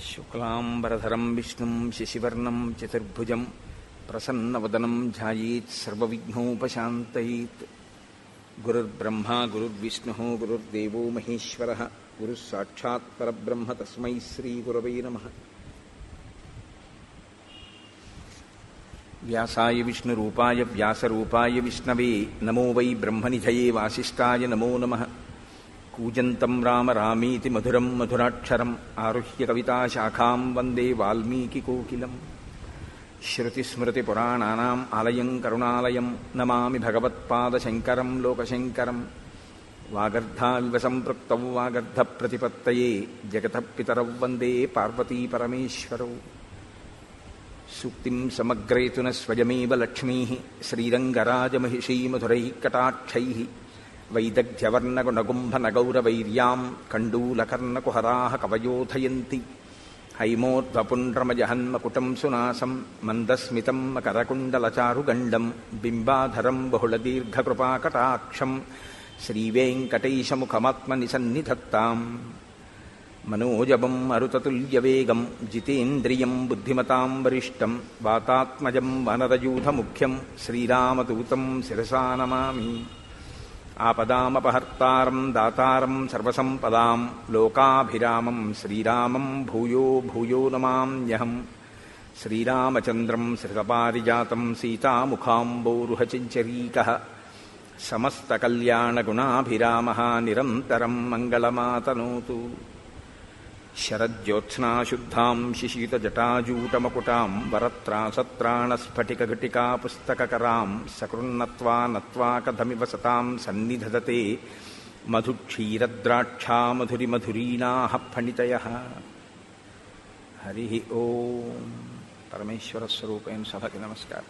శుక్లాంబరధరం విష్ణుం శశివర్ణం చతుర్భుజం ప్రసన్నవదనం ధ్యాయేత్ సర్వవిఘ్నోపశాంతయేత్. గురుర్బ్రహ్మా గురుర్విష్ణుః గురుర్దేవో మహేశ్వరః గురుః సాక్షాత్ పరబ్రహ్మ తస్మై శ్రీగురవై నమః. వ్యాసాయ విష్ణురూపాయ వ్యాసరూపాయ విష్ణవే నమో వై బ్రహ్మనిధయే వాసిష్ఠాయ నమో నమః. కూజంతం రామ రామీతి మధురం మధురాక్షరం ఆరుహ్య కవితాశాఖాం వందే వాల్మీకికోకిలం. శ్రుతిస్మృతిపురాణానాం ఆలయం కరుణాలయం నమామి భగవత్పాదశంకరం లోకశంకరం. వాగర్ధావివ సంపృక్తౌ వాగర్ధప్రతిపత్తయే జగతః పితరౌ వందే పార్వతీపరమేశ్వరౌ. సూక్తిం సమగ్రేతున స్వయమేవ లక్ష్మీః శ్రీరంగరాజమహిషీమధురైః కటాక్షైః వైదగ్ధ్యవర్ణగుణగుంభనగౌరవైర్యాం కండూలకర్ణకుహరాः కవయోధయంతి. హైమోర్ధ్వపుండ్రమజహన్మకుటం సునాసం మందస్మితం మకరకుండలచారుగండం బింబాధరం బహుళదీర్ఘకృపాకటాక్షం శ్రీవేంకటేశముఖమాత్మనిసన్నిధత్తాం. మనోజవం మరుతతుల్యవేగం జితేంద్రియం బుద్ధిమతాం వరిష్టం వాతాత్మజం వనరయూథముఖ్యం శ్రీరామదూతం శిరసా నమామి. ఆపదామపహర్తారం దాతారం సర్వసంపదాం లోకాభిరామం శ్రీరామం భూయో భూయో నమామ్యహం. శ్రీరామచంద్రం శ్రితపారిజాతం సీతాముఖాంబోరుహచంచరీకః సమస్తకల్యాణగుణాభిరామः నిరంతరం మంగళమాతనోతు. శరజ్యోత్స్నాశుద్ధాం శిశీతజటాజూటమకుటాం వరత్రాసత్రాణస్ఫటికఘటికా పుస్తకకరాం సకృన్నత్వా నత్వా కథమివ సతాం సన్నిధదతే మధుక్షీరద్రాక్షామధురిమధురీణాః ఫణితయః. హరి ఓం. పరమేశ్వర స్వరూపైన సభకి నమస్కారం.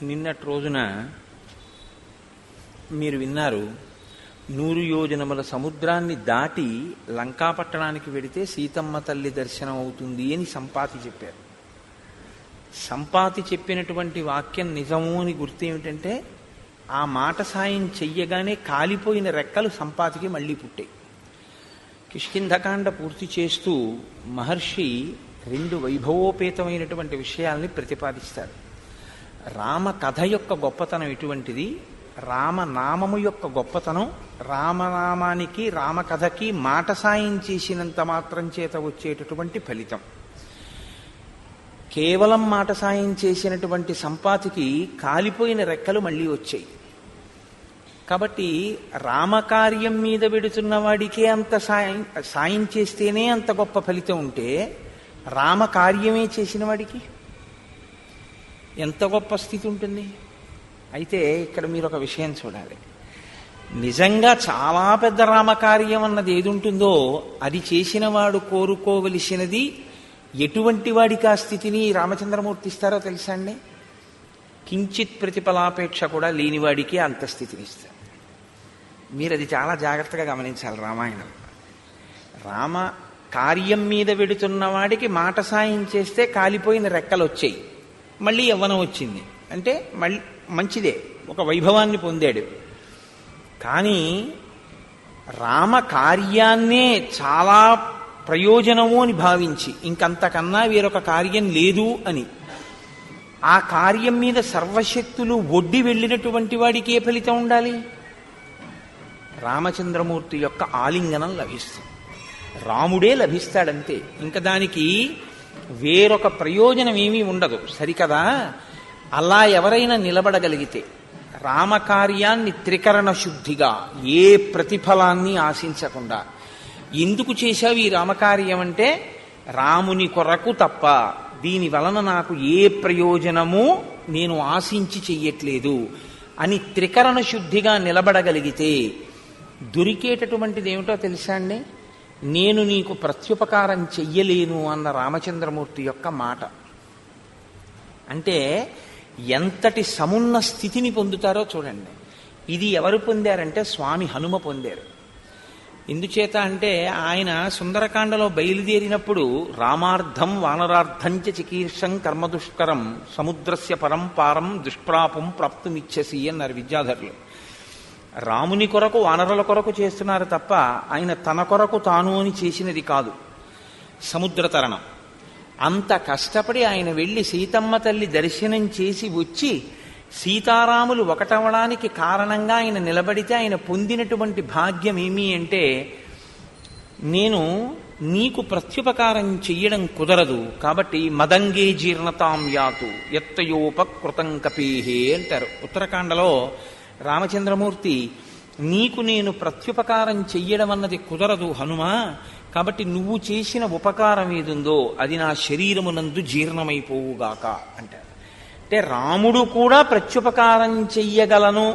నిన్నటి రోజున మీరు విన్నారు, 100 యోజనముల సముద్రాన్ని దాటి లంకాపట్టణానికి వెడితే సీతమ్మ తల్లి దర్శనం అవుతుంది అని సంపాతి చెప్పారు. సంపాతి చెప్పినటువంటి వాక్యం నిజము అని గుర్తు ఏమిటంటే, ఆ మాట సాయం చెయ్యగానే కాలిపోయిన రెక్కలు సంపాతికి మళ్ళీ పుట్టాయి. కిష్కింధకాండ పూర్తి చేస్తూ మహర్షి 2 వైభవోపేతమైనటువంటి విషయాల్ని ప్రతిపాదిస్తారు. రామ కథ యొక్క గొప్పతనం ఎటువంటిది, రామనామము యొక్క గొప్పతనం, రామనామానికి రామకథకి మాట సాయం చేసినంత మాత్రం చేత వచ్చేటటువంటి ఫలితం. కేవలం మాట సాయం చేసినటువంటి సంపాతికి కాలిపోయిన రెక్కలు మళ్ళీ వచ్చాయి. కాబట్టి రామకార్యం మీద పెడుతున్న వాడికే అంత సాయం చేస్తేనే అంత గొప్ప ఫలితం ఉంటే, రామకార్యమే చేసిన వాడికి ఎంత గొప్ప స్థితి ఉంటుంది. అయితే ఇక్కడ మీరు ఒక విషయం చూడాలి. నిజంగా చాలా పెద్ద రామకార్యం అన్నది ఏది ఉంటుందో అది చేసిన వాడు కోరుకోవలసినది ఎటువంటి వాడికి ఆ స్థితిని రామచంద్రమూర్తి ఇస్తారో తెలుసా అండి? కించిత్ ప్రతిఫలాపేక్ష కూడా లేనివాడికి అంత స్థితిని ఇస్తారు. మీరు అది చాలా జాగ్రత్తగా గమనించాలి. రామాయణం రామ కార్యం మీద వెడుతున్న వాడికి మాట సాయం చేస్తే కాలిపోయిన రెక్కలు వచ్చాయి, మళ్ళీ యవ్వనం వచ్చింది అంటే మళ్ళీ మంచిదే, ఒక వైభవాన్ని పొందాడు. కానీ రామ కార్యాన్నే చాలా ప్రయోజనము అని భావించి ఇంకంతకన్నా వేరొక కార్యం లేదు అని ఆ కార్యం మీద సర్వశక్తులు ఒడ్డి వెళ్ళినటువంటి వాడికి ఏ ఫలితం ఉండాలి? రామచంద్రమూర్తి యొక్క ఆలింగనం లభిస్తుంది, రాముడే లభిస్తాడంతే. ఇంకా దానికి వేరొక ప్రయోజనం ఏమీ ఉండదు, సరికదా? అలా ఎవరైనా నిలబడగలిగితే రామకార్యాన్ని త్రికరణ శుద్ధిగా ఏ ప్రతిఫలాన్ని ఆశించకుండా, ఎందుకు చేశావు ఈ రామకార్యం అంటే రాముని కొరకు తప్ప దీని వలన నాకు ఏ ప్రయోజనము నేను ఆశించి చెయ్యట్లేదు అని త్రికరణ శుద్ధిగా నిలబడగలిగితే దొరికేటటువంటిది ఏమిటో తెలుసా అండి? నేను నీకు ప్రత్యుపకారం చెయ్యలేను అన్న రామచంద్రమూర్తి యొక్క మాట. అంటే ఎంతటి సమున్న స్థితిని పొందుతారో చూడండి. ఇది ఎవరు పొందారంటే స్వామి హనుమ పొందారు. ఎందుచేత అంటే ఆయన సుందరకాండలో బయలుదేరినప్పుడు రామార్థం వానరార్థంచ చికీర్షం కర్మదుష్కరం సముద్రస్య పరం పారం దుష్ప్రాపం ప్రాప్తుమిచ్చసి అన్నారు విద్యాధరులు. రాముని కొరకు వానరుల కొరకు చేస్తున్నారు తప్ప ఆయన తన కొరకు తాను అని చేసినది కాదు సముద్ర తరణం. అంత కష్టపడి ఆయన వెళ్ళి సీతమ్మ తల్లి దర్శనం చేసి వచ్చి సీతారాములు ఒకటవడానికి కారణంగా ఆయన నిలబడితే ఆయన పొందినటువంటి భాగ్యం ఏమి అంటే, నేను నీకు ప్రత్యుపకారం చెయ్యడం కుదరదు కాబట్టి మదంగే జీర్ణతాం యాతు ఎత్తయోపకృతం కపీహే అంటారు ఉత్తరాఖండలో రామచంద్రమూర్తి. నీకు నేను ప్రత్యుపకారం చెయ్యడం అన్నది కుదరదు హనుమా, కాబట్టి నువ్వు చేసిన ఉపకారం ఏదుందో అది నా శరీరమునందు జీర్ణమైపోవుగాక అంటారు. అంటే రాముడు కూడా ప్రత్యుపకారం చెయ్యగలను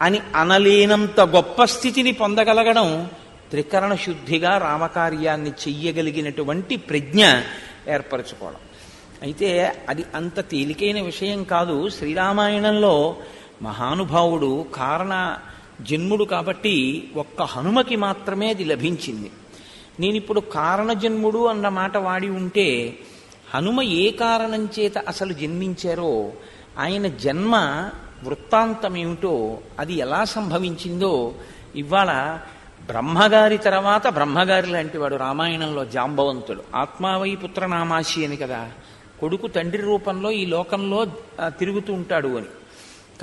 అని అనలేనంత గొప్ప స్థితిని పొందగలగడం త్రికరణ శుద్ధిగా రామకార్యాన్ని చెయ్యగలిగినటువంటి ప్రజ్ఞ ఏర్పరచుకోవడం. అయితే అది అంత తేలికైన విషయం కాదు. శ్రీరామాయణంలో మహానుభావుడు కారణ జన్ముడు కాబట్టి ఒక్క హనుమకి మాత్రమే అది లభించింది. నేనిప్పుడు కారణజన్ముడు అన్న మాట వాడి ఉంటే హనుమ ఏ కారణం చేత అసలు జన్మించారో, ఆయన జన్మ వృత్తాంతం ఏమిటో, అది ఎలా సంభవించిందో ఇవాళ బ్రహ్మగారి తర్వాత బ్రహ్మగారి లాంటి వాడు రామాయణంలో జాంబవంతుడు. ఆత్మావై పుత్రనామాసి అని కదా, కొడుకు తండ్రి రూపంలో ఈ లోకంలో తిరుగుతూ ఉంటాడు అని.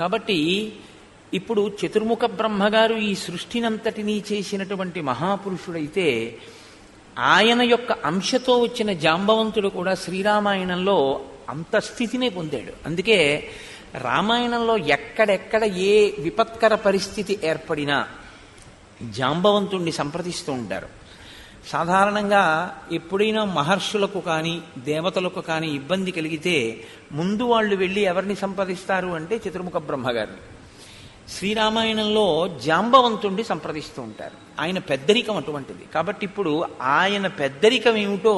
కాబట్టి ఇప్పుడు చతుర్ముఖ బ్రహ్మగారు ఈ సృష్టినంతటినీ చేసినటువంటి మహాపురుషుడైతే ఆయన యొక్క అంశతో వచ్చిన జాంబవంతుడు కూడా శ్రీరామాయణంలో అంత స్థితినే పొందాడు. అందుకే రామాయణంలో ఎక్కడెక్కడ ఏ విపత్కర పరిస్థితి ఏర్పడినా జాంబవంతుణ్ణి సంప్రదిస్తూ ఉంటారు. సాధారణంగా ఎప్పుడైనా మహర్షులకు కానీ దేవతలకు కానీ ఇబ్బంది కలిగితే ముందు వాళ్ళు వెళ్ళి ఎవరిని సంప్రదిస్తారు అంటే చతుర్ముఖ బ్రహ్మగారిని. శ్రీరామాయణంలో జాంబవంతుణ్ణి సంప్రదిస్తూ ఉంటారు. ఆయన పెద్దరికం అటువంటిది. కాబట్టి ఇప్పుడు ఆయన పెద్దరికం ఏమిటో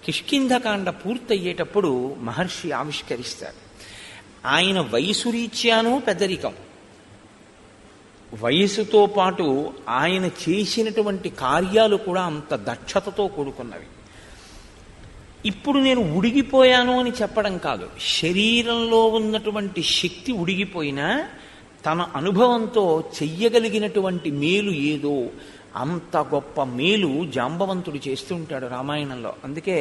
కిష్కింధకాండ పూర్తయ్యేటప్పుడు మహర్షి ఆవిష్కరిస్తారు. ఆయన వయసు రీత్యాను పెద్దరికం, వయసుతో పాటు ఆయన చేసినటువంటి కార్యాలు కూడా అంత దక్షతతో కూడుకున్నవి. ఇప్పుడు నేను ఉడిగిపోయాను అని చెప్పడం కాదు, శరీరంలో ఉన్నటువంటి శక్తి ఉడిగిపోయినా తన అనుభవంతో చెయ్యగలిగినటువంటి మేలు ఏదో అంత గొప్ప మేలు జాంబవంతుడు చేస్తూ ఉంటాడు రామాయణంలో. అందుకే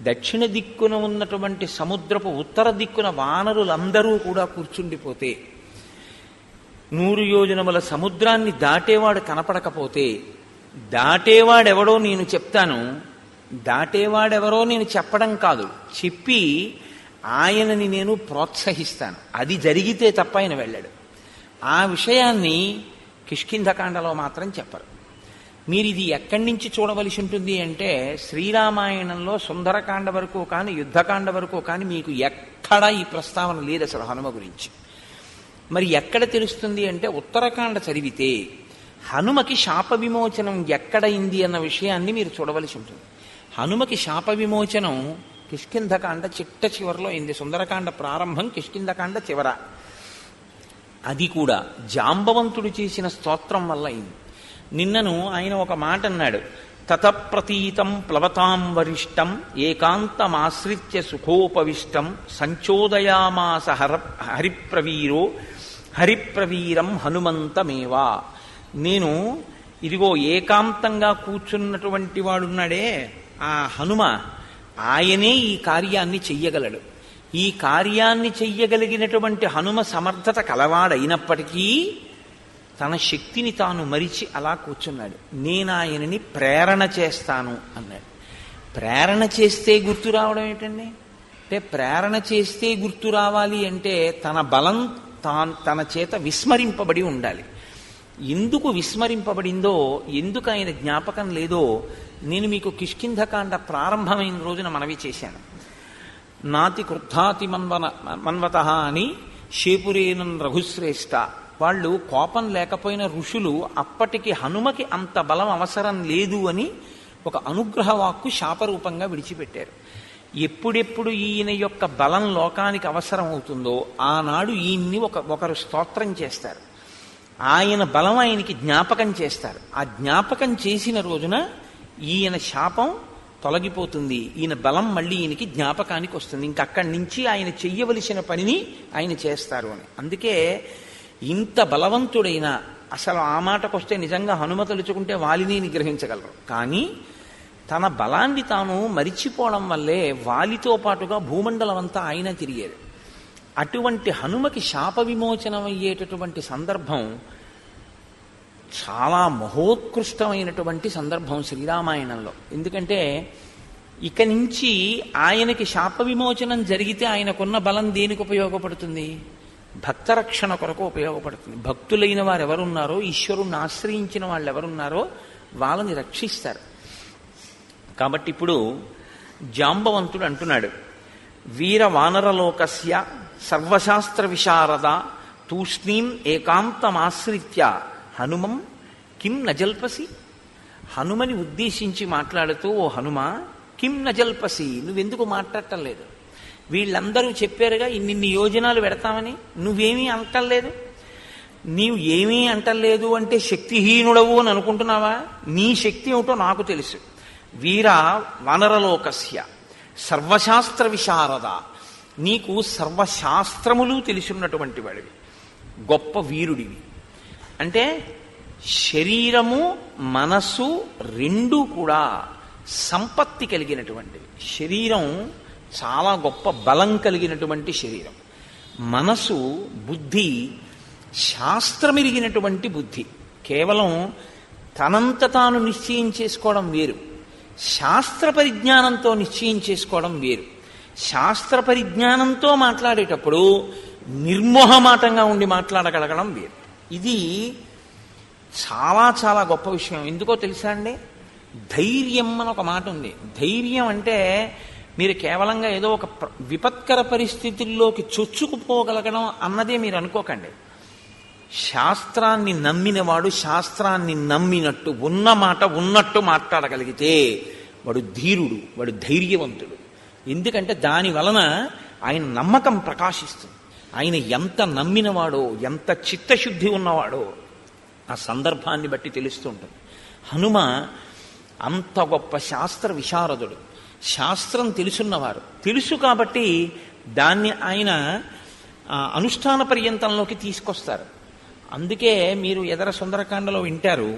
దక్షిణ దిక్కున ఉన్నటువంటి సముద్రపు ఉత్తర దిక్కున వానరులందరూ కూడా కూర్చుండిపోతే, 100 యోజనముల సముద్రాన్ని దాటేవాడు కనపడకపోతే, దాటేవాడెవడో నేను చెప్తాను, దాటేవాడెవరో నేను చెప్పడం కాదు, చెప్పి ఆయనని నేను ప్రోత్సహిస్తాను. అది జరిగితే తప్ప ఆయన వెళ్ళాడు. ఆ విషయాన్ని కిష్కింధకాండలో మాత్రం చెప్పరు. మీరు ఇది ఎక్కడి నుంచి చూడవలసి ఉంటుంది అంటే శ్రీరామాయణంలో సుందరకాండ వరకు కానీ యుద్ధకాండ వరకు కానీ మీకు ఎక్కడా ఈ ప్రస్తావన లేదు అసలు హనుమ గురించి. మరి ఎక్కడ తెలుస్తుంది అంటే ఉత్తరాఖండ చదివితే హనుమకి శాప విమోచనం ఎక్కడైంది అన్న విషయాన్ని మీరు చూడవలసి ఉంటుంది. హనుమకి శాప విమోచనం కిష్కింధకాండ చిట్ట చివరిలో అయింది. సుందరకాండ ప్రారంభం, కిష్కింధకాండ చివర. అది కూడా జాంబవంతుడు చేసిన స్తోత్రం వల్ల అయింది. నిన్నను ఆయన ఒక మాట అన్నాడు, తతప్రతీతం ప్లవతాం వరిష్టం ఏకాంతమాశ్రిత్య సుఖోపవిష్టం సంచోదయామాస హరిప్రవీరం హనుమంతమేవా. నేను ఇదిగో ఏకాంతంగా కూర్చున్నటువంటి వాడున్నాడే ఆ హనుమ, ఆయనే ఈ కార్యాన్ని చెయ్యగలడు. ఈ కార్యాన్ని చెయ్యగలిగినటువంటి హనుమ సమర్థత కలవాడైనప్పటికీ తన శక్తిని తాను మరిచి అలా కూర్చున్నాడు. నేను ఆయనని ప్రేరణ చేస్తాను అన్నాడు. ప్రేరణ చేస్తే గుర్తు రావడం ఏంటండి అంటే, ప్రేరణ చేస్తే గుర్తు రావాలి అంటే తన బలం తన చేత విస్మరింపబడి ఉండాలి. ఎందుకు విస్మరింపబడిందో, ఎందుకు ఆయన జ్ఞాపకం లేదో నేను మీకు కిష్కింధకాండ ప్రారంభమైన రోజున మనవి చేశాను. నాతి క్రుద్ధాతి మన్వత అని శేపురేనన్ రఘుశ్రేష్ఠ. వాళ్ళు కోపం లేకపోయిన ఋషులు అప్పటికి హనుమకి అంత బలం అవసరం లేదు అని ఒక అనుగ్రహ వాక్కు శాపరూపంగా విడిచిపెట్టారు. ఎప్పుడెప్పుడు ఈయన యొక్క బలం లోకానికి అవసరం అవుతుందో ఆనాడు ఈయన్ని ఒకరు స్తోత్రం చేస్తారు. ఆయన బలం ఆయనకి జ్ఞాపకం చేస్తారు. ఆ జ్ఞాపకం చేసిన రోజున ఈయన శాపం తొలగిపోతుంది, ఈయన బలం మళ్ళీ ఈయనకి జ్ఞాపకానికి వస్తుంది. ఇంకక్కడి నుంచి ఆయన చెయ్యవలసిన పనిని ఆయన చేస్తారు అని. అందుకే ఇంత బలవంతుడైన, అసలు ఆ మాటకొస్తే నిజంగా హనుమ తలుచుకుంటే వాలిని నిగ్రహించగలరు. కానీ తన బలాన్ని తాను మరిచిపోవడం వల్లే వాలితో పాటుగా భూమండలం అంతా ఆయన తిరిగేది. అటువంటి హనుమకి శాప విమోచనం అయ్యేటటువంటి సందర్భం చాలా మహోత్కృష్టమైనటువంటి సందర్భం శ్రీరామాయణంలో. ఎందుకంటే ఇక నుంచి ఆయనకి శాప విమోచనం జరిగితే ఆయనకున్న బలం దేనికి ఉపయోగపడుతుంది? భక్తరక్షణ కొరకు ఉపయోగపడుతుంది. భక్తులైన వారు ఎవరున్నారో, ఈశ్వరుణ్ణి ఆశ్రయించిన వాళ్ళు ఎవరున్నారో వాళ్ళని రక్షిస్తారు. కాబట్టి ఇప్పుడు జాంబవంతుడు అంటున్నాడు, వీర వానరలోకస్య సర్వశాస్త్ర విశారద తూష్ణీం ఏకాంతమాశ్రిత్య హనుమం కిం నజల్పసి. హనుమని ఉద్దేశించి మాట్లాడుతూ, ఓ హనుమ, కిం నజల్పసి, నువ్వెందుకు మాట్లాడటం లేదు? వీళ్ళందరూ చెప్పారుగా ఇన్ని యోజనాలు పెడతామని, నువ్వేమీ అంటలేదు. నీవు ఏమీ అంటలేదు అంటే శక్తిహీనుడవు అని అనుకుంటున్నావా? నీ శక్తి ఏమిటో నాకు తెలుసు. వీర వానరలోకస్య సర్వశాస్త్ర విశారద, నీకు సర్వశాస్త్రములు తెలిసినటువంటి వాడివి, గొప్ప వీరుడివి. అంటే శరీరము మనస్సు రెండూ కూడా సంపత్తి కలిగినటువంటివి. శరీరం చాలా గొప్ప బలం కలిగినటువంటి శరీరం, మనసు బుద్ధి శాస్త్రమిరిగినటువంటి బుద్ధి. కేవలం తనంత తాను నిశ్చయం చేసుకోవడం వేరు, శాస్త్ర పరిజ్ఞానంతో నిశ్చయం చేసుకోవడం వేరు. శాస్త్ర పరిజ్ఞానంతో మాట్లాడేటప్పుడు నిర్మోహమాటంగా ఉండి మాట్లాడగలగడం వేరు. ఇది చాలా చాలా గొప్ప విషయం. ఎందుకో తెలుసా అండి? ధైర్యం అని ఒక మాట ఉంది. ధైర్యం అంటే మీరు కేవలంగా ఏదో ఒక విపత్కర పరిస్థితుల్లోకి చొచ్చుకుపోగలగడం అన్నదే మీరు అనుకోకండి. శాస్త్రాన్ని నమ్మినవాడు శాస్త్రాన్ని నమ్మినట్టు ఉన్న మాట ఉన్నట్టు మాట్లాడగలిగితే వాడు ధీరుడు, వాడు ధైర్యవంతుడు. ఎందుకంటే దాని వలన ఆయన నమ్మకం ప్రకాశిస్తుంది. ఆయన ఎంత నమ్మినవాడో, ఎంత చిత్తశుద్ధి ఉన్నవాడో ఆ సందర్భాన్ని బట్టి తెలుస్తూ ఉంటుంది. హనుమ అంత గొప్ప శాస్త్ర విశారదుడు, శాస్త్రం తెలుసున్నవారు. తెలుసు కాబట్టి దాన్ని ఆయన అనుష్ఠాన పర్యంతంలోకి తీసుకొస్తారు. అందుకే మీరు ఎదర సుందరకాండలో వింటారు,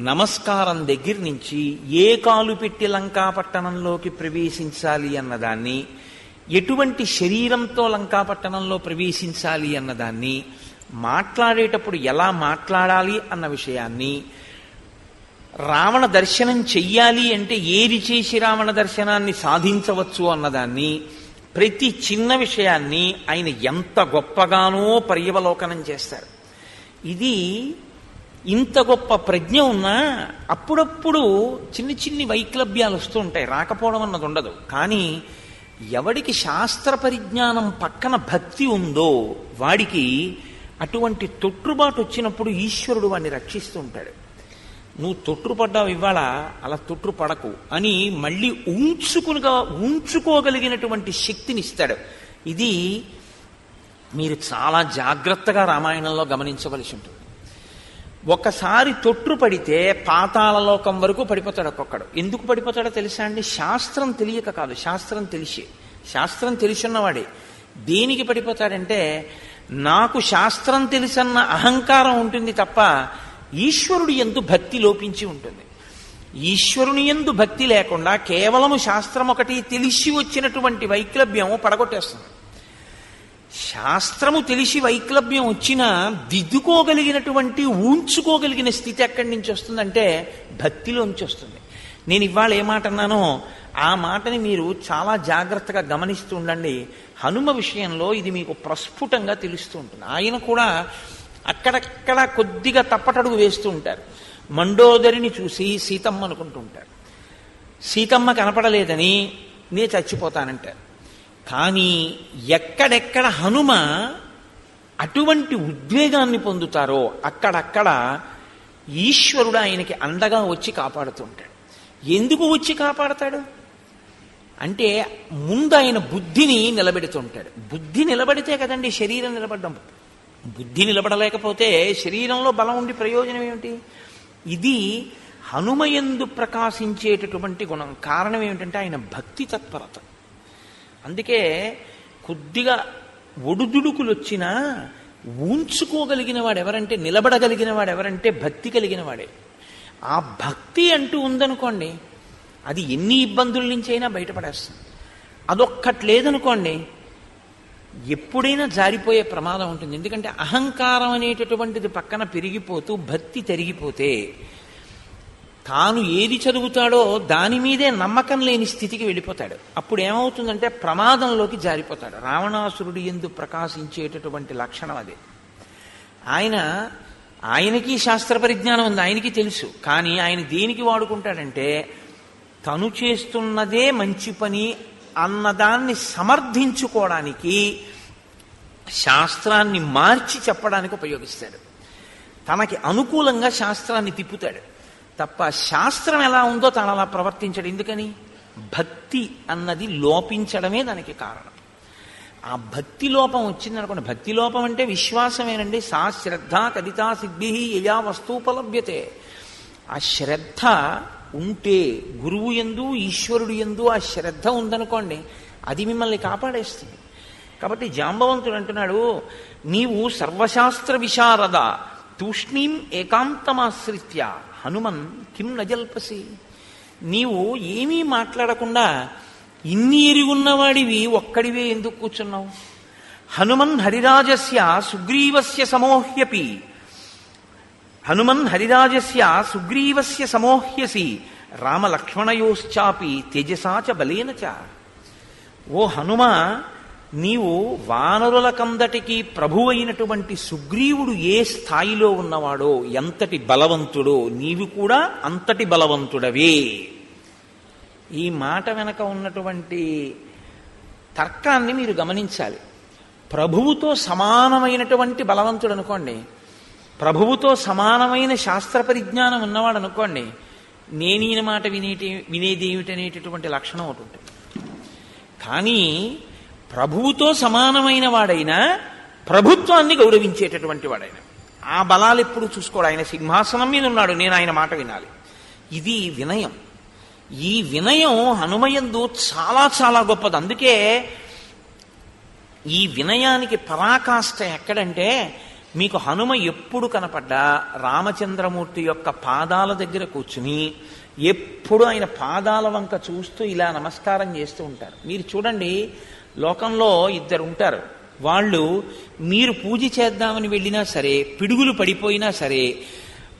నమస్కారం దగ్గర నుంచి ఏ కాలు పెట్టి లంకాపట్టణంలోకి ప్రవేశించాలి అన్నదాన్ని, ఎటువంటి శరీరంతో లంకాపట్టణంలో ప్రవేశించాలి అన్నదాన్ని, మాట్లాడేటప్పుడు ఎలా మాట్లాడాలి అన్న విషయాన్ని, రావణ దర్శనం చెయ్యాలి అంటే ఏది చేసి రావణ దర్శనాన్ని సాధించవచ్చు అన్నదాన్ని, ప్రతి చిన్న విషయాన్ని ఆయన ఎంత గొప్పగానో పర్యవలోకనం చేస్తారు. ఇది ఇంత గొప్ప ప్రజ్ఞ ఉన్నా అప్పుడప్పుడు చిన్ని చిన్ని వైక్లభ్యాలు వస్తూ ఉంటాయి, రాకపోవడం అన్నది ఉండదు. కానీ ఎవడికి శాస్త్ర పరిజ్ఞానం పక్కన భక్తి ఉందో వాడికి అటువంటి తొట్టుబాటు వచ్చినప్పుడు ఈశ్వరుడు వాడిని రక్షిస్తూ ఉంటాడు. నువ్వు తొట్టుపడ్డావు ఇవాళ, అలా తొట్టుపడకు అని మళ్ళీ ఉంచుకోగలిగినటువంటి శక్తిని ఇస్తాడు. ఇది మీరు చాలా జాగ్రత్తగా రామాయణంలో గమనించవలసి ఉంటుంది. ఒకసారి తొట్టుపడితే పాతాళలోకం వరకు పడిపోతాడు ఒక్కొక్కడు. ఎందుకు పడిపోతాడో తెలుసా అండి? శాస్త్రం తెలియక కాదు, శాస్త్రం తెలిసి. శాస్త్రం తెలిసిన్నవాడే. దేనికి పడిపోతాడంటే నాకు శాస్త్రం తెలిసన్న అహంకారం ఉంటుంది తప్ప ఈశ్వరుడి యందు భక్తి లోపించి ఉంటుంది. ఈశ్వరుని యందు భక్తి లేకుండా కేవలము శాస్త్రం ఒకటి తెలిసి వచ్చినటువంటి వైక్లభ్యం పడగొట్టేస్తుంది. శాస్త్రము తెలిసి వైక్లభ్యం వచ్చినా దిద్దుకోగలిగినటువంటి ఉంచుకోగలిగిన స్థితి ఎక్కడి నుంచి వస్తుందంటే భక్తిలోంచి వస్తుంది. నేను ఇవాళ ఏ మాట అన్నానో ఆ మాటని మీరు చాలా జాగ్రత్తగా గమనిస్తూ ఉండండి. హనుమ విషయంలో ఇది మీకు ప్రస్ఫుటంగా తెలుస్తూ ఉంటుంది. ఆయన కూడా అక్కడక్కడ కొద్దిగా తప్పటడుగు వేస్తూ ఉంటారు. మండోదరిని చూసి సీతమ్మ అనుకుంటూ ఉంటారు. సీతమ్మ కనపడలేదని నే చచ్చిపోతానంటారు. కానీ ఎక్కడెక్కడ హనుమ అటువంటి ఉద్వేగాన్ని పొందుతారో అక్కడక్కడ ఈశ్వరుడు ఆయనకి అండగా వచ్చి కాపాడుతుంటాడు. ఎందుకు వచ్చి కాపాడతాడు అంటే ముందు ఆయన బుద్ధిని నిలబెడుతుంటాడు. బుద్ధి నిలబడితే కదండి శరీరం నిలబడ్డం. బుద్ధి నిలబడలేకపోతే శరీరంలో బలం ఉండి ప్రయోజనం ఏమిటి? ఇది హనుమయందు ప్రకాశించేటటువంటి గుణం. కారణం ఏమిటంటే ఆయన భక్తి తత్పరత. అందుకే కొద్దిగా ఒడుదుడుకులు వచ్చినా ఊంచుకోగలిగిన వాడు ఎవరంటే, నిలబడగలిగిన వాడు ఎవరంటే భక్తి కలిగిన వాడే. ఆ భక్తి అంటూ ఉందనుకోండి, అది ఎన్ని ఇబ్బందుల నుంచి అయినా బయటపడేస్తుంది. అదొక్కటి లేదనుకోండి, ఎప్పుడైనా జారిపోయే ప్రమాదం ఉంటుంది. ఎందుకంటే అహంకారం అనేటటువంటిది పక్కన పెరిగిపోతూ భక్తి తరిగిపోతే తాను ఏది చదువుతాడో దాని మీదే నమ్మకం లేని స్థితికి వెళ్ళిపోతాడు. అప్పుడు ఏమవుతుందంటే ప్రమాదంలోకి జారిపోతాడు. రావణాసురుడి యందు ప్రకాశించేటటువంటి లక్షణం అదే. ఆయనకి శాస్త్ర పరిజ్ఞానం ఉంది, ఆయనకి తెలుసు. కానీ ఆయన దేనికి వాడుకుంటాడంటే తను చేస్తున్నదే మంచి పని అన్నదాన్ని సమర్థించుకోవడానికి, శాస్త్రాన్ని మార్చి చెప్పడానికి ఉపయోగిస్తాడు. తనకి అనుకూలంగా శాస్త్రాన్ని తిప్పుతాడు తప్ప శాస్త్రం ఎలా ఉందో తను అలా ప్రవర్తించడు. ఎందుకని? భక్తి అన్నది లోపించడమే దానికి కారణం. ఆ భక్తి లోపం వచ్చిందనుకోండి, భక్తి లోపం అంటే విశ్వాసమేనండి. సా శ్రద్ధ కదితా సిద్ధి యయా వస్తూపలభ్యతే. ఆ శ్రద్ధ ఉంటే గురువు యందు ఈశ్వరుడు యందు ఆ శ్రద్ధ ఉందనుకోండి, అది మిమ్మల్ని కాపాడేస్తుంది. కాబట్టి జాంబవంతుడు అంటున్నాడు, నీవు సర్వశాస్త్ర విశారద తూష్ణీం ఏకాంతమాశ్రిత్య హనుమన్ కిం నజల్పసి. నీవు ఏమీ మాట్లాడకుండా ఇన్ని ఎరుగున్నవాడివి ఒక్కడివే ఎందుకు కూర్చున్నావు? హనుమన్ హరిరాజస్య సుగ్రీవస్య సమోహ్యపి హనుమన్ హరిరాజస్య సుగ్రీవస్య సమోహ్యసి రామలక్ష్మణయోశ్చాపి తేజసాచ బలేన చ. ఓ హనుమ, నీవు వానరులకందటికీ ప్రభువు అయినటువంటి సుగ్రీవుడు ఏ స్థాయిలో ఉన్నవాడో, ఎంతటి బలవంతుడో, నీవు కూడా అంతటి బలవంతుడవే. ఈ మాట వెనక ఉన్నటువంటి తర్కాన్ని మీరు గమనించాలి. ప్రభువుతో సమానమైనటువంటి బలవంతుడు అనుకోండి, ప్రభువుతో సమానమైన శాస్త్ర పరిజ్ఞానం ఉన్నవాడు అనుకోండి, నేనీన మాట వినేదేమిటనేటటువంటి లక్షణం ఒకటి ఉంటుంది. కానీ ప్రభువుతో సమానమైన వాడైనా ప్రభుత్వాన్ని గౌరవించేటటువంటి వాడైనా ఆ బలాలు ఎప్పుడు చూసుకోడు. ఆయన సింహాసనం మీద ఉన్నాడు, నేను ఆయన మాట వినాలి. ఇది వినయం. ఈ వినయం హనుమయందు చాలా చాలా గొప్పది. అందుకే ఈ వినయానికి పరాకాష్ఠ ఎక్కడంటే, మీకు హనుమ ఎప్పుడు కనపడ్డా రామచంద్రమూర్తి యొక్క పాదాల దగ్గర కూర్చుని ఎప్పుడు ఆయన పాదాల వంక చూస్తూ ఇలా నమస్కారం చేస్తూ ఉంటారు. మీరు చూడండి, లోకంలో ఇద్దరు ఉంటారు. వాళ్ళు మీరు పూజ చేద్దామని వెళ్ళినా సరే, పిడుగులు పడిపోయినా సరే,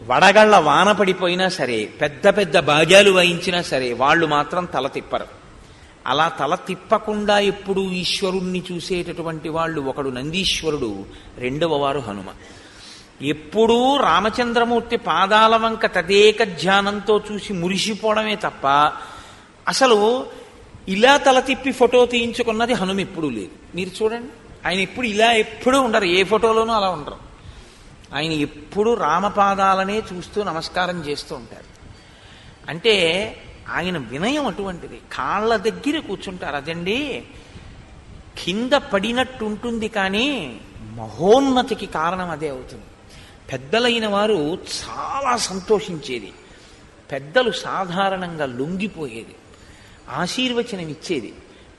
వడగళ్ల వాన పడిపోయినా సరే, పెద్ద పెద్ద బాజాలు వాయించినా సరే, వాళ్ళు మాత్రం తల తిప్పరు. అలా తల తిప్పకుండా ఎప్పుడు ఈశ్వరుణ్ణి చూసేటటువంటి వాళ్ళు ఒకడు నందీశ్వరుడు, రెండవ వారు హనుమ. ఎప్పుడూ రామచంద్రమూర్తి పాదాల వంక తదేక ధ్యానంతో చూసి మురిసిపోవడమే తప్ప అసలు ఇలా తల తిప్పి ఫోటో తీయించుకున్నది హనుమ ఎప్పుడూ లేదు. మీరు చూడండి, ఆయన ఎప్పుడూ ఉండరు, ఏ ఫోటోలోనూ అలా ఉండరు. ఆయన ఎప్పుడు రామపాదాలనే చూస్తూ నమస్కారం చేస్తూ ఉంటారు. అంటే ఆయన వినయం అటువంటిది. కాళ్ళ దగ్గర కూర్చుంటారు. అదండి కింద పడినట్టుంటుంది, కానీ మహోన్నతికి కారణం అదే అవుతుంది. పెద్దలైన వారు చాలా సంతోషించేది, పెద్దలు సాధారణంగా లొంగిపోయేది, ఆశీర్వచనం ఇచ్చేది,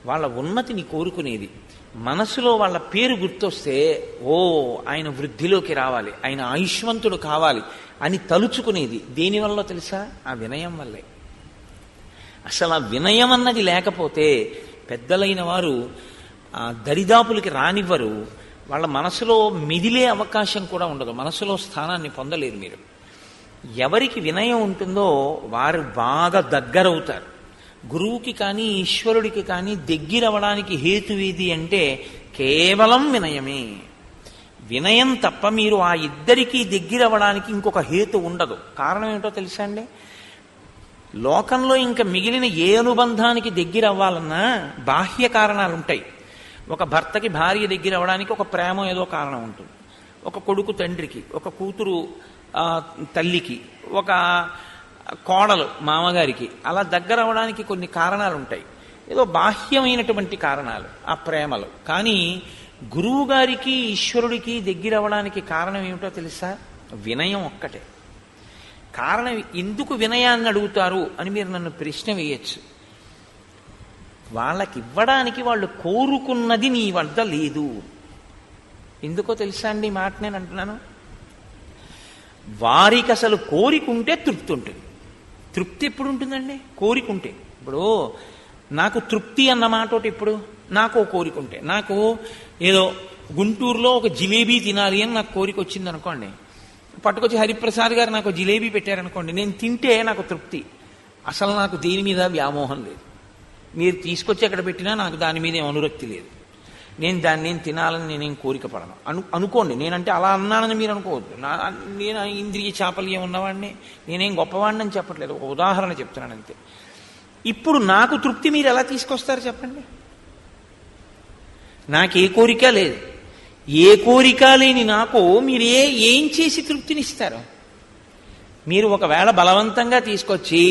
వాళ్ళ ఉన్నతిని కోరుకునేది. మనసులో వాళ్ళ పేరు గుర్తొస్తే, ఓ ఆయన వృద్ధిలోకి రావాలి, ఆయన ఆయుష్మంతుడు కావాలి అని తలుచుకునేది. దేనివల్ల తెలుసా? ఆ వినయం వల్లే. అసలు ఆ వినయం అన్నది లేకపోతే పెద్దలైన వారు దరిదాపులకి రానివ్వరు. వాళ్ళ మనసులో మెదిలే అవకాశం కూడా ఉండదు, మనసులో స్థానాన్ని పొందలేరు. మీరు ఎవరికి వినయం ఉంటుందో వారు బాగా దగ్గరవుతారు. గురువుకి కానీ ఈశ్వరుడికి కానీ దగ్గరవడానికి హేతువేది అంటే కేవలం వినయమే. వినయం తప్ప మీరు ఆ ఇద్దరికీ దగ్గరవడానికి ఇంకొక హేతు ఉండదు. కారణం ఏమిటో తెలుసా అండి? లోకంలో ఇంకా మిగిలిన ఏ అనుబంధానికి దగ్గర అవ్వాలన్నా బాహ్య కారణాలు ఉంటాయి. ఒక భర్తకి భార్య దగ్గర అవడానికి ఒక ప్రేమ ఏదో కారణం ఉంటుంది, ఒక కొడుకు తండ్రికి, ఒక కూతురు తల్లికి, ఒక కోడలు మామగారికి అలా దగ్గర అవడానికి కొన్ని కారణాలు ఉంటాయి, ఏదో బాహ్యమైనటువంటి కారణాలు ఆ ప్రేమలు. కానీ గురువు గారికి ఈశ్వరుడికి దగ్గర అవడానికి కారణం ఏమిటో తెలుసా? వినయం ఒక్కటే కారణం. ఎందుకు వినయాన్ని అడుగుతారు అని మీరు నన్ను ప్రశ్న వేయచ్చు. వాళ్ళకి ఇవ్వడానికి వాళ్ళు కోరుకున్నది నీ వద్ద లేదు. ఎందుకో తెలుసా అండి ఈ మాట నేను అంటున్నాను? వారికి అసలు కోరికుంటే తృప్తి ఉంటుంది. తృప్తి ఎప్పుడు ఉంటుందండి? కోరికుంటే. ఇప్పుడు నాకు తృప్తి అన్న మాట ఒకటి, ఇప్పుడు నాకు కోరికుంటే, నాకు ఏదో గుంటూరులో ఒక జిలేబీ తినాలి అని నాకు కోరిక వచ్చింది అనుకోండి, పట్టుకొచ్చి హరిప్రసాద్ గారు నాకు జిలేబీ పెట్టారనుకోండి, నేను తింటే నాకు తృప్తి. అసలు నాకు దేని మీద వ్యామోహం లేదు. మీరు తీసుకొచ్చి ఎక్కడ పెట్టినా నాకు దాని మీద ఏం అనురక్తి లేదు. నేను తినాలని నేనేం కోరిక పడను అనుకోండి. నేనంటే అలా అన్నానని మీరు అనుకోవద్దు. నేను ఇంద్రియ చాపల్యం ఉన్నవాడిని, నేనేం గొప్పవాడిని అని చెప్పట్లేదు, ఒక ఉదాహరణ చెప్తున్నాను అంతే. ఇప్పుడు నాకు తృప్తి మీరు ఎలా తీసుకొస్తారు చెప్పండి? నాకే కోరిక లేదు. ఏ కోరిక లేని నాకు మీరు ఏం చేసి తృప్తినిస్తారు? మీరు ఒకవేళ బలవంతంగా తీసుకొచ్చి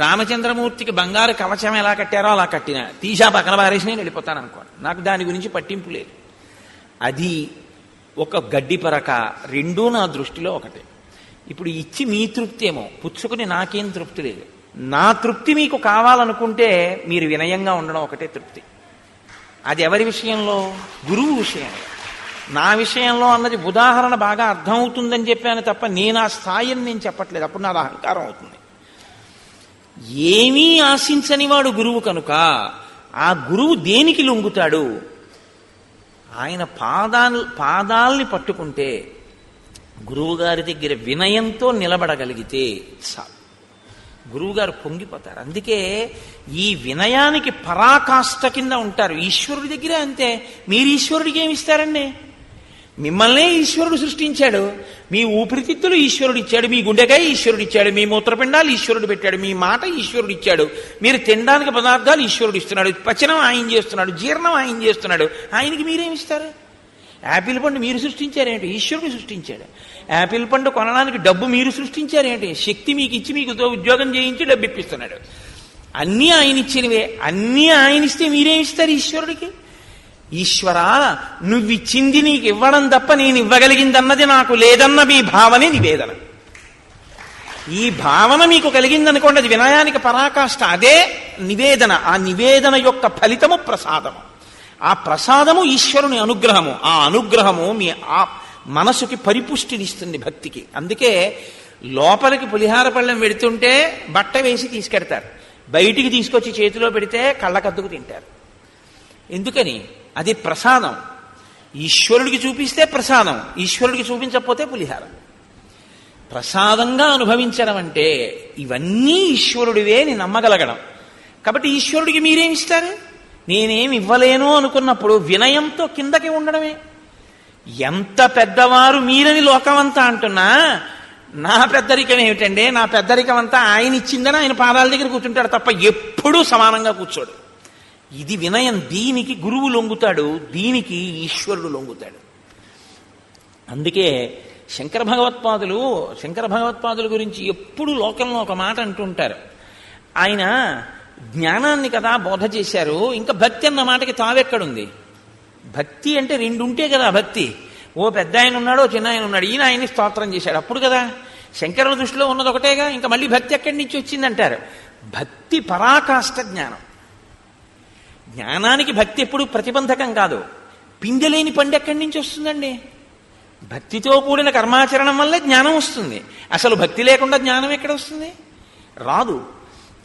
రామచంద్రమూర్తికి బంగారు కవచం ఎలా కట్టారో అలా కట్టినా తీసా పక్కన పారేసి నేను వెళ్ళిపోతాను అనుకోండి, నాకు దాని గురించి పట్టింపు లేదు. అది ఒక గడ్డి పరక, రెండూ నా దృష్టిలో ఒకటే. ఇప్పుడు ఇచ్చి మీ తృప్తి ఏమో, పుచ్చుకుని నాకేం తృప్తి లేదు. నా తృప్తి మీకు కావాలనుకుంటే మీరు వినయంగా ఉండడం ఒకటే తృప్తి. అది ఎవరి విషయంలో? గురువు విషయంలో. నా విషయంలో అన్నది ఉదాహరణ బాగా అర్థమవుతుందని చెప్పాను తప్ప నేను ఆ స్థాయిని నేను చెప్పట్లేదు. అప్పుడు నాది అహంకారం అవుతుంది. ఏమీ ఆశించని వాడు గురువు కనుక ఆ గురువు దేనికి లొంగుతాడు? ఆయన పాదాల్ని పట్టుకుంటే, గురువుగారి దగ్గర వినయంతో నిలబడగలిగితే చాలు, గురువుగారు పొంగిపోతారు. అందుకే ఈ వినయానికి పరాకాష్ట కింద ఉంటారు. ఈశ్వరుడి దగ్గర అంతే. మీరు ఈశ్వరుడికి ఏమిస్తారండి? మిమ్మల్నే ఈశ్వరుడు సృష్టించాడు. మీ ఊపిరితిత్తులు ఈశ్వరుడు ఇచ్చాడు, మీ గుండెకాయ ఈశ్వరుడు ఇచ్చాడు, మీ మూత్రపిండాలు ఈశ్వరుడు పెట్టాడు, మీ మాట ఈశ్వరుడు ఇచ్చాడు, మీరు తినడానికి పదార్థాలు ఈశ్వరుడు ఇస్తున్నాడు, పచనం ఆయన చేస్తున్నాడు, జీర్ణం ఆయన చేస్తున్నాడు. ఆయనకి మీరేమిస్తారు? యాపిల్ పండు మీరు సృష్టించారేంటి? ఈశ్వరుడు సృష్టించాడు. యాపిల్ పండు కొనడానికి డబ్బు మీరు సృష్టించారేంటి? శక్తి మీకు ఇచ్చి మీకు ఉద్యోగం చేయించి డబ్బు ఇప్పిస్తున్నాడు. అన్నీ ఆయన ఇచ్చినవే. అన్నీ ఆయన ఇస్తే మీరేమిస్తారు ఈశ్వరుడికి? ఈశ్వరా, నువ్విచ్చింది నీకు ఇవ్వడం తప్ప నేను ఇవ్వగలిగిందన్నది నాకు లేదన్న మీ భావనే నివేదన. ఈ భావన మీకు కలిగిందనుకోండి, అది వినయానికి పరాకాష్ట. అదే నివేదన. ఆ నివేదన యొక్క ఫలితము ప్రసాదము. ఆ ప్రసాదము ఈశ్వరుని అనుగ్రహము. ఆ అనుగ్రహము మీ ఆ మనసుకి పరిపుష్టినిస్తుంది భక్తికి. అందుకే లోపలికి పులిహార పళ్ళెం పెడుతుంటే బట్ట వేసి తీసుకెడతారు, బయటికి తీసుకొచ్చి చేతిలో పెడితే కళ్ళకద్దుకు తింటారు. ఎందుకని? అది ప్రసాదం. ఈశ్వరుడికి చూపిస్తే ప్రసాదం, ఈశ్వరుడికి చూపించకపోతే పులిహారం. ప్రసాదంగా అనుభవించడం అంటే ఇవన్నీ ఈశ్వరుడివే అని నమ్మగలగడం. కాబట్టి ఈశ్వరుడికి మీరేమిస్తారు? నేనేమి ఇవ్వలేను అనుకున్నప్పుడు వినయంతో కిందకి ఉండడమే. ఎంత పెద్దవారు మీరని లోకమంతా అంటున్నా, నా పెద్దరికం ఏమిటండి? నా పెద్దరికం అంతా ఆయన ఇచ్చిందని ఆయన పాదాల దగ్గర కూర్చుంటాడు తప్ప ఎప్పుడూ సమానంగా కూర్చోడు. ఇది వినయం. దీనికి గురువు లొంగుతాడు, దీనికి ఈశ్వరుడు లొంగుతాడు. అందుకే శంకర భగవత్పాదుల గురించి ఎప్పుడు లోకంలో ఒక మాట అంటుంటారు. ఆయన జ్ఞానాన్ని కదా బోధ చేశారు, ఇంకా భక్తి అన్న మాటకి తావెక్కడుంది? భక్తి అంటే రెండు ఉంటే కదా భక్తి. ఓ పెద్ద ఆయన ఉన్నాడు, చిన్న ఆయన ఉన్నాడు, ఈయన ఆయన్ని స్తోత్రం చేశాడు అప్పుడు కదా. శంకరుల దృష్టిలో ఉన్నది ఒకటేగా, ఇంకా మళ్ళీ భక్తి ఎక్కడి నుంచి వచ్చిందంటారు. భక్తి పరాకాష్ట జ్ఞానం. జ్ఞానానికి భక్తి ఎప్పుడు ప్రతిబంధకం కాదు. పిందెలేని పండు ఎక్కడి నుంచి వస్తుందండి? భక్తితో కూడిన కర్మాచరణం వల్లే జ్ఞానం వస్తుంది. అసలు భక్తి లేకుండా జ్ఞానం ఎక్కడ వస్తుంది? రాదు.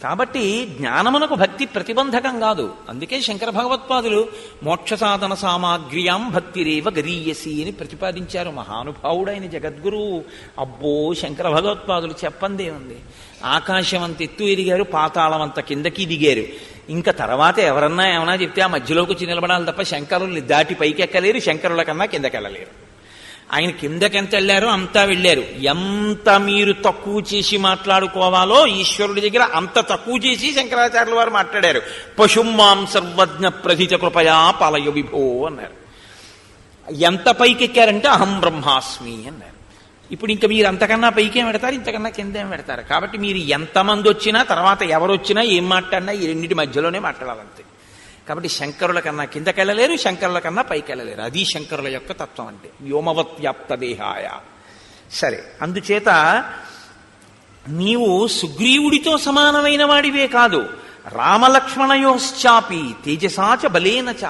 కాబట్టి జ్ఞానమునకు భక్తి ప్రతిబంధకం కాదు. అందుకే శంకర భగవత్పాదులు మోక్ష సాధన సామాగ్ర్యాం భక్తిరేవ గరీయసి అని ప్రతిపాదించారు. మహానుభావుడైన జగద్గురువు. అబ్బో, శంకర భగవత్పాదులు చెప్పందే ఉంది. ఆకాశం అంత ఎత్తు ఎదిగారు, పాతాళం అంత కిందకి దిగారు. ఇంకా తర్వాత ఎవరన్నా ఏమన్నా చెప్తే ఆ మధ్యలోకి వచ్చి నిలబడాలి తప్ప శంకరుల్ని దాటి పైకి ఎక్కలేరు, శంకరుల కన్నా కిందకెళ్ళలేరు. ఆయన కిందకెంత వెళ్ళారో అంతా వెళ్ళారు. ఎంత మీరు తక్కువ చేసి మాట్లాడుకోవాలో ఈశ్వరుడి దగ్గర అంత తక్కువ చేసి శంకరాచార్యుల వారు మాట్లాడారు. పశుమాం సర్వజ్ఞ ప్రధిత కృపయా పాలయ విభో అన్నారు. ఎంత పైకెక్కారంటే అహం బ్రహ్మాస్మి అన్నారు. ఇప్పుడు ఇంకా మీరు అంతకన్నా పైకేం పెడతారు, ఇంతకన్నా కిందేం పెడతారు. కాబట్టి మీరు ఎంతమంది వచ్చినా తర్వాత ఎవరొచ్చినా ఏం మాట్లాడినా ఈ రెండింటి మధ్యలోనే మాట్లాడాలంతే. కాబట్టి శంకరుల కన్నా కిందకెళ్ళలేరు, శంకరుల కన్నా పైకెళ్ళలేరు. అది శంకరుల యొక్క తత్వం అంటే వ్యోమవత్ వ్యాప్త దేహాయ. సరే, అందుచేత నీవు సుగ్రీవుడితో సమానమైన వాడివే కాదు, రామలక్ష్మణయోశ్చాపి తేజసాచ బలేనచ.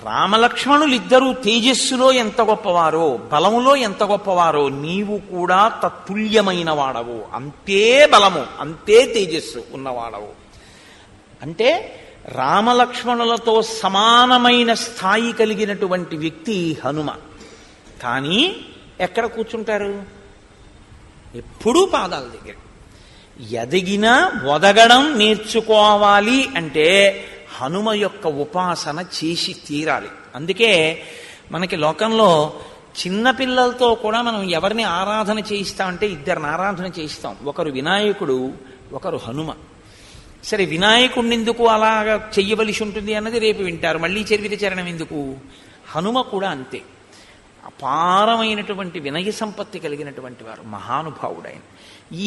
రామలక్ష్మణులిద్దరూ తేజస్సులో ఎంత గొప్పవారో, బలములో ఎంత గొప్పవారో, నీవు కూడా తత్తుల్యమైన వాడవు. అంతే బలము, అంతే తేజస్సు ఉన్నవాడవు. అంటే రామలక్ష్మణులతో సమానమైన స్థాయి కలిగినటువంటి వ్యక్తి హనుమ. కానీ ఎక్కడ కూర్చుంటారు? ఎప్పుడూ పాదాల దగ్గర. ఎదిగినా ఒదగడం నేర్చుకోవాలి అంటే హనుమ యొక్క ఉపాసన చేసి తీరాలి. అందుకే మనకి లోకంలో చిన్నపిల్లలతో కూడా మనం ఎవరిని ఆరాధన చేయిస్తామంటే ఇద్దరిని ఆరాధన చేయిస్తాం. ఒకరు వినాయకుడు, ఒకరు హనుమ. సరే, వినాయకుడిని ఎందుకు అలాగా చెయ్యవలసి ఉంటుంది అన్నది రేపు వింటారు. మళ్ళీ చరివిత చరణం ఎందుకు? హనుమ కూడా అంతే. అపారమైనటువంటి వినయ సంపత్తి కలిగినటువంటి వారు, మహానుభావుడు ఆయన.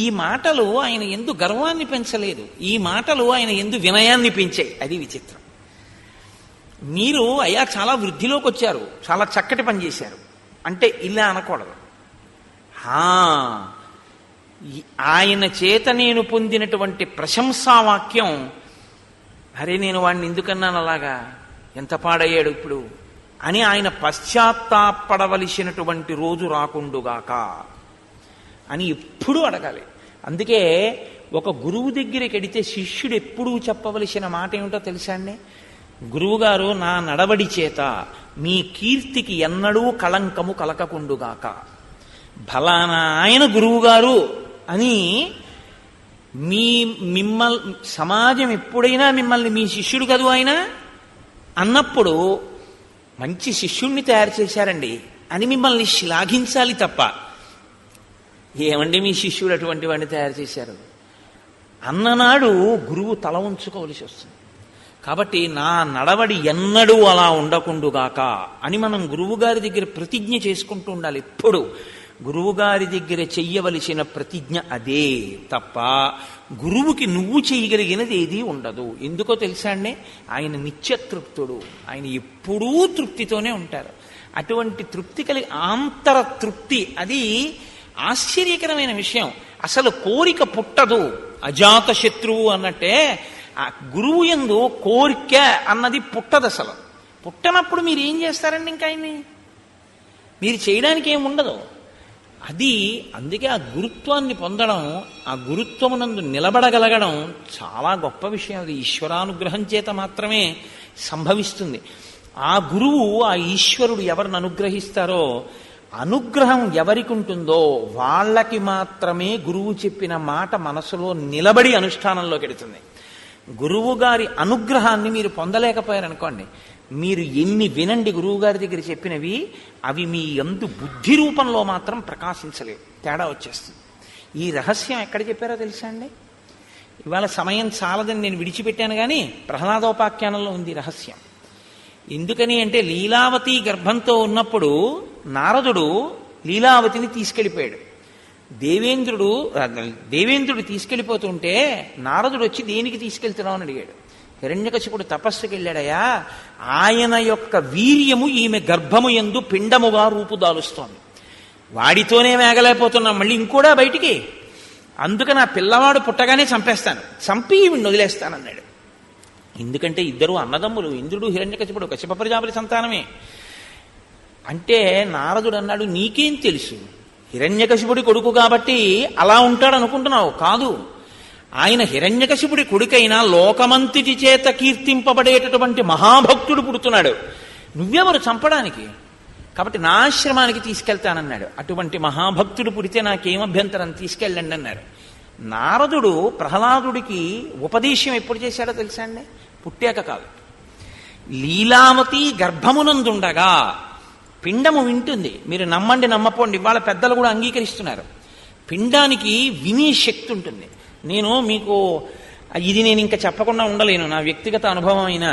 ఈ మాటలు ఆయన ఎందు గర్వాన్ని పెంచలేదు, ఈ మాటలు ఆయన ఎందు వినయాన్ని పెంచాయి. అది విచిత్రం. మీరు అయ్యా చాలా వృద్ధిలోకి వచ్చారు, చాలా చక్కటి పని చేశారు అంటే ఇలా అనకూడదు. ఆయన చేత నేను పొందినటువంటి ప్రశంసావాక్యం, అరే నేను వాడిని ఎందుకన్నాను అలాగా, ఎంత పాడయ్యాడు ఇప్పుడు అని ఆయన పశ్చాత్తాపడవలసినటువంటి రోజు రాకుండుగాక అని ఎప్పుడూ అడగాలి. అందుకే ఒక గురువు దగ్గరికి వెడితే శిష్యుడు ఎప్పుడూ చెప్పవలసిన మాట ఏమిటో తెలుసా అండి? గురువుగారు, నా నడవడి చేత మీ కీర్తికి ఎన్నడూ కళంకము కలకకుండుగాక. ఫలానా ఆయన గురువుగారు అని సమాజం ఎప్పుడైనా మిమ్మల్ని మీ శిష్యుడు కదూ ఆయన అన్నప్పుడు మంచి శిష్యుణ్ణి తయారు చేశారండి అని మిమ్మల్ని శ్లాఘించాలి తప్ప, ఏమండి మీ శిష్యుడు అటువంటి వాడిని తయారు చేశారు అన్ననాడు గురువు తల ఉంచుకోవలసి వస్తుంది. కాబట్టి నా నడవడి ఎన్నడూ అలా ఉండకుండుగాక అని మనం గురువుగారి దగ్గర ప్రతిజ్ఞ చేసుకుంటూ ఉండాలి. ఎప్పుడు గురువుగారి దగ్గర చెయ్యవలసిన ప్రతిజ్ఞ అదే తప్ప గురువుకి నువ్వు చేయగలిగినది ఏదీ ఉండదు. ఎందుకో తెలుసా అండి? ఆయన నిత్యతృప్తుడు, ఆయన ఎప్పుడూ తృప్తితోనే ఉంటారు. అటువంటి తృప్తి కలిగి ఆంతర తృప్తి, అది ఆశ్చర్యకరమైన విషయం. అసలు కోరిక పుట్టదు, అజాత శత్రువు అన్నట్టే ఆ గురువు యందు కోరిక అన్నది పుట్టదు. అసలు పుట్టనప్పుడు మీరు ఏం చేస్తారండి? ఇంకా ఆయన్ని మీరు చేయడానికి ఏమి ఉండదు. అది అందుకే ఆ గురుత్వాన్ని పొందడం, ఆ గురుత్వమునందు నిలబడగలగడం చాలా గొప్ప విషయం. అది ఈశ్వరానుగ్రహం చేత మాత్రమే సంభవిస్తుంది. ఆ గురువు, ఆ ఈశ్వరుడు ఎవరిని అనుగ్రహిస్తారో, అనుగ్రహం ఎవరికి ఉంటుందో వాళ్ళకి మాత్రమే గురువు చెప్పిన మాట మనసులో నిలబడి అనుష్ఠానంలోకి వెడుతుంది. గురువు గారి అనుగ్రహాన్ని మీరు పొందలేకపోయారనుకోండి, మీరు ఎన్ని వినండి గురువుగారి దగ్గర చెప్పినవి, అవి మీ యందు బుద్ధి రూపంలో మాత్రం ప్రకాశించలేవు, తేడా వచ్చేస్తుంది. ఈ రహస్యం ఎక్కడ చెప్పారో తెలుసా అండి? ఇవాళ సమయం చాలదని నేను విడిచిపెట్టాను, కానీ ప్రహ్లాదోపాఖ్యానంలో ఉంది రహస్యం. ఎందుకని అంటే, లీలావతి గర్భంతో ఉన్నప్పుడు నారదుడు లీలావతిని తీసుకెళ్ళిపోయాడు. దేవేంద్రుడు తీసుకెళ్ళిపోతుంటే నారదుడు వచ్చి దేనికి తీసుకెళ్తున్నావు అని అడిగాడు. హిరణ్యకశిపుడు తపస్సుకి వెళ్ళాడయా, ఆయన యొక్క వీర్యము ఈమె గర్భము యందు పిండముగా రూపుదాలుస్తోంది, వాడితోనే వేగలేకపోతున్నాం, మళ్ళీ ఇంకోడా బయటికి, అందుకని ఆ పిల్లవాడు పుట్టగానే చంపేస్తాను, చంపి ఈవిని వదిలేస్తానన్నాడు. ఎందుకంటే ఇద్దరు అన్నదమ్ములు, ఇంద్రుడు హిరణ్యకశిపుడు కశ్యప ప్రజాపతి సంతానమే. అంటే నారదుడు అన్నాడు, నీకేం తెలుసు, హిరణ్యకశిపుడి కొడుకు కాబట్టి అలా ఉంటాడు అనుకుంటున్నావు, కాదు, ఆయన హిరణ్యకశిపుడి కొడుకైనా లోకమంతిటి చేత కీర్తింపబడేటటువంటి మహాభక్తుడు పుడుతున్నాడు, నువ్వెవరు చంపడానికి, కాబట్టి నా ఆశ్రమానికి తీసుకెళ్తానన్నాడు. అటువంటి మహాభక్తుడు పుడితే నాకేం అభ్యంతరం, తీసుకెళ్ళండి అన్నాడు. నారదుడు ప్రహ్లాదుడికి ఉపదేశం ఎప్పుడు చేశాడో తెలుసా అండి? పుట్టాక కాదు. లీలావతి గర్భమునందుండగా పిండము వింటుంది. మీరు నమ్మండి నమ్మపోండి, వాళ్ళ పెద్దలు కూడా అంగీకరిస్తున్నారు. పిండానికి వినే శక్తి ఉంటుంది. నేను మీకు ఇది నేను ఇంకా చెప్పకుండా ఉండలేను, నా వ్యక్తిగత అనుభవం అయినా.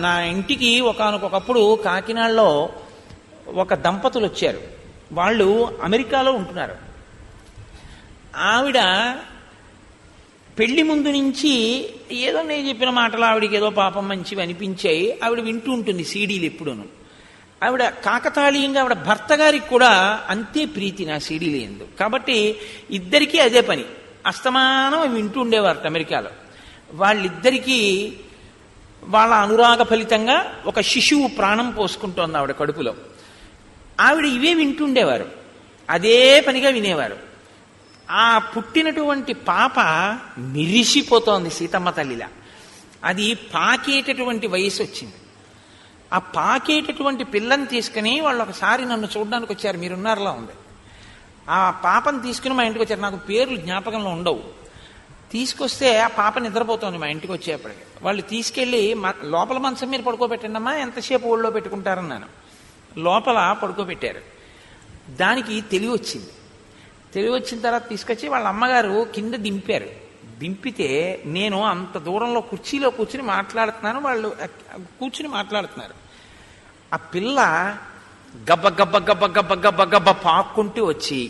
నా ఇంటికి ఒకనకొకప్పుడు కాకినాడలో ఒక దంపతులు వచ్చారు. వాళ్ళు అమెరికాలో ఉంటున్నారు. ఆవిడ పెళ్లి ముందు నుంచి ఏదో నేను చెప్పిన మాటలు ఆవిడికి ఏదో పాపం మంచివి అనిపించాయి. ఆవిడ వింటూ ఉంటుంది సీడీలు ఎప్పుడూను. ఆవిడ కాకతాళీయంగా ఆవిడ భర్త గారికి కూడా అంతే ప్రీతి నా సీడీలు ఎందు. కాబట్టి ఇద్దరికీ అదే పని, అస్తమానం వింటూ ఉండేవారట అమెరికాలో. వాళ్ళిద్దరికీ వాళ్ళ అనురాగ ఫలితంగా ఒక శిశువు ప్రాణం పోసుకుంటోంది ఆవిడ కడుపులో. ఆవిడ ఇవే వింటుండేవారు, అదే పనిగా వినేవారు. ఆ పుట్టినటువంటి పాప మిరిసిపోతోంది సీతమ్మ తల్లిలా. అది పాకేటటువంటి వయసు వచ్చింది. ఆ పాకేటటువంటి పిల్లని తీసుకుని వాళ్ళు ఒకసారి నన్ను చూడడానికి వచ్చారు, మీరున్నారులా ఉంది. ఆ పాపను తీసుకుని మా ఇంటికి వచ్చారు. నాకు పేర్లు జ్ఞాపకంలో ఉండవు. తీసుకొస్తే ఆ పాప నిద్రపోతోంది మా ఇంటికి వచ్చేప్పటికి. వాళ్ళు తీసుకెళ్ళి లోపల మంచం మీద పడుకోబెట్టండి అమ్మా, ఎంతసేపు ఒళ్ళో పెట్టుకుంటారన్నాను. లోపల పడుకోబెట్టారు. దానికి తెలివి వచ్చింది. తెలివి వచ్చిన తర్వాత తీసుకొచ్చి వాళ్ళ అమ్మగారు కింద దింపారు. దింపితే నేను అంత దూరంలో కుర్చీలో కూర్చుని మాట్లాడుతున్నాను, వాళ్ళు కూర్చుని మాట్లాడుతున్నారు. ఆ పిల్ల గబ్బ గబ్బ గబ్బ గబ్బ గబ్బ గబ్బ పాక్కుంటూ వచ్చి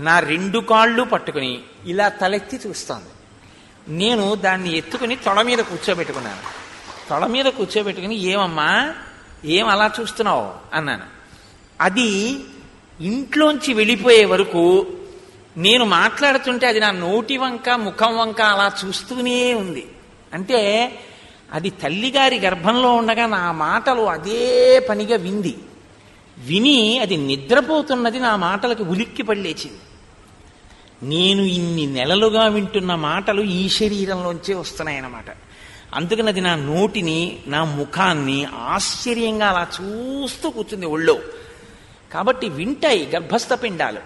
నా 2 కాళ్ళు పట్టుకుని ఇలా తలెత్తి చూస్తోంది. నేను దాన్ని ఎత్తుకుని తొడ మీద కూర్చోబెట్టుకున్నాను. తొడ మీద కూర్చోబెట్టుకుని ఏమమ్మా ఏం అలా చూస్తున్నావు అన్నాను. అది ఇంట్లోంచి వెళ్ళిపోయే వరకు నేను మాట్లాడుతుంటే అది నా నోటి వంక ముఖం వంక అలా చూస్తూనే ఉంది. అంటే అది తల్లిగారి గర్భంలో ఉండగా నా మాటలు అదే పనిగా విని అది నిద్రపోతున్నది నా మాటలకు ఉలిక్కి పడలేచింది. నేను ఇన్ని నెలలుగా వింటున్న మాటలు ఈ శరీరంలోంచే వస్తున్నాయన్నమాట. అందుకని అది నా నోటిని నా ముఖాన్ని ఆశ్చర్యంగా అలా చూస్తూ కూర్చుంది ఒళ్ళో. కాబట్టి వింటాయి గర్భస్థ పిండాలు.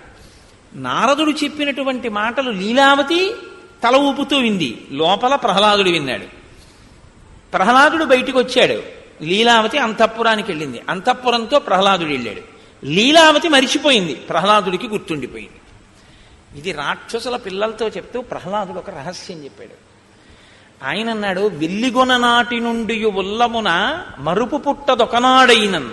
నారదుడు చెప్పినటువంటి మాటలు లీలావతి తల ఊపుతూ వింది. లోపల ప్రహ్లాదుడు విన్నాడు. ప్రహ్లాదుడు బయటికి వచ్చాడు. లీలావతి అంతఃపురానికి వెళ్ళింది. అంతఃపురంతో ప్రహ్లాదుడు వెళ్ళాడు. లీలావతి మరిచిపోయింది, ప్రహ్లాదుడికి గుర్తుండిపోయింది. ఇది రాక్షసుల పిల్లలతో చెప్తూ ప్రహ్లాదుడు ఒక రహస్యం చెప్పాడు. ఆయన అన్నాడు, వెల్లిగొన నాటి నుండి ఉల్లమున మరుపు పుట్టదొకనాడైనన్.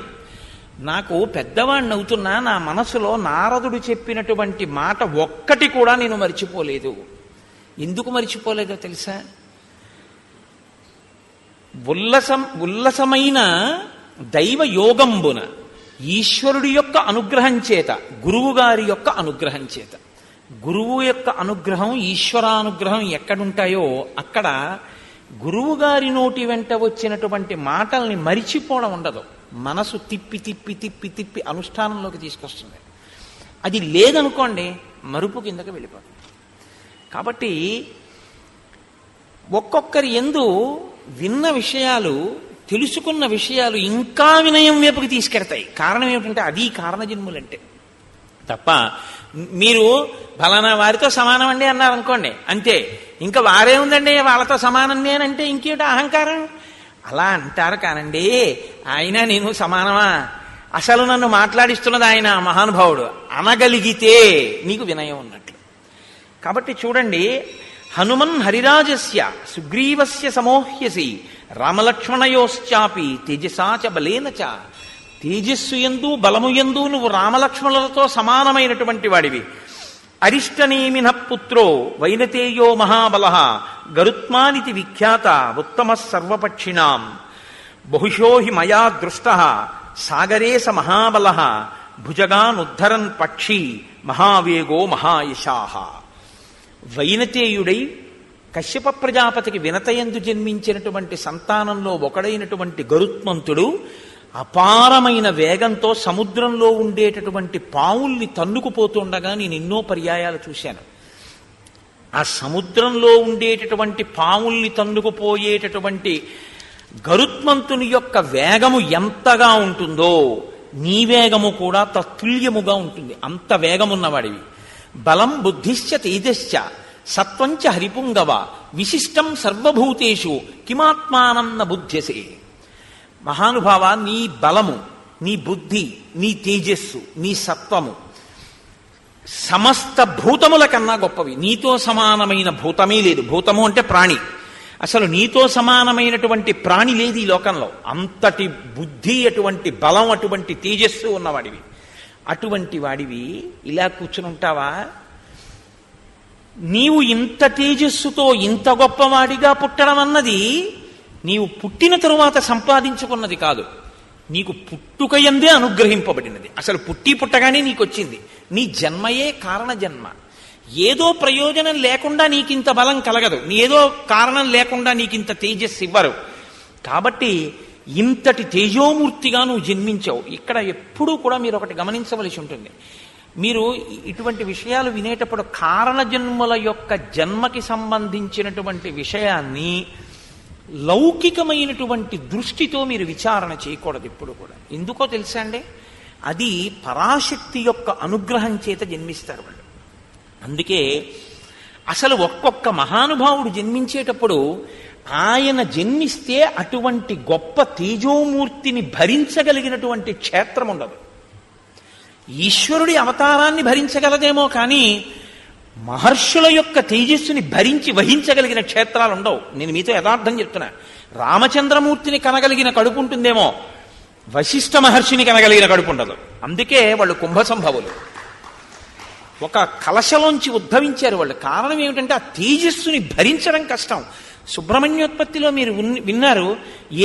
నాకు పెద్దవాడిని అవుతున్నా నా మనసులో నారదుడు చెప్పినటువంటి మాట ఒక్కటి కూడా నేను మరిచిపోలేదు. ఎందుకు మరిచిపోలేదో తెలుసా? ఉల్లసమైన దైవ యోగంబున ఈశ్వరుడి యొక్క అనుగ్రహం చేత, గురువు గారి యొక్క అనుగ్రహం చేత. గురువు యొక్క అనుగ్రహం ఈశ్వరానుగ్రహం ఎక్కడుంటాయో అక్కడ గురువు గారి నోటి వెంట వచ్చినటువంటి మాటల్ని మరిచిపోవడం ఉండదు. మనసు తిప్పి తిప్పి తిప్పి తిప్పి అనుష్ఠానంలోకి తీసుకొస్తుంది. అది లేదనుకోండి మరుపు కిందకి వెళ్ళిపోతుంది. కాబట్టి ఒక్కొక్కరి యందు విన్న విషయాలు, తెలుసుకున్న విషయాలు ఇంకా వినయం వైపుకి తీసుకెడతాయి. కారణం ఏమిటంటే అది కారణజన్ములంటే. తప్ప మీరు ఫలానా వారితో సమానం అండి అన్నారనుకోండి, అంతే. ఇంకా వారే ఉందండి వాళ్ళతో సమానం నేనంటే ఇంకేమిటి అహంకారం? అలా అంటారు కానండి, ఆయన నేను సమానమా? అసలు నన్ను మాట్లాడిస్తున్నది ఆయన మహానుభావుడు అనగలిగితే నీకు వినయం ఉన్నట్లు. కాబట్టి చూడండి, హనుమన్ హరిరాజస్య సుగ్రీవస్య సమోహ్యసి రామలక్ష్మణయోశ్చాపి తేజసాచ బలేన చ. తేజస్సు యందు బలము యందు నువ్వు రామలక్ష్మణులతో సమానమైనటువంటి వాడివి. అరిష్టనేమిన పుత్రో వైనతేయో మహాబల గరుత్మానితి విఖ్యాత ఉత్తమ సర్వపక్షిణాం. బహుశో హి మయా దృష్ట సాగరే స మహాబల భుజగానుద్ధరన్ పక్షి మహావేగో మహాయశాహ. వైనతేయుడై కశ్యప ప్రజాపతికి వినతయందు జన్మించినటువంటి సంతానంలో ఒకడైనటువంటి గరుత్మంతుడు అపారమైన వేగంతో సముద్రంలో ఉండేటటువంటి పావుల్ని తన్నుకుపోతుండగా నేను ఎన్నో పర్యాయాలు చూశాను. ఆ సముద్రంలో ఉండేటటువంటి పావుల్ని తన్నుకుపోయేటటువంటి గరుత్మంతుని యొక్క వేగము ఎంతగా ఉంటుందో నీ వేగము కూడా తత్తుల్యముగా ఉంటుంది. అంత వేగమున్నవాడివి. బలం బుద్ధిశ్చ తేజశ్చ సత్వంచ హరిపుంగవ విశిష్టం సర్వభూతేషు కిమాత్మానం న బుధ్యసే. మహానుభావ, నీ బలము, నీ బుద్ధి, నీ తేజస్సు, నీ సత్వము సమస్త భూతముల కన్నా గొప్పవి. నీతో సమానమైన భూతమే లేదు. భూతము అంటే ప్రాణి. అసలు నీతో సమానమైనటువంటి ప్రాణి లేదు ఈ లోకంలో. అంతటి బుద్ధి, అటువంటి బలం, అటువంటి తేజస్సు ఉన్నవాడివి. అటువంటి వాడివి ఇలా కూర్చుని ఉంటావా? నీవు ఇంత తేజస్సుతో ఇంత గొప్పవాడిగా పుట్టడం అన్నది నీవు పుట్టిన తరువాత సంపాదించుకున్నది కాదు, నీకు పుట్టుకయందే అనుగ్రహింపబడినది. అసలు పుట్టి పుట్టగానే నీకు వచ్చింది. నీ జన్మయే కారణ జన్మ. ఏదో ప్రయోజనం లేకుండా నీకింత బలం కలగదు, ఏదో కారణం లేకుండా నీకింత తేజస్సు ఇవ్వరు. కాబట్టి ఇంతటి తేజోమూర్తిగా నువ్వు జన్మించావు. ఇక్కడ ఎప్పుడూ కూడా మీరు ఒకటి గమనించవలసి ఉంటుంది. మీరు ఇటువంటి విషయాలు వినేటప్పుడు కారణ జన్మల యొక్క జన్మకి సంబంధించినటువంటి విషయాన్ని లౌకికమైనటువంటి దృష్టితో మీరు విచారణ చేయకూడదు ఎప్పుడు కూడా. ఎందుకో తెలుసా అండి? అది పరాశక్తి యొక్క అనుగ్రహం చేత జన్మిస్తారు వాళ్ళు. అందుకే అసలు ఒక్కొక్క మహానుభావుడు జన్మించేటప్పుడు ఆయన జన్మిస్తే అటువంటి గొప్ప తేజోమూర్తిని భరించగలిగినటువంటి క్షేత్రం ఉండదు. ఈశ్వరుడి అవతారాన్ని భరించగలదేమో కానీ మహర్షుల యొక్క తేజస్సుని భరించి వహించగలిగిన క్షేత్రాలు ఉండవు. నేను మీతో యథార్థం చెప్తున్నా. రామచంద్రమూర్తిని కనగలిగిన కడుపు ఉంటుందేమో, వశిష్ఠ మహర్షిని కనగలిగిన కడుపు ఉండదు. అందుకే వాళ్ళు కుంభసంభవులు. ఒక కలశలోంచి ఉద్భవించారు వాళ్ళు. కారణం ఏమిటంటే ఆ తేజస్సుని భరించడం కష్టం. సుబ్రహ్మణ్యోత్పత్తిలో మీరు విన్నారు,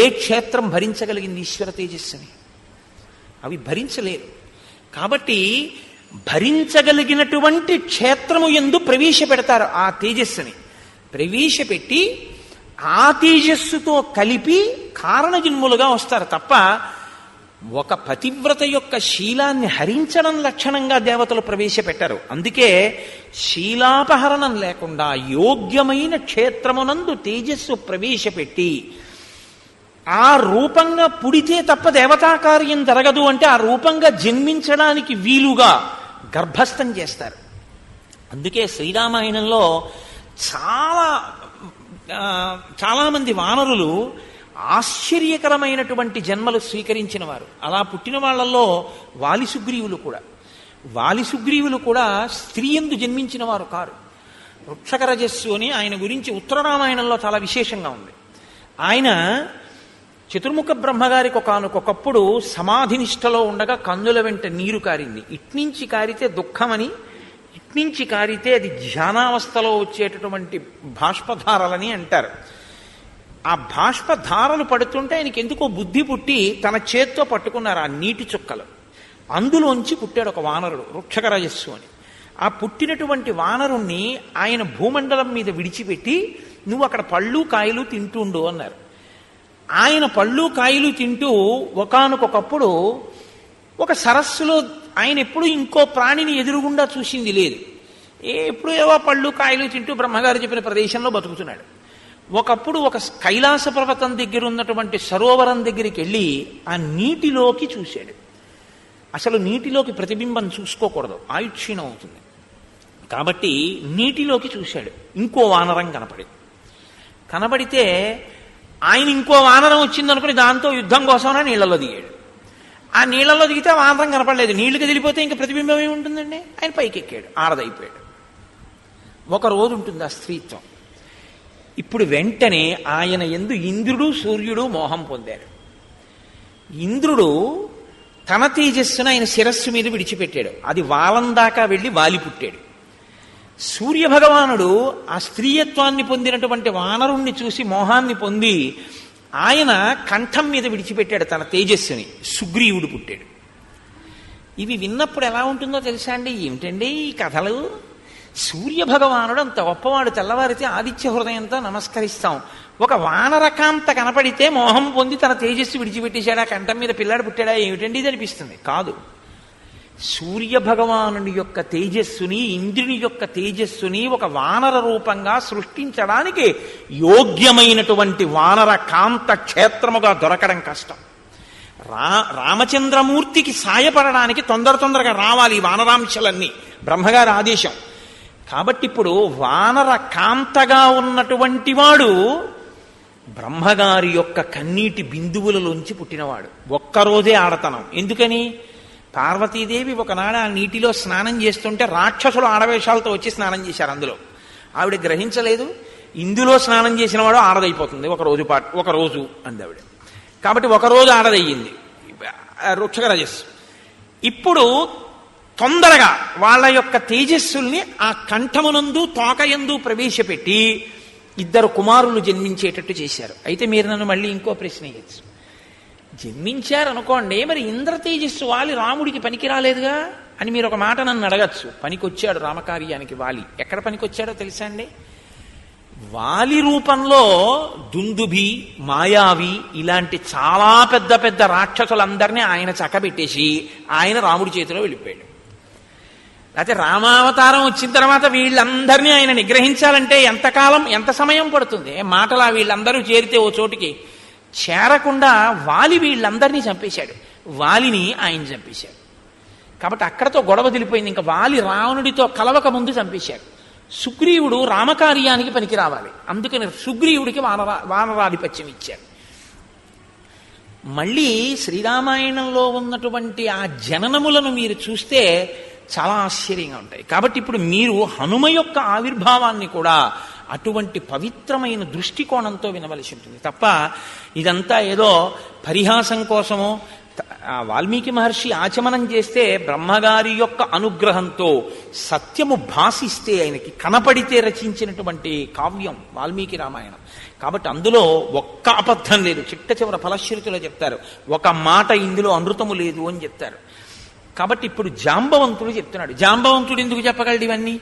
ఏ క్షేత్రం భరించగలిగింది ఈశ్వర తేజస్సుని? అవి భరించలేరు. కాబట్టి భరించగలిగినటువంటి క్షేత్రము యందు ప్రవేశపెడతారు. ఆ తేజస్సుని ప్రవేశపెట్టి ఆ తేజస్సుతో కలిపి కారణజన్ములుగా వస్తారు తప్ప ఒక పతివ్రత యొక్క శీలాన్ని హరించడం లక్షణంగా దేవతలు ప్రవేశపెట్టారు. అందుకే శీలాపహరణం లేకుండా యోగ్యమైన క్షేత్రమునందు తేజస్సు ప్రవేశపెట్టి ఆ రూపంగా పుడితే తప్ప దేవతా కార్యం జరగదు అంటే ఆ రూపంగా జన్మించడానికి వీలుగా గర్భస్థం చేస్తారు. అందుకే శ్రీరామాయణంలో చాలామంది వానరులు ఆశ్చర్యకరమైనటువంటి జన్మలు స్వీకరించిన వారు. అలా పుట్టిన వాళ్ళల్లో వాలిసుగ్రీవులు కూడా స్త్రీ యందు జన్మించిన వారు కారు. వృక్షకరజస్సు అని ఆయన గురించి ఉత్తరరామాయణంలో చాలా విశేషంగా ఉంది. ఆయన చతుర్ముఖ బ్రహ్మగారికి ఒకనొకప్పుడు సమాధినిష్టలో ఉండగా కన్నుల వెంట నీరు కారింది. ఇట్నుంచి కారితే దుఃఖమని, ఇట్నుంచి కారితే అది ధ్యానావస్థలో వచ్చేటటువంటి బాష్పధారలని అంటారు. ఆ బాష్పధారలు పడుతుంటే ఆయనకి ఎందుకో బుద్ధి పుట్టి తన చేత్తో పట్టుకున్నారు ఆ నీటి చుక్కలు. అందులోంచి పుట్టాడు ఒక వానరుడు, వృక్షకరజస్సు అని. ఆ పుట్టినటువంటి వానరుణ్ణి ఆయన భూమండలం మీద విడిచిపెట్టి నువ్వు అక్కడ పళ్ళు కాయలు తింటుండు అన్నారు. ఆయన పళ్ళు కాయలు తింటూ ఒకానొకప్పుడు ఒక సరస్సులో ఆయన ఎప్పుడు ఇంకో ప్రాణిని ఎదురుగుండా చూసింది లేదు. ఎప్పుడు ఏవో పళ్ళు కాయలు తింటూ బ్రహ్మగారు చెప్పిన ప్రదేశంలో బతుకుతున్నాడు. ఒకప్పుడు ఒక కైలాస పర్వతం దగ్గర ఉన్నటువంటి సరోవరం దగ్గరికి వెళ్ళి ఆ నీటిలోకి చూశాడు. అసలు నీటిలోకి ప్రతిబింబం చూసుకోకూడదు, ఆయుక్షీణం అవుతుంది. కాబట్టి నీటిలోకి చూశాడు. ఇంకో వానరం కనబడితే ఆయన ఇంకో వానరం వచ్చిందనుకుని దాంతో యుద్ధం కోసం నీళ్లలో దిగాడు. ఆ నీళ్లలో దిగితే వానరం కనపడలేదు. నీళ్లు కదిలిపోతే ఇంకా ప్రతిబింబం ఏముంటుందండి? ఆయన పైకి ఎక్కాడు, ఆడదైపోయాడు. ఒక రోజు ఉంటుంది ఆ స్త్రీత్వం. ఇప్పుడు వెంటనే ఆయన యందు ఇంద్రుడు సూర్యుడు మోహం పొందారు. ఇంద్రుడు తన తేజస్సును ఆయన శిరస్సు మీద విడిచిపెట్టాడు. అది వాలం దాకా వెళ్ళి వాలి పుట్టాడు. సూర్యభగవానుడు ఆ స్త్రీయత్వాన్ని పొందినటువంటి వానరుణ్ణి చూసి మోహాన్ని పొంది ఆయన కంఠం మీద విడిచిపెట్టాడు తన తేజస్సుని. సుగ్రీవుడు పుట్టాడు. ఇవి విన్నప్పుడు ఎలా ఉంటుందో తెలుసా అండి? ఏమిటండి ఈ కథలు? సూర్యభగవానుడు అంత గొప్పవాడు, తెల్లవారితే ఆదిత్య హృదయంతో నమస్కరిస్తాం. ఒక వానరకాంత కనపడితే మోహం పొంది తన తేజస్సు విడిచిపెట్టేశాడా? కంఠం మీద పిల్లాడు పుట్టాడా? ఏమిటండి ఇది అనిపిస్తుంది. కాదు, సూర్యభగవానుని యొక్క తేజస్సుని, ఇంద్రుని యొక్క తేజస్సుని ఒక వానర రూపంగా సృష్టించడానికి యోగ్యమైనటువంటి వానర కాంత క్షేత్రముగా దొరకడం కష్టం. రామచంద్రమూర్తికి సాయపడడానికి తొందరగా రావాలి ఈ వానరాంశలన్నీ, బ్రహ్మగారి ఆదేశం. కాబట్టి ఇప్పుడు వానర కాంతగా ఉన్నటువంటి వాడు బ్రహ్మగారి యొక్క కన్నీటి బిందువులలోంచి పుట్టినవాడు. ఒక్కరోజే ఆడతనం. ఎందుకని? పార్వతీదేవి ఒకనాడు ఆ నీటిలో స్నానం చేస్తుంటే రాక్షసులు ఆడవేషాలతో వచ్చి స్నానం చేశారు. అందులో ఆవిడ గ్రహించలేదు, ఇందులో స్నానం చేసిన వాడు ఆడదైపోతుంది ఒక రోజు అంది ఆవిడ. కాబట్టి ఒకరోజు ఆడదయ్యింది వృక్షక రజస్సు. ఇప్పుడు తొందరగా వాళ్ళ యొక్క తేజస్సుల్ని ఆ కంఠమునందు తోకయందు ప్రవేశపెట్టి ఇద్దరు కుమారులు జన్మించేటట్టు చేశారు. అయితే మీరు నన్ను మళ్ళీ ఇంకో ప్రశ్న వేయచ్చు. జన్మించారనుకోండి, మరి ఇంద్ర తేజస్సు వాలి రాముడికి పనికి రాలేదుగా అని మీరు ఒక మాట నన్ను అడగచ్చు. పనికొచ్చాడు రామకార్యానికి వాలి. ఎక్కడ పనికొచ్చాడో తెలుసా అండి? వాలి రూపంలో దుందుభి, మాయావి ఇలాంటి చాలా పెద్ద పెద్ద రాక్షసులందరినీ ఆయన చక్కబెట్టేసి ఆయన రాముడి చేతిలో వెళ్ళిపోయాడు. అయితే రామావతారం వచ్చిన తర్వాత వీళ్ళందరినీ ఆయన నిగ్రహించాలంటే ఎంతకాలం, ఎంత సమయం పడుతుంది? మాటలా వీళ్ళందరూ చేరితే ఓ చోటికి చేరకుండా వాలి వీళ్ళందరినీ చంపేశాడు. వాలిని ఆయన చంపేశాడు. కాబట్టి అక్కడతో గొడవ తెలిపోయింది. ఇంకా వాలి రావణుడితో కలవక ముందు చంపేశాడు. సుగ్రీవుడు రామకార్యానికి పనికి రావాలి, అందుకని సుగ్రీవుడికి వానరాధిపత్యం ఇచ్చాడు. మళ్ళీ శ్రీరామాయణంలో ఉన్నటువంటి ఆ జననములను మీరు చూస్తే చాలా ఆశ్చర్యంగా ఉంటాయి. కాబట్టి ఇప్పుడు మీరు హనుమ యొక్క ఆవిర్భావాన్ని కూడా అటువంటి పవిత్రమైన దృష్టికోణంతో వినవలసి ఉంటుంది తప్ప ఇదంతా ఏదో పరిహాసం కోసమో. వాల్మీకి మహర్షి ఆచమనం చేస్తే బ్రహ్మగారి యొక్క అనుగ్రహంతో సత్యము భాసిస్తే ఆయనకి కనపడితే రచించినటువంటి కావ్యం వాల్మీకి రామాయణం. కాబట్టి అందులో ఒక్క అబద్ధం లేదు. చిట్ట చివర ఫలశ్రుతిలో చెప్తారు, ఒక మాట ఇందులో అనృతము లేదు అని చెప్తారు. కాబట్టి ఇప్పుడు జాంబవంతుడు చెప్తున్నాడు. జాంబవంతుడు ఎందుకు చెప్పగలడు ఇవన్నీ?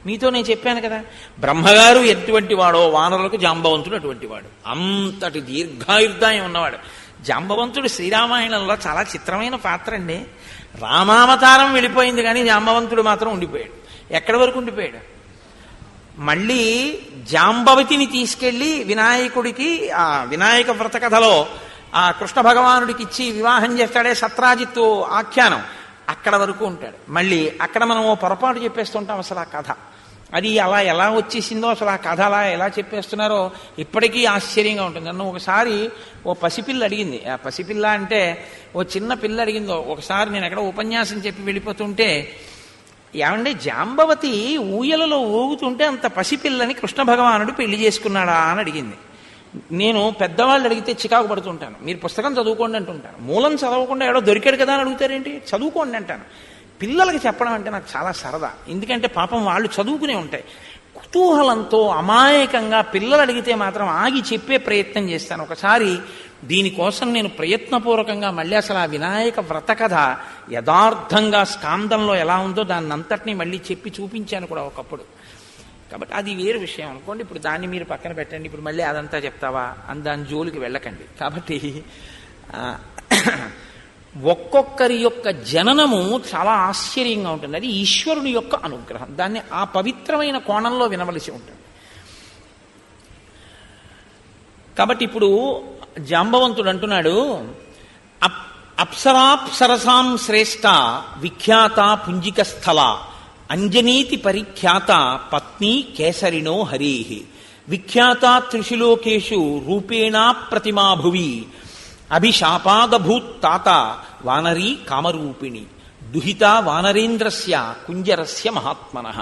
మీతో నేను చెప్పాను కదా, బ్రహ్మగారు ఎటువంటి వాడో వానరులకు జాంబవంతుడు అటువంటి వాడు. అంతటి దీర్ఘాయుర్దాయం ఉన్నవాడు జాంబవంతుడు. శ్రీరామాయణంలో చాలా చిత్రమైన పాత్ర అండి. రామావతారం వెళ్ళిపోయింది కానీ జాంబవంతుడు మాత్రం ఉండిపోయాడు. ఎక్కడి వరకు ఉండిపోయాడు? మళ్ళీ జాంబవతిని తీసుకెళ్లి వినాయకుడికి ఆ వినాయక వ్రత కథలో ఆ కృష్ణ భగవానుడికి ఇచ్చి వివాహం చేస్తాడే సత్రాజిత్తు ఆఖ్యానం, అక్కడ వరకు ఉంటాడు. మళ్ళీ అక్కడ మనం ఓ పొరపాటు చెప్పేస్తుంటాం. అసలు ఆ కథ అది అలా ఎలా వచ్చేసిందో, అసలు ఆ కథ అలా ఎలా చెప్పేస్తున్నారో ఇప్పటికీ ఆశ్చర్యంగా ఉంటుంది. నన్ను ఒకసారి ఓ పసిపిల్ల అడిగింది. ఆ పసిపిల్ల అంటే ఓ చిన్న పిల్ల అడిగిందో ఒకసారి, నేను ఎక్కడ ఉపన్యాసం చెప్పి వెళ్ళిపోతుంటే, ఏమంటే జాంబవతి ఊయలలో ఊగుతుంటే అంత పసిపిల్లని కృష్ణ భగవానుడు పెళ్లి చేసుకున్నాడా అని అడిగింది. నేను పెద్దవాళ్ళు అడిగితే చికాకు పడుతుంటాను. మీరు పుస్తకం చదువుకోండి అంటుంటాను. మూలం చదవకుండా ఏడో దొరికాడు కదా అని అడుగుతారేంటి? చదువుకోండి అంటాను. పిల్లలకి చెప్పడం అంటే నాకు చాలా సరదా. ఎందుకంటే పాపం వాళ్ళు చదువుకునే ఉంటాయి. కుతూహలంతో అమాయకంగా పిల్లలు అడిగితే మాత్రం ఆగి చెప్పే ప్రయత్నం చేస్తాను. ఒకసారి దీనికోసం నేను ప్రయత్నపూర్వకంగా మళ్ళీ అసలు ఆ వినాయక వ్రత కథ యథార్థంగా స్కాందంలో ఎలా ఉందో దాన్ని అంతటినీ మళ్ళీ చెప్పి చూపించాను కూడా ఒకప్పుడు. కాబట్టి అది వేరు విషయం అనుకోండి. ఇప్పుడు దాన్ని మీరు పక్కన పెట్టండి. ఇప్పుడు మళ్ళీ అదంతా చెప్తావా అని దాని జోలికి వెళ్ళకండి. కాబట్టి ఒక్కొక్కరి యొక్క జననము చాలా ఆశ్చర్యంగా ఉంటుంది. అది ఈశ్వరుని యొక్క అనుగ్రహం. దాన్ని ఆ పవిత్రమైన కోణంలో వినవలసి ఉంటుంది. కాబట్టి ఇప్పుడు జాంబవంతుడు అంటున్నాడు, అప్సరాప్సరసాం శ్రేష్ఠ విఖ్యాత పుంజిక స్థల అంజనీతి పరిఖ్యాత పత్ని కేసరిణో హరేహి విఖ్యాత త్రిశులోకేషు రూపేణా ప్రతిమా భువి అభిశాపాదభూత్ తాత వానరీ కామరూపిణి దుహిత వానరేంద్రస్య కుంజరస్య మహాత్మనః.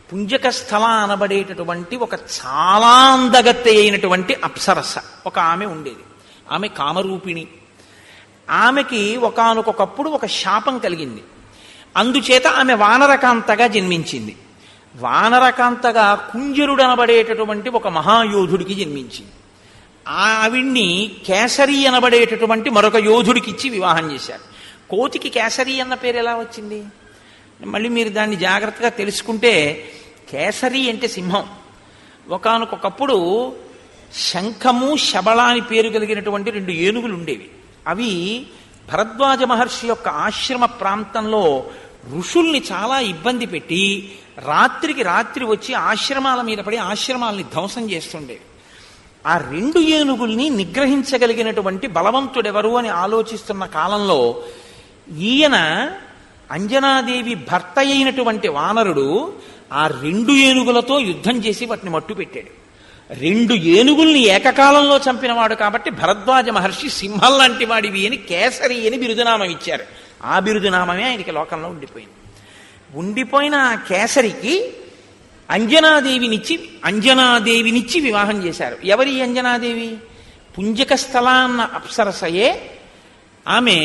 పుంజక స్థల అనబడేటటువంటి ఒక చాలా అందగత్తె అయినటువంటి అప్సరస ఒక ఆమె ఉండేది. ఆమె కామరూపిణి. ఆమెకి ఒకానొకప్పుడు ఒక శాపం కలిగింది. అందుచేత ఆమె వానరకాంతగా జన్మించింది. వానరకాంతగా కుంజరుడు అనబడేటటువంటి ఒక మహాయోధుడికి జన్మించింది. ఆవిడ్ని కేసరి అనబడేటటువంటి మరొక యోధుడికి ఇచ్చి వివాహం చేశారు. కోతికి కేసరి అన్న పేరు ఎలా వచ్చింది? మళ్ళీ మీరు దాన్ని జాగ్రత్తగా తెలుసుకుంటే, కేసరి అంటే సింహం. ఒకానొకప్పుడు శంఖము శబళ అని పేరు కలిగినటువంటి 2 ఏనుగులు ఉండేవి. అవి భరద్వాజ మహర్షి యొక్క ఆశ్రమ ప్రాంతంలో ఋషుల్ని చాలా ఇబ్బంది పెట్టి రాత్రికి రాత్రి వచ్చి ఆశ్రమాల మీద పడి ఆశ్రమాలని ధ్వంసం చేస్తుండేవి. ఆ 2 ఏనుగుల్ని నిగ్రహించగలిగినటువంటి బలవంతుడెవరు అని ఆలోచిస్తున్న కాలంలో ఈయన అంజనాదేవి భర్త అయినటువంటి వానరుడు ఆ 2 ఏనుగులతో యుద్ధం చేసి వాటిని మట్టు పెట్టాడు. 2 ఏనుగుల్ని ఏకకాలంలో చంపినవాడు కాబట్టి భరద్వాజ మహర్షి సింహం లాంటి వాడివి అని కేసరి అని బిరుదునామం ఇచ్చారు. ఆ బిరుదునామమే ఆయనకి లోకంలో ఉండిపోయింది. ఉండిపోయిన ఆ కేసరికి అంజనాదేవినిచ్చి వివాహం చేశారు. ఎవరి అంజనాదేవి? పుంజక స్థలాన్న అప్సరసయే. ఆమె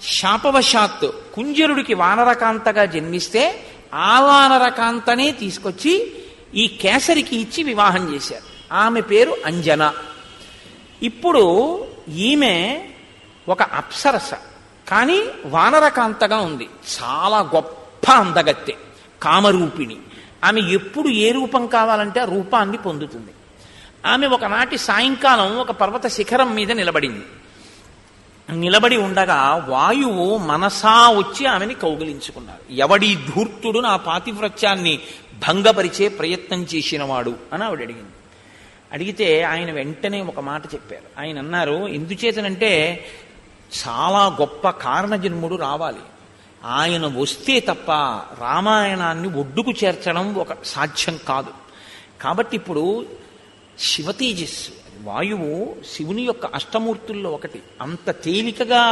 శాపవశాత్తు కుంజరుడికి వానరకాంతగా జన్మిస్తే ఆ వానరకాంతనే తీసుకొచ్చి ఈ కేసరికి ఇచ్చి వివాహం చేశారు. ఆమె పేరు అంజన. ఇప్పుడు ఈమె ఒక అప్సరస, కానీ వానరకాంతగా ఉంది. చాలా గొప్ప అందగత్తె, కామరూపిణి. ఆమె ఎప్పుడు ఏ రూపం కావాలంటే ఆ రూపాన్ని పొందుతుంది. ఆమె ఒకనాటి సాయంకాలం ఒక పర్వత శిఖరం మీద నిలబడి ఉండగా వాయువు మనసా వచ్చి ఆమెని కౌగిలించుకున్నారు. ఎవడి ధూర్తుడు నా పాతివ్రత్యాన్ని భంగపరిచే ప్రయత్నం చేసినవాడు అని ఆవిడ అడిగింది. అడిగితే ఆయన వెంటనే ఒక మాట చెప్పారు. ఆయన అన్నారు, ఎందుచేతనంటే చాలా గొప్ప కారణజన్ముడు రావాలి. ఆయన వస్తే తప్ప రామాయణాన్ని ఒడ్డుకు చేర్చడం ఒక సాధ్యం కాదు. కాబట్టి ఇప్పుడు శివతేజస్సు, వాయువు శివుని యొక్క అష్టమూర్తుల్లో ఒకటి. అంత తేలికగా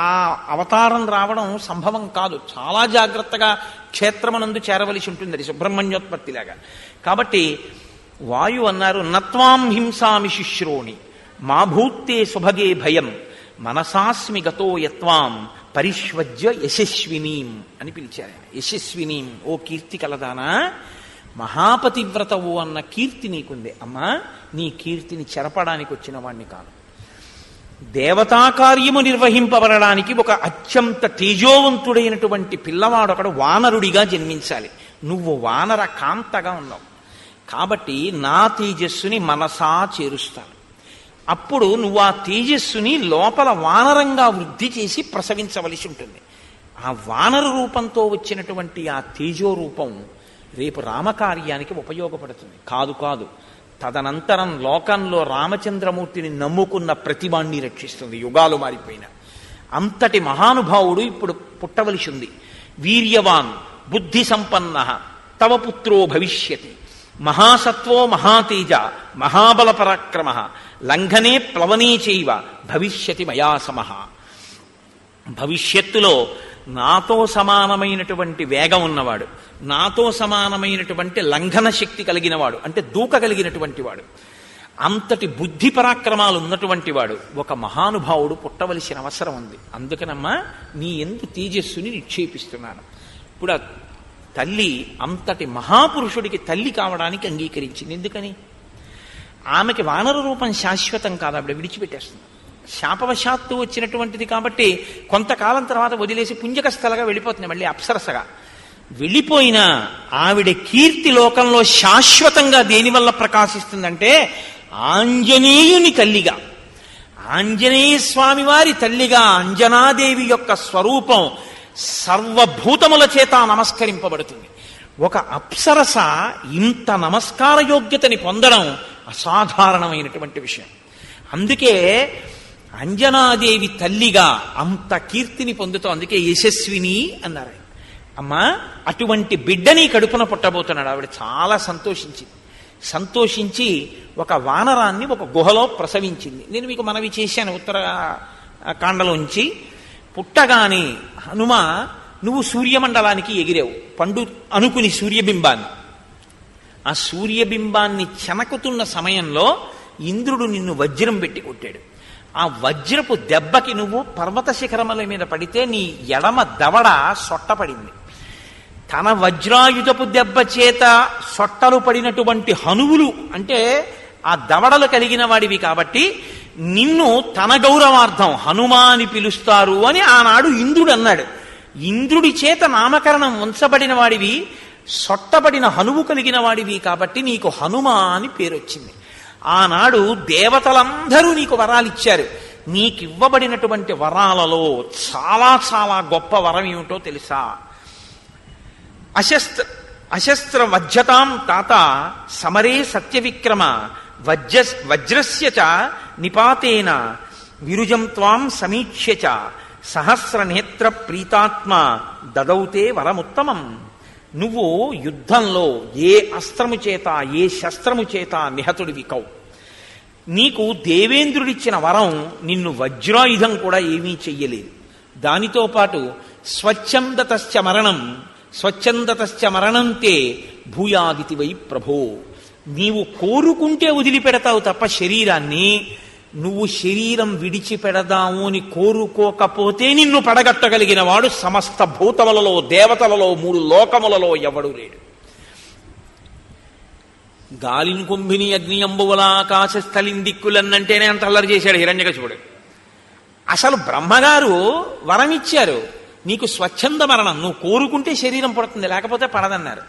ఆ అవతారం రావడం సంభవం కాదు. చాలా జాగ్రత్తగా క్షేత్రమనందు చేరవలసి ఉంటుంది, అది సుబ్రహ్మణ్యోత్పత్తిలాగా. కాబట్టి వాయు అన్నారు, నత్వాం హింసామి శుశ్రోణి మా భూత్తే సుభగే భయం మనసాస్మి గతో యత్వాం పరిష్వజ్య యశస్వినీం అని పిలిచారు. యశస్వినీం, ఓ కీర్తి కలదానా, మహాపతివ్రతవు అన్న కీర్తి నీకుంది. అమ్మా, నీ కీర్తిని చెరపడానికి వచ్చిన వాణ్ణి కాదు. దేవతా కార్యము నిర్వహింపబడడానికి ఒక అత్యంత తేజోవంతుడైనటువంటి పిల్లవాడు ఒకడు వానరుడిగా జన్మించాలి. నువ్వు వానర కాంతగా ఉన్నావు కాబట్టి నా తేజస్సుని మనసా చేరుస్తాను. అప్పుడు నువ్వు ఆ తేజస్సుని లోపల వానరంగా వృద్ధి చేసి ప్రసవించవలసి ఉంటుంది. ఆ వానర రూపంతో వచ్చినటువంటి ఆ తేజో రూపం రేపు రామకార్యానికి ఉపయోగపడుతుంది. కాదు, తదనంతరం లోకంలో రామచంద్రమూర్తిని నమ్ముకున్న ప్రతివాణ్ణి రక్షిస్తుంది. యుగాలు మారిపోయిన అంతటి మహానుభావుడు ఇప్పుడు పుట్టవలసి ఉంది. వీర్యవాన్ బుద్ధి సంపన్న తవ పుత్రో భవిష్యతి మహాసత్వో మహాతేజ మహాబల పరాక్రమ లంఘనే ప్లవనే చైవ భవిష్యతి మయా సమః. భవిష్యత్తులో నాతో సమానమైనటువంటి వేగం ఉన్నవాడు, నాతో సమానమైనటువంటి లంఘన శక్తి కలిగినవాడు, అంటే దూకగలిగినటువంటి వాడు, అంతటి బుద్ధి పరాక్రమాలు ఉన్నటువంటి వాడు ఒక మహానుభావుడు పుట్టవలసిన అవసరం ఉంది. అందుకనమ్మా నీ యందు తేజస్సుని నిక్షేపిస్తున్నాను. ఇప్పుడు ఆ తల్లి అంతటి మహాపురుషుడికి తల్లి కావడానికి అంగీకరించింది. ఎందుకని? ఆమెకి వానర రూపం శాశ్వతం కాదు, ఆవిడ విడిచిపెట్టేస్తుంది. శాపవశాత్తు వచ్చినటువంటిది కాబట్టి కొంతకాలం తర్వాత వదిలేసి పుంజక స్థలగా వెళ్ళిపోతుంది, మళ్ళీ అప్సరసగా. వెళ్ళిపోయినా ఆవిడ కీర్తి లోకంలో శాశ్వతంగా దేనివల్ల ప్రకాశిస్తుందంటే ఆంజనేయుని తల్లిగా, ఆంజనేయ స్వామి వారి తల్లిగా అంజనాదేవి యొక్క స్వరూపం సర్వభూతముల చేత నమస్కరింపబడుతుంది. ఒక అప్సరస ఇంత నమస్కార యోగ్యతని పొందడం అసాధారణమైనటువంటి విషయం. అందుకే అంజనాదేవి తల్లిగా అంత కీర్తిని పొందుతాం. అందుకే యశస్విని అన్నారు. అమ్మా, అటువంటి బిడ్డని కడుపున పుట్టబోతున్నాడు. ఆవిడ చాలా సంతోషించి ఒక వానరాన్ని ఒక గుహలో ప్రసవించింది. నేను మీకు మనవి చేశాను ఉత్తరకాండలోంచి. పుట్టగానే హనుమ, నువ్వు సూర్యమండలానికి ఎగిరావు పండు అనుకుని సూర్యబింబాన్ని. ఆ సూర్యబింబాన్ని చెనకుతున్న సమయంలో ఇంద్రుడు నిన్ను వజ్రం పెట్టి కొట్టాడు. ఆ వజ్రపు దెబ్బకి నువ్వు పర్వత శిఖరముల మీద పడితే నీ ఎడమ దవడ సొట్టపడింది. తన వజ్రాయుధపు దెబ్బ చేత సొట్టలు పడినటువంటి హనువులు అంటే ఆ దవడలు కలిగిన వాడివి కాబట్టి నిన్ను తన గౌరవార్థం హనుమా అని పిలుస్తారు అని ఆనాడు ఇంద్రుడు అన్నాడు. ఇంద్రుడి చేత నామకరణం ఉంచబడిన వాడివి, సొట్టబడిన హనువు కలిగిన వాడివి కాబట్టి నీకు హనుమా అని పేరు వచ్చింది. ఆనాడు దేవతలందరూ నీకు వరాలిచ్చారు. నీకివ్వబడినటువంటి వరాలలో చాలా చాలా గొప్ప వరం ఏమిటో తెలుసా? అశస్త్ర వజ్జతాం తాత సమరే సత్యవిక్రమ వజ్రస్య చ నిపాతేన విరుజం త్వాం సమీక్ష్య చ సహస్రనేత్ర ప్రీతాత్మ దదౌతే వరముత్తమం. నువ్వు యుద్ధంలో ఏ అస్త్రము చేత ఏ శస్త్రము చేత నిహతుడివి కవు. నీకు దేవేంద్రుడిచ్చిన వరం నిన్ను వజ్రాయుధం కూడా ఏమీ చెయ్యలేదు. దానితో పాటు స్వచ్ఛందతశ్చ మరణంతే భూయాదితి వై ప్రభో. నీవు కోరుకుంటే వదిలిపెడతావు తప్ప శరీరాన్ని, నువ్వు శరీరం విడిచిపెడదాము అని కోరుకోకపోతే నిన్ను పడగట్టగలిగిన వాడు సమస్త భూతములలో, దేవతలలో, 3 లోకములలో ఎవడూ లేడు. గాలిని కుంభిని అగ్నియంబువల ఆకాశస్థలిందిక్కులన్నంటేనే అంత అల్లరి చేశాడు హిరణ్యకశిపుడు. అసలు బ్రహ్మగారు వరం ఇచ్చారు, నీకు స్వచ్ఛంద మరణం, నువ్వు కోరుకుంటే శరీరం పడుతుంది, లేకపోతే పడదన్నారు.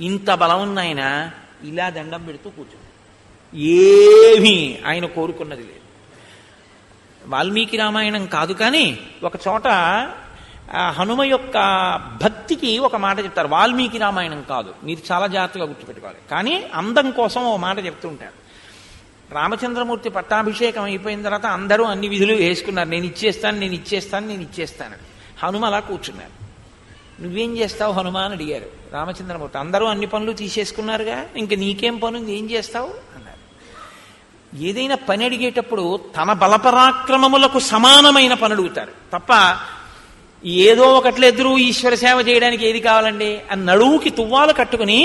ఇంత బలం ఉన్నాయన ఇలా దండం పెడుతూ కూర్చో, ఏమీ ఆయన కోరుకున్నది లేదు. వాల్మీకి రామాయణం కాదు, కానీ ఒక చోట హనుమ యొక్క భక్తికి ఒక మాట చెప్తారు. వాల్మీకి రామాయణం కాదు, మీరు చాలా జాగ్రత్తగా గుర్తుపెట్టుకోవాలి. కానీ అందం కోసం ఒక మాట చెప్తుంటారు. రామచంద్రమూర్తి పట్టాభిషేకం అయిపోయిన తర్వాత అందరూ అన్ని విధులు వేసుకున్నారు, నేను ఇచ్చేస్తాను. హనుమ అలా కూర్చున్నారు. నువ్వేం చేస్తావు హనుమ అని అడిగారు రామచంద్రమూర్తి. అందరూ అన్ని పనులు తీసేసుకున్నారుగా, ఇంక నీకేం పను, ఏం చేస్తావు అన్నారు. ఏదైనా పని అడిగేటప్పుడు తన బలపరాక్రమములకు సమానమైన పని అడుగుతారు తప్ప ఏదో ఒకట్లే ఎదురు ఈశ్వర సేవ చేయడానికి ఏది కావాలండి అని నడువుకి తువ్వాలు కట్టుకుని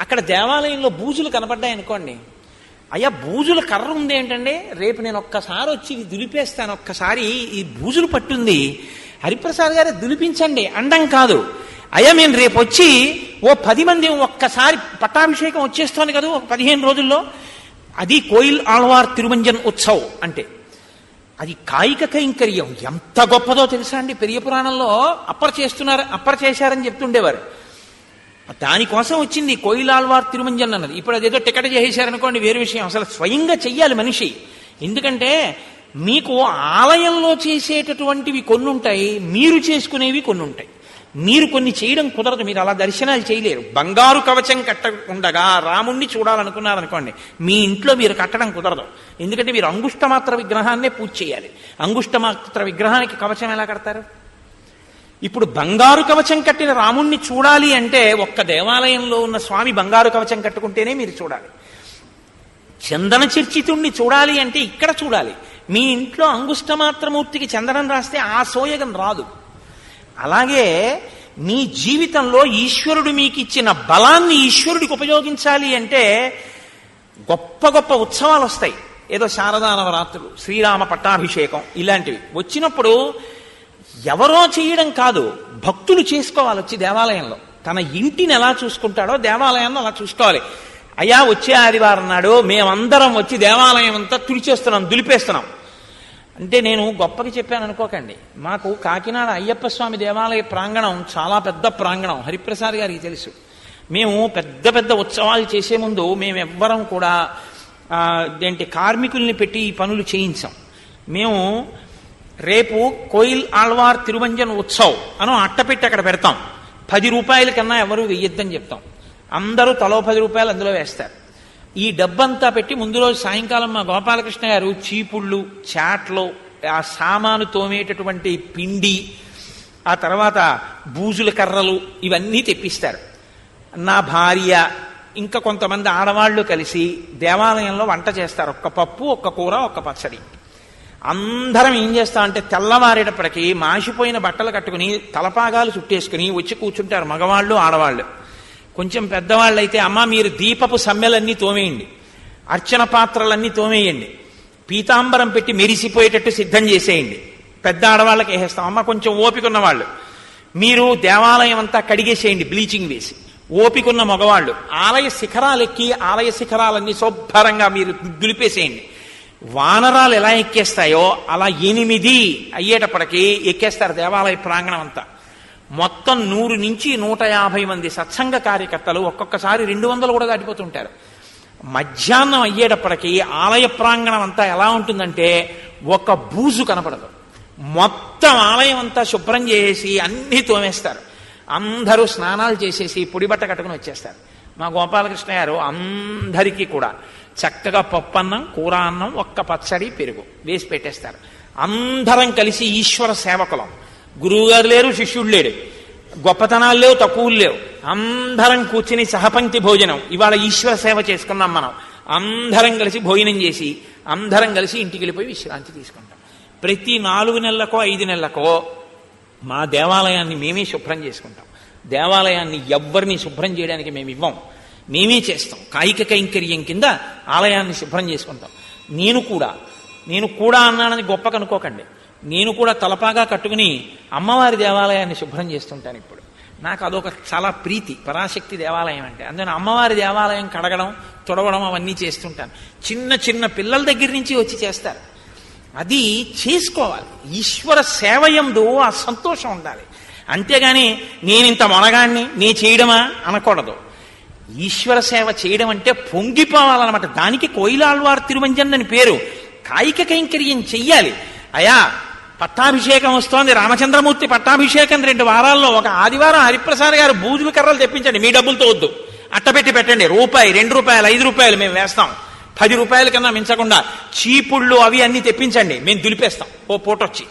అక్కడ దేవాలయంలో బూజులు కనపడ్డాయనుకోండి, అయ్యా బూజుల కర్ర ఉంది ఏంటండి, రేపు నేను ఒక్కసారి వచ్చి ఇది దులిపేస్తాను, ఒక్కసారి ఈ బూజులు పట్టుంది, హరిప్రసాద్ గారు దులిపించండి అండం కాదు. అయ్యా మేము రేపు వచ్చి ఓ 10 మంది ఒక్కసారి పట్టాభిషేకం వచ్చేస్తోంది కదా ఒక 15 రోజుల్లో, అది కోయిల్ ఆళ్వార్ తిరుమంజన్ ఉత్సవ్ అంటే అది కాయిక కైంకర్యం ఎంత గొప్పదో తెలుసా అండి. పెరియ పురాణంలో అప్పర్ చేశారని చెప్తుండేవారు. దానికోసం వచ్చింది కోయిల్ ఆళ్వార్ తిరుమంజన్ అన్నది. ఇప్పుడు అదేదో టికెట్ చేసేశారనుకోండి వేరే విషయం, అసలు స్వయంగా చెయ్యాలి మనిషి. ఎందుకంటే మీకు ఆలయంలో చేసేటటువంటివి కొన్ని ఉంటాయి, మీరు చేసుకునేవి కొన్ని ఉంటాయి. మీరు కొన్ని చేయడం కుదరదు, మీరు అలా దర్శనాలు చేయలేరు. బంగారు కవచం కట్టకుండగా రాముణ్ణి చూడాలనుకున్నారనుకోండి, మీ ఇంట్లో మీరు కట్టడం కుదరదు. ఎందుకంటే మీరు అంగుష్టమాత్ర విగ్రహాన్నే పూజ చేయాలి. అంగుష్టమాత్ర విగ్రహానికి కవచం ఎలా కడతారు? ఇప్పుడు బంగారు కవచం కట్టిన రాముణ్ణి చూడాలి అంటే ఒక్క దేవాలయంలో ఉన్న స్వామి బంగారు కవచం కట్టుకుంటేనే మీరు చూడాలి. చందన చర్చితుణ్ణి చూడాలి అంటే ఇక్కడ చూడాలి. మీ ఇంట్లో అంగుష్టమాత్రమూర్తికి చందనం రాస్తే ఆ సోయగం రాదు. అలాగే మీ జీవితంలో ఈశ్వరుడు మీకు ఇచ్చిన బలాన్ని ఈశ్వరుడికి ఉపయోగించాలి అంటే గొప్ప గొప్ప ఉత్సవాలు వస్తాయి. ఏదో శారదా నవరాత్రులు, శ్రీరామ పట్టాభిషేకం ఇలాంటివి వచ్చినప్పుడు ఎవరో చేయడం కాదు, భక్తులు చేసుకోవాలి. వచ్చి దేవాలయంలో తన ఇంటిని ఎలా చూసుకుంటాడో దేవాలయాన్ని అలా చూసుకోవాలి. అయ్యా వచ్చే ఆదివారం నాడు మేమందరం వచ్చి దేవాలయం అంతా తుడిచేస్తున్నాం, దులిపేస్తున్నాం అంటే నేను గొప్పకి చెప్పాను అనుకోకండి. మాకు కాకినాడ అయ్యప్ప స్వామి దేవాలయ ప్రాంగణం చాలా పెద్ద ప్రాంగణం, హరిప్రసాద్ గారికి తెలుసు. మేము పెద్ద పెద్ద ఉత్సవాలు చేసే ముందు మేమెవ్వరం కూడా కార్మికుల్ని పెట్టి ఈ పనులు చేయించాం. మేము రేపు కోయిల్ ఆళ్వార్ తిరుమంజన్ ఉత్సవ్ అని అట్టపెట్టి అక్కడ పెడతాం. 10 రూపాయల కన్నా ఎవరు వెయ్యొద్దని చెప్తాం. అందరూ తలో 10 రూపాయలు అందులో వేస్తారు. ఈ డబ్బంతా పెట్టి ముందు రోజు సాయంకాలం మా గోపాలకృష్ణ గారు చీపుళ్ళు, చాట్లు, ఆ సామాను తోమేటటువంటి పిండి, ఆ తర్వాత బూజుల కర్రలు ఇవన్నీ తెప్పిస్తారు. నా భార్య ఇంకా కొంతమంది ఆడవాళ్లు కలిసి దేవాలయంలో వంట చేస్తారు. ఒక్క పప్పు, ఒక్క కూర, ఒక్క పచ్చడి. అందరం ఏం చేస్తామంటే తెల్లవారేటప్పటికీ మాసిపోయిన బట్టలు కట్టుకుని తలపాగాలు చుట్టేసుకుని వచ్చి కూర్చుంటారు మగవాళ్ళు, ఆడవాళ్ళు. కొంచెం పెద్దవాళ్ళు అయితే అమ్మ మీరు దీపపు సమ్మెలన్నీ తోమేయండి, అర్చన పాత్రలన్నీ తోమేయండి, పీతాంబరం పెట్టి మెరిసిపోయేటట్టు సిద్ధం చేసేయండి. పెద్ద ఆడవాళ్ళకి వేసేస్తాం. అమ్మ కొంచెం ఓపికన్న వాళ్ళు మీరు దేవాలయం అంతా కడిగేసేయండి బ్లీచింగ్ వేసి. ఓపికన్న మగవాళ్ళు ఆలయ శిఖరాలు ఎక్కి ఆలయ శిఖరాలన్నీ శుభ్రంగా మీరు దులిపేసేయండి. వానరాలు ఎలా ఎక్కేస్తాయో అలా 8 అయ్యేటప్పటికీ ఎక్కేస్తారు దేవాలయ ప్రాంగణం అంతా. మొత్తం 100 నుంచి 150 మంది సత్సంగ కార్యకర్తలు, ఒక్కొక్కసారి 200 కూడా దాటిపోతుంటారు. మధ్యాహ్నం అయ్యేటప్పటికీ ఆలయ ప్రాంగణం అంతా ఎలా ఉంటుందంటే ఒక బూజు కనపడదు. మొత్తం ఆలయం అంతా శుభ్రం చేసి అన్నీ తోమేస్తారు. అందరూ స్నానాలు చేసేసి పొడిబట్ట కట్టుకుని వచ్చేస్తారు. మా గోపాలకృష్ణ గారు అందరికీ కూడా చక్కగా పప్పన్నం, కూర అన్నం, ఒక్క పచ్చడి, పెరుగు వేసి పెట్టేస్తారు. అందరం కలిసి ఈశ్వర సేవకులం. గురువుగారు లేరు, శిష్యుడు లేడు. గొప్పతనాలు లేవు, తక్కువలు లేవు. అందరం కూర్చుని సహపంక్తి భోజనం. ఇవాళ ఈశ్వర సేవ చేసుకున్నాం మనం. అందరం కలిసి భోజనం చేసి అందరం కలిసి ఇంటికి వెళ్ళిపోయి విశ్రాంతి తీసుకుంటాం. ప్రతి 4 నెలలకో 5 నెలలకో మా దేవాలయాన్ని మేమే శుభ్రం చేసుకుంటాం. దేవాలయాన్ని ఎవ్వరిని శుభ్రం చేయడానికి మేము ఇవ్వం, మేమే చేస్తాం. కాయిక కైంకర్యం కింద ఆలయాన్ని శుభ్రం చేసుకుంటాం. నేను కూడా అన్నానని గొప్ప కనుకోకండి. నేను కూడా తలపాగా కట్టుకుని అమ్మవారి దేవాలయాన్ని శుభ్రం చేస్తుంటాను. ఇప్పుడు నాకు అదొక చాలా ప్రీతి, పరాశక్తి దేవాలయం అంటే. అందుకని అమ్మవారి దేవాలయం కడగడం, తుడవడం అవన్నీ చేస్తుంటాను. చిన్న చిన్న పిల్లల దగ్గర నుంచి వచ్చి చేస్తారు. అది చేసుకోవాలి. ఈశ్వర సేవయందు ఆ సంతోషం ఉండాలి. అంతేగాని నేనింత మొనగాన్ని నీ చేయడమా అనకూడదు. ఈశ్వర సేవ చేయడం అంటే పొంగిపోవాలన్నమాట. దానికి కోయిలాళ్వార్ తిరుమంజన్ అని పేరు. కాయిక కైంకర్యం చెయ్యాలి. అయా పట్టాభిషేకం వస్తోంది, రామచంద్రమూర్తి పట్టాభిషేకం 2 వారాల్లో, ఒక ఆదివారం హరిప్రసాద్ గారు బూజుల కర్రలు తెప్పించండి, మీ డబ్బులతో వద్దు, అట్టపెట్టి పెట్టండి. రూపాయి, 2 రూపాయలు, 5 రూపాయలు మేము వేస్తాం. 10 రూపాయల కన్నా మించకుండా చీపుళ్ళు అవి అన్ని తెప్పించండి, మేము దులిపేస్తాం. ఓ పూటొచ్చి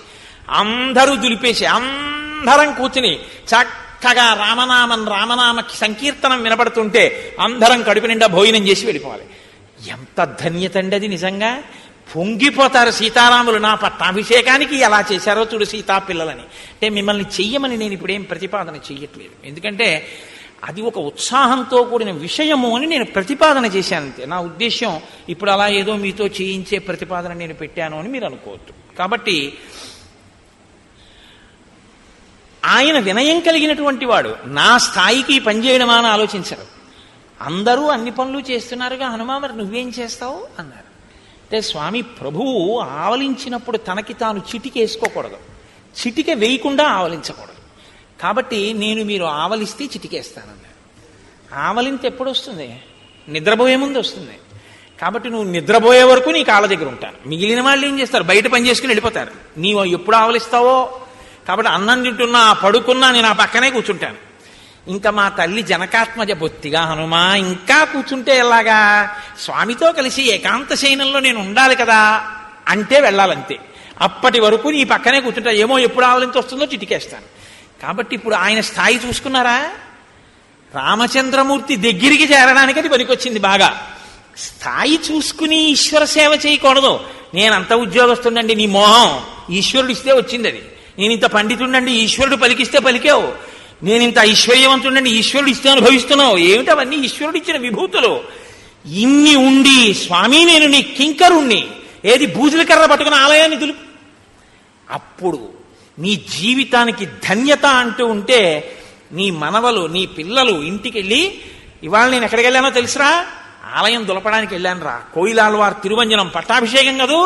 అందరూ దులిపేసి అందరం కూర్చుని చక్కగా రామనామ సంకీర్తనం వినపడుతుంటే అందరం కడుపు నిండా భోజనం చేసి వెళ్ళిపోవాలి. ఎంత ధన్యత అండి అది. నిజంగా పొంగిపోతారు సీతారాములు. నా పట్టాభిషేకానికి ఎలా చేశారో చూడు సీతా పిల్లలని. అంటే మిమ్మల్ని చెయ్యమని నేను ఇప్పుడేం ప్రతిపాదన చెయ్యట్లేదు, ఎందుకంటే అది ఒక ఉత్సాహంతో కూడిన విషయము అని నేను ప్రతిపాదన చేశాను అంతే. నా ఉద్దేశం ఇప్పుడు అలా ఏదో మీతో చేయించే ప్రతిపాదన నేను పెట్టాను అని మీరు అనుకోవద్దు. కాబట్టి ఆయన వినయం కలిగినటువంటి వాడు. నా స్థాయికి పనిచేయడమా అని ఆలోచించరు. అందరూ అన్ని పనులు చేస్తున్నారుగా, హనుమా మరి నువ్వేం చేస్తావు అన్నారు. అంటే స్వామి ప్రభువు ఆవలించినప్పుడు తనకి తాను చిటికేసుకోకూడదు, చిటిక వేయకుండా ఆవలించకూడదు. కాబట్టి మీరు ఆవలిస్తే చిటికేస్తానన్నారు. ఆవలింత ఎప్పుడు వస్తుంది? నిద్రపోయే ముందు వస్తుంది. కాబట్టి నువ్వు నిద్రపోయే వరకు నీ కాళ్ళ దగ్గర ఉంటాను. మిగిలిన వాళ్ళు ఏం చేస్తారు? బయట పని చేసుకుని వెళ్ళిపోతారు. నీవు ఎప్పుడు ఆవలిస్తావో. కాబట్టి అన్నం తింటున్నా, పడుకున్నా నేను ఆ పక్కనే కూర్చుంటాను. ఇంకా మా తల్లి జనకాత్మజ బొత్తిగా హనుమా ఇంకా కూర్చుంటే ఎలాగా? స్వామితో కలిసి ఏకాంత శయనంలో నేను ఉండాలి కదా అంటే వెళ్ళాలంతే. అప్పటి వరకు నీ పక్కనే కూర్చుంటా. ఏమో ఎప్పుడు ఆవలించి వస్తుందో చిటికేస్తాను. కాబట్టి ఇప్పుడు ఆయన స్థాయి చూసుకున్నారా? రామచంద్రమూర్తి దగ్గరికి చేరడానికి అది పనికొచ్చింది బాగా. స్థాయి చూసుకుని ఈశ్వర సేవ చేయకూడదు. నేనంత ఉద్యోగస్తుండండి, నీ మోహం. ఈశ్వరుడు ఇస్తే వచ్చింది అది. నేను ఇంత పండితుండండి, ఈశ్వరుడు పలికిస్తే పలికావు. నేను ఇంత ఐశ్వర్యవంతుండండి, ఈశ్వరుడు ఇస్తే అనుభవిస్తున్నావు. ఏమిటవన్నీ ఈశ్వరుడు ఇచ్చిన విభూతులు. ఇన్ని ఉండి స్వామి నేను నీ కింకరుణ్ణి, ఏది బూజుల కర్ర పట్టుకుని ఆలయాన్ని దులుపు. అప్పుడు నీ జీవితానికి ధన్యత అంటూ ఉంటే నీ మనవలు, నీ పిల్లలు ఇంటికి వెళ్ళి, ఇవాళ నేను ఎక్కడికి వెళ్ళానో తెలుసురా? ఆలయం దులపడానికి వెళ్ళాను రా. కోయిలాళ్వార్ తిరువంజనం పట్టాభిషేకం కదూ,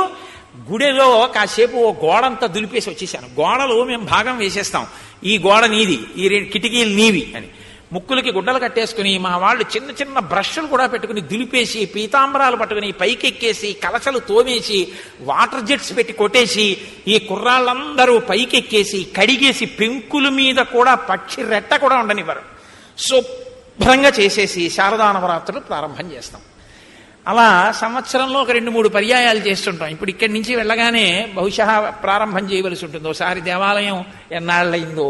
గుడిలో కాసేపు ఓ గోడంతా దులిపేసి వచ్చేసాను. గోడలు మేము భాగం వేసేస్తాం, ఈ గోడ నీది, ఈ 2 కిటికీలు నీవి అని. ముక్కులకి గుడ్డలు కట్టేసుకుని మా వాళ్ళు చిన్న చిన్న బ్రష్లు కూడా పెట్టుకుని దులిపేసి, పీతాంబరాలు పట్టుకుని పైకెక్కేసి, కలశలు తోమేసి, వాటర్ జెట్స్ పెట్టి కొట్టేసి, ఈ కుర్రాళ్ళందరూ పైకెక్కేసి కడిగేసి, పెంకుల మీద కూడా పక్షి రెట్ట కూడా ఉండనివ్వరు. శుభ్రంగా చేసేసి శారదా నవరాత్రులు ప్రారంభం చేస్తాం. అలా సంవత్సరంలో ఒక 2-3 పర్యాయాలు చేస్తుంటాం. ఇప్పుడు ఇక్కడి నుంచి వెళ్ళగానే బహుశా ప్రారంభం చేయవలసి ఉంటుంది. ఓసారి దేవాలయం ఎన్నాళ్ళయిందో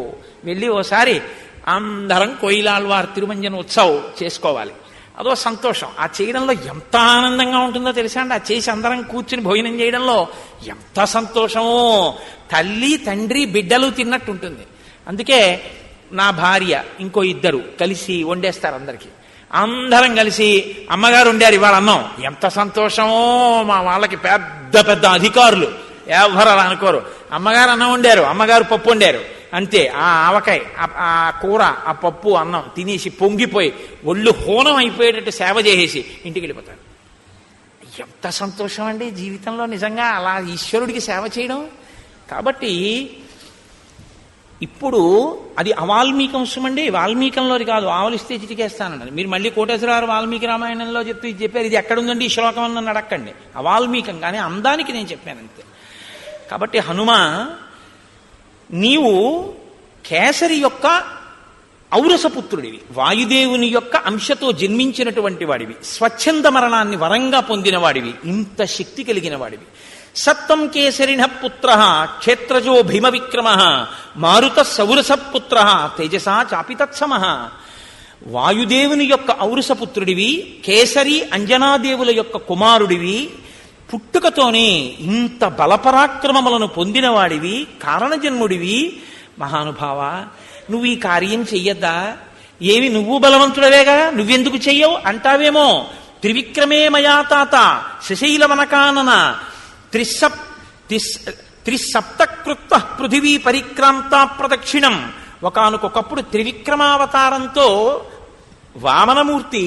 వెళ్ళి ఓసారి అందరం కోయిలాళ్వార్ తిరుమంజన ఉత్సవం చేసుకోవాలి. అదో సంతోషం. ఆ చేయడంలో ఎంత ఆనందంగా ఉంటుందో తెలుసా అండి. ఆ చేసి అందరం కూర్చుని భోజనం చేయడంలో ఎంత సంతోషమో. తల్లి, తండ్రి, బిడ్డలు తిన్నట్టు ఉంటుంది. అందుకే నా భార్య, ఇంకో 2 కలిసి వండేస్తారు అందరికీ. అందరం కలిసి అమ్మగారు వండారు ఇవాళ అన్నం, ఎంత సంతోషమో. మా వాళ్ళకి పెద్ద పెద్ద అధికారులు, ఎవరు అలా అనుకోరు. అమ్మగారు అన్నం వండారు, అమ్మగారు పప్పు వండారు, అంతే. ఆ ఆవకాయ, ఆ కూర, ఆ పప్పు, అన్నం తినేసి పొంగిపోయి ఒళ్ళు హోనం అయిపోయేటట్టు సేవ చేసేసి ఇంటికి వెళ్ళిపోతారు. ఎంత సంతోషం అండి జీవితంలో నిజంగా అలా ఈశ్వరుడికి సేవ చేయడం. కాబట్టి ఇప్పుడు అది అవాల్మీకంశం అండి. వాల్మీకంలోది కాదు. ఆవలిస్తే చిటికేస్తానండి. మీరు మళ్ళీ కోటేశ్వరరావు వాల్మీకి రామాయణంలో చెప్తూ ఇది చెప్పారు, ఇది ఎక్కడుందండి ఈ శ్లోకం అని నన్ను అడక్కండి. అవాల్మీకం కానీ అందానికి నేను చెప్పాను అంతే. కాబట్టి హనుమ, నీవు కేసరి యొక్క ఔరసపుత్రుడివి, వాయుదేవుని యొక్క అంశతో జన్మించినటువంటి వాడివి, స్వచ్ఛంద మరణాన్ని వరంగా పొందిన వాడివి, ఇంత శక్తి కలిగిన వాడివి. సత్వం కేసరిణ పుత్ర క్షేత్రజో భీమ విక్రమ మారుత సౌరస పుత్ర తేజసా చాపితత్సమ. వాయుదేవుని యొక్క ఔరసపుత్రుడివి, కేసరి అంజనాదేవుల యొక్క కుమారుడివి, పుట్టుకతోనే ఇంత బలపరాక్రమములను పొందినవాడివి, కారణజన్ముడివి. మహానుభావ, నువ్వు ఈ కార్యం చెయ్యద్దా? ఏమి నువ్వు బలవంతుడవేగా, నువ్వెందుకు చెయ్యవు అంటావేమో. త్రివిక్రమే మయా తాత శశైలవనకానన త్రిసప్తకృత్వ పృథివీ పరిక్రాంత ప్రదక్షిణం. ఒకానొకప్పుడు త్రివిక్రమావతారంతో వామనమూర్తి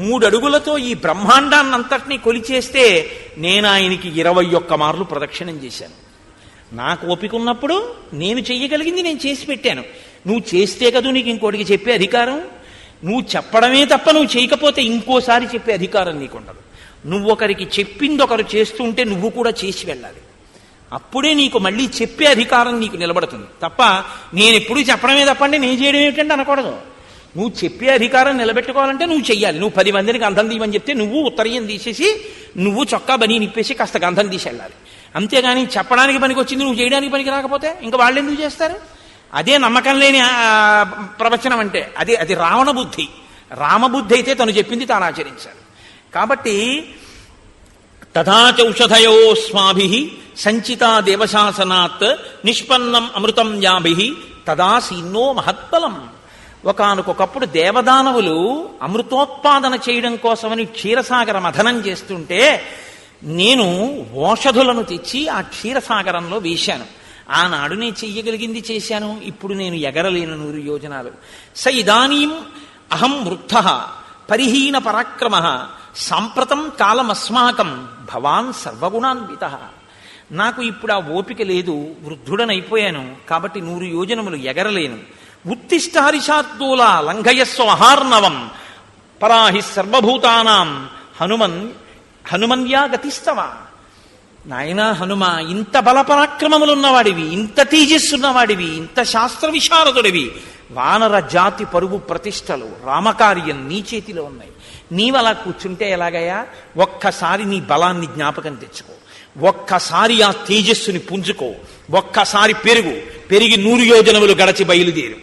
3 అడుగులతో ఈ బ్రహ్మాండాన్నంతటినీ కొలిచేస్తే నేను ఆయనకి 21 మార్లు ప్రదక్షిణం చేశాను. నాకు ఓపిక ఉన్నప్పుడు నేను చెయ్యగలిగింది నేను చేసి పెట్టాను. నువ్వు చేస్తే కదూ నీకు ఇంకోటికి చెప్పే అధికారం. నువ్వు చెప్పడమే తప్ప నువ్వు చేయకపోతే ఇంకోసారి చెప్పే అధికారం నీకుండదు. నువ్వు ఒకరికి చెప్పింది ఒకరు చేస్తుంటే నువ్వు కూడా చేసి వెళ్ళాలి. అప్పుడే నీకు మళ్ళీ చెప్పే అధికారం నీకు నిలబడుతుంది తప్ప నేను ఎప్పుడు చెప్పడమే తప్పండి నేను చేయడం ఏమిటంటే అనకూడదు. నువ్వు చెప్పే అధికారం నిలబెట్టుకోవాలంటే నువ్వు చెయ్యాలి. నువ్వు 10 మందిని గంధం తీయమని చెప్తే నువ్వు ఉత్తరీయం తీసేసి నువ్వు చొక్కా బనీ నిప్పేసి కాస్త గంధం తీసి వెళ్ళాలి. అంతేగాని చెప్పడానికి పనికి వచ్చింది నువ్వు చేయడానికి పనికి రాకపోతే ఇంకా వాళ్ళు ఎందుకు చేస్తారు? అదే నమ్మకం లేని ప్రవచనం అంటే. అది రావణ బుద్ధి. రామబుద్ధి అయితే తను చెప్పింది తాను ఆచరించాలి. కాబట్టి తథాచౌషధయోస్మాభి సంచితా దేవశాసనాత్ నిష్పన్నం అమృతం యాభి తదా సీన్నో మహత్బలం. ఒకానొకప్పుడు దేవదానవులు అమృతోత్పాదన చేయడం కోసమని క్షీరసాగర మథనం చేస్తుంటే నేను ఓషధులను తెచ్చి ఆ క్షీరసాగరంలో వేశాను. ఆనాడు నేను చెయ్యగలిగింది చేశాను. ఇప్పుడు నేను ఎగరలేను 100 యోజనాలు. స ఇదానీం అహం వృద్ధః పరిహీన పరాక్రమ సాంప్రతం కాలమస్మాకం భవాన్ సర్వగుణాన్వితః. నాకు ఇప్పుడు ఆ ఓపిక లేదు, వృద్ధుడనైపోయాను. కాబట్టి 100 యోజనములు ఎగరలేను. ఉత్తిష్ట హరిషార్దూల లంఘయస్వ మహార్ణవం పరాహి సర్వభూతానాం హనుమన్యా గతిస్తవ. నాయనా హనుమ, ఇంత బలపరాక్రమములున్నవాడివి, ఇంత తేజస్సున్నవాడివి, ఇంత శాస్త్ర విశారదుడివి, వానర జాతి పరువు ప్రతిష్టలు రామకార్యం నీ చేతిలో ఉన్నాయి. నీవలా కూర్చుంటే ఎలాగయ్యా? ఒక్కసారి నీ బలాన్ని జ్ఞాపకం తెచ్చుకో, ఒక్కసారి ఆ తేజస్సుని పుంజుకో, ఒక్కసారి పెరిగి 100 యోజనములు గడచి బయలుదేరు.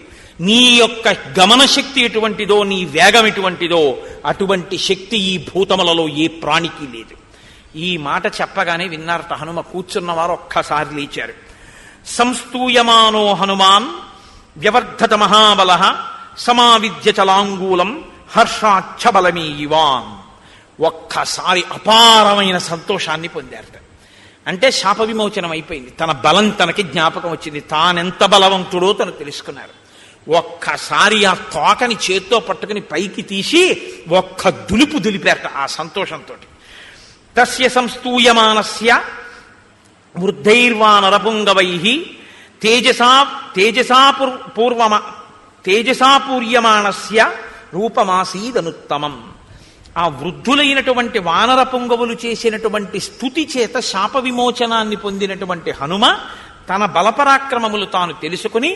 నీ యొక్క గమన శక్తి ఎటువంటిదో, నీ వేగం ఎటువంటిదో అటువంటి శక్తి ఈ భూతములలో ఏ ప్రాణికి లేదు. ఈ మాట చెప్పగానే విన్నారట హనుమ. కూర్చున్నవారు ఒక్కసారి లేచారు. సంస్తూయమానో హనుమాన్ వ్యవర్ధత మహాబల సమావిద్య చలాంగూలం హర్షాచ్ఛబలమీ యువాన్. ఒక్కసారి అపారమైన సంతోషాన్ని పొందారట. అంటే శాప విమోచనం అయిపోయింది. తన బలం తనకి జ్ఞాపకం వచ్చింది. తానెంత బలవంతుడో తను తెలుసుకున్నారు. ఒక్కసారి ఆ తోకని చేత్తో పట్టుకుని పైకి తీసి ఒక్క దులిపారట ఆ సంతోషంతో. తస్య సంస్తూయమానస్య వృద్ధైర్వానరపుంగవై తేజసాపూర్యమాణస్య రూపమాసీదనుత్తమం. ఆ వృద్ధులైనటువంటి వానర పుంగవులు చేసినటువంటి స్తుతి చేత శాప విమోచనాన్ని పొందినటువంటి హనుమ తన బలపరాక్రమములు తాను తెలుసుకుని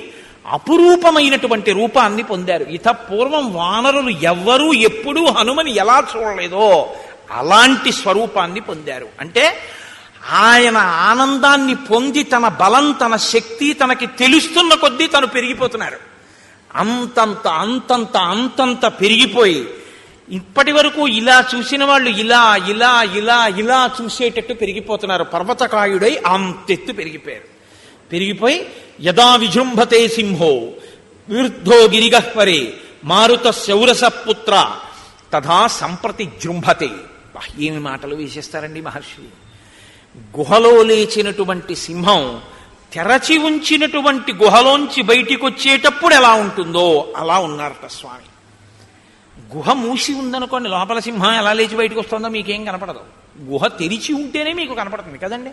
అపురూపమైనటువంటి రూపాన్ని పొందారు. ఇత పూర్వం వానరులు ఎవ్వరూ ఎప్పుడూ హనుమని ఎలా చూడలేదో అలాంటి స్వరూపాన్ని పొందారు. అంటే ఆయన ఆనందాన్ని పొంది తన బలం తన శక్తి తనకి తెలుస్తున్న కొద్దీ తను పెరిగిపోతున్నారు. అంతంత పెరిగిపోయి ఇప్పటి వరకు ఇలా చూసిన వాళ్ళు ఇలా ఇలా ఇలా ఇలా చూసేటట్టు పెరిగిపోతున్నారు. పర్వతకాయుడై అంతెత్తు పెరిగిపోయి యదా విజృంభతే సింహో విరుద్ధో గిరిగహ్వరే మారుత శౌరస పుత్ర తథా సంప్రతి జృంభతే. ఏమి మాటలు వేసేస్తారండి మహర్షి. గుహలో లేచినటువంటి సింహం తెరచి ఉంచినటువంటి గుహలోంచి బయటికి వచ్చేటప్పుడు ఎలా ఉంటుందో అలా ఉన్నారట స్వామి. గుహ మూసి ఉందనుకోండి, లోపల సింహం ఎలా లేచి బయటకు వస్తుందో మీకేం కనపడదు. గుహ తెరిచి ఉంటేనే మీకు కనపడుతుంది కదండి.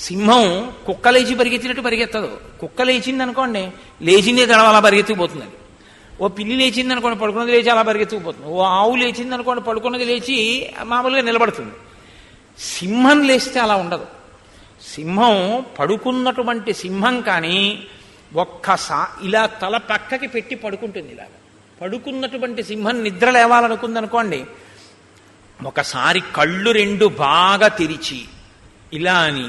సింహం కుక్క లేచి పరిగెత్తినట్టు పరిగెత్తదు. కుక్క లేచింది అనుకోండి, లేచిందే తడవ అలా పరిగెత్తుకుపోతుంది. ఓ పిల్లి లేచింది అనుకోండి, పడుకున్నది లేచి అలా పరిగెత్తుకుపోతుంది. ఓ ఆవు లేచింది అనుకోండి, పడుకున్నది లేచి మామూలుగా నిలబడుతుంది. సింహం లేస్తే అలా ఉండదు. సింహం పడుకున్నటువంటి సింహం కానీ ఒక్కసారి ఇలా తల పక్కకి పెట్టి పడుకుంటుంది. ఇలాగ పడుకున్నటువంటి సింహం నిద్ర లేవాలనుకుందనుకోండి, ఒకసారి కళ్ళు 2 బాగా తెరిచి ఇలా అని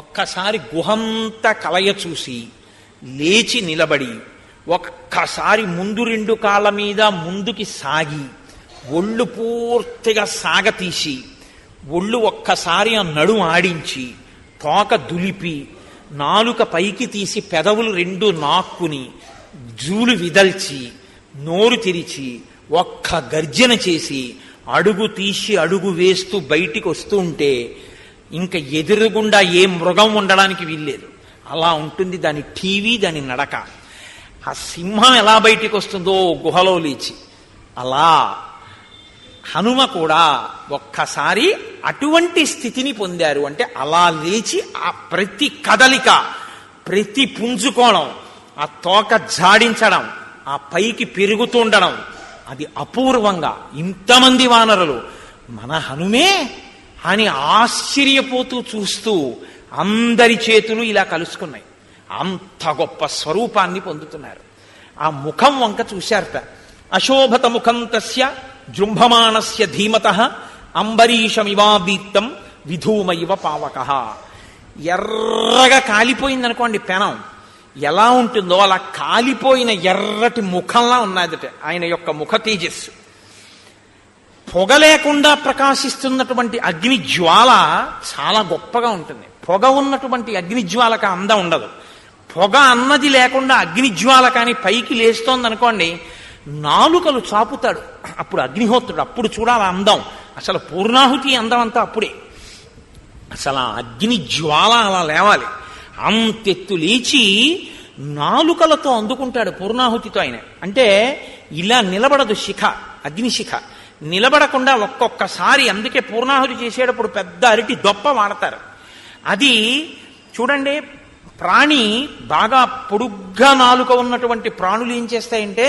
ఒక్కసారి గుహంత కలయ చూసి లేచి నిలబడి ఒక్కసారి ముందు 2 కాళ్ళ మీద ముందుకి సాగి ఒళ్ళు పూర్తిగా సాగతీసి ఒళ్ళు ఒక్కసారి ఆ నడుము ఆడించి తోక దులిపి నాలుక పైకి తీసి పెదవులు 2 నాక్కుని జూలు విదల్చి నోరు తెరిచి ఒక్క గర్జన చేసి అడుగు తీసి అడుగు వేస్తూ బయటికి వస్తూ ఉంటే ఇంకా ఎదురుగుండా ఏ మృగం ఉండడానికి వీల్లేదు. అలా ఉంటుంది దాని టీవీ, దాని నడక. ఆ సింహం ఎలా బయటికి వస్తుందో గుహలో లేచి, అలా హనుమ కూడా ఒక్కసారి అటువంటి స్థితిని పొందారు. అంటే అలా లేచి ఆ ప్రతి కదలిక, ప్రతి పుంజుకోవడం, ఆ తోక జాడించడం, ఆ పైకి పెరుగుతుండడం, అది అపూర్వంగా ఇంతమంది వానరులు మన హనుమే అని ఆశ్చర్యపోతూ చూస్తూ అందరి చేతులు ఇలా కలుసుకున్నాయి. అంత గొప్ప స్వరూపాన్ని పొందుతున్నారు. ఆ ముఖం వంక చూశారట. అశోభత ముఖం తస్య జృంభమాణస్య ధీమతః అంబరీషమివాదీప్తం విధూమయివ పావకః. ఎర్రగా కాలిపోయిందనుకోండి పెనం, ఎలా ఉంటుందో అలా కాలిపోయిన ఎర్రటి ముఖంలా ఉన్నదట ఆయన యొక్క ముఖ తేజస్సు. పొగ లేకుండా ప్రకాశిస్తున్నటువంటి అగ్ని జ్వాల చాలా గొప్పగా ఉంటుంది. పొగ ఉన్నటువంటి అగ్ని జ్వాలకు అందం ఉండదు. పొగ అన్నది లేకుండా అగ్ని జ్వాల కానీ పైకి లేస్తోందనుకోండి, నాలుకలు చాపుతాడు అప్పుడు అగ్నిహోత్రుడు. అప్పుడు చూడాలి అందం. అసలు పూర్ణాహుతి అందం అంతా అప్పుడే. అసలు ఆ అగ్ని జ్వాల అలా లేవాలి. అంతెత్తు లేచి నాలుకలతో అందుకుంటాడు పూర్ణాహుతితో ఆయన. అంటే ఇలా నిలబడదు శిఖ, అగ్నిశిఖ నిలబడకుండా ఒక్కొక్కసారి. అందుకే పూర్ణాహుతి చేసేటప్పుడు పెద్ద అరటి దొప్ప వాడతారు. అది చూడండి, ప్రాణి బాగా పొడుగ్గా నాలుక ఉన్నటువంటి ప్రాణులు ఏం చేస్తాయంటే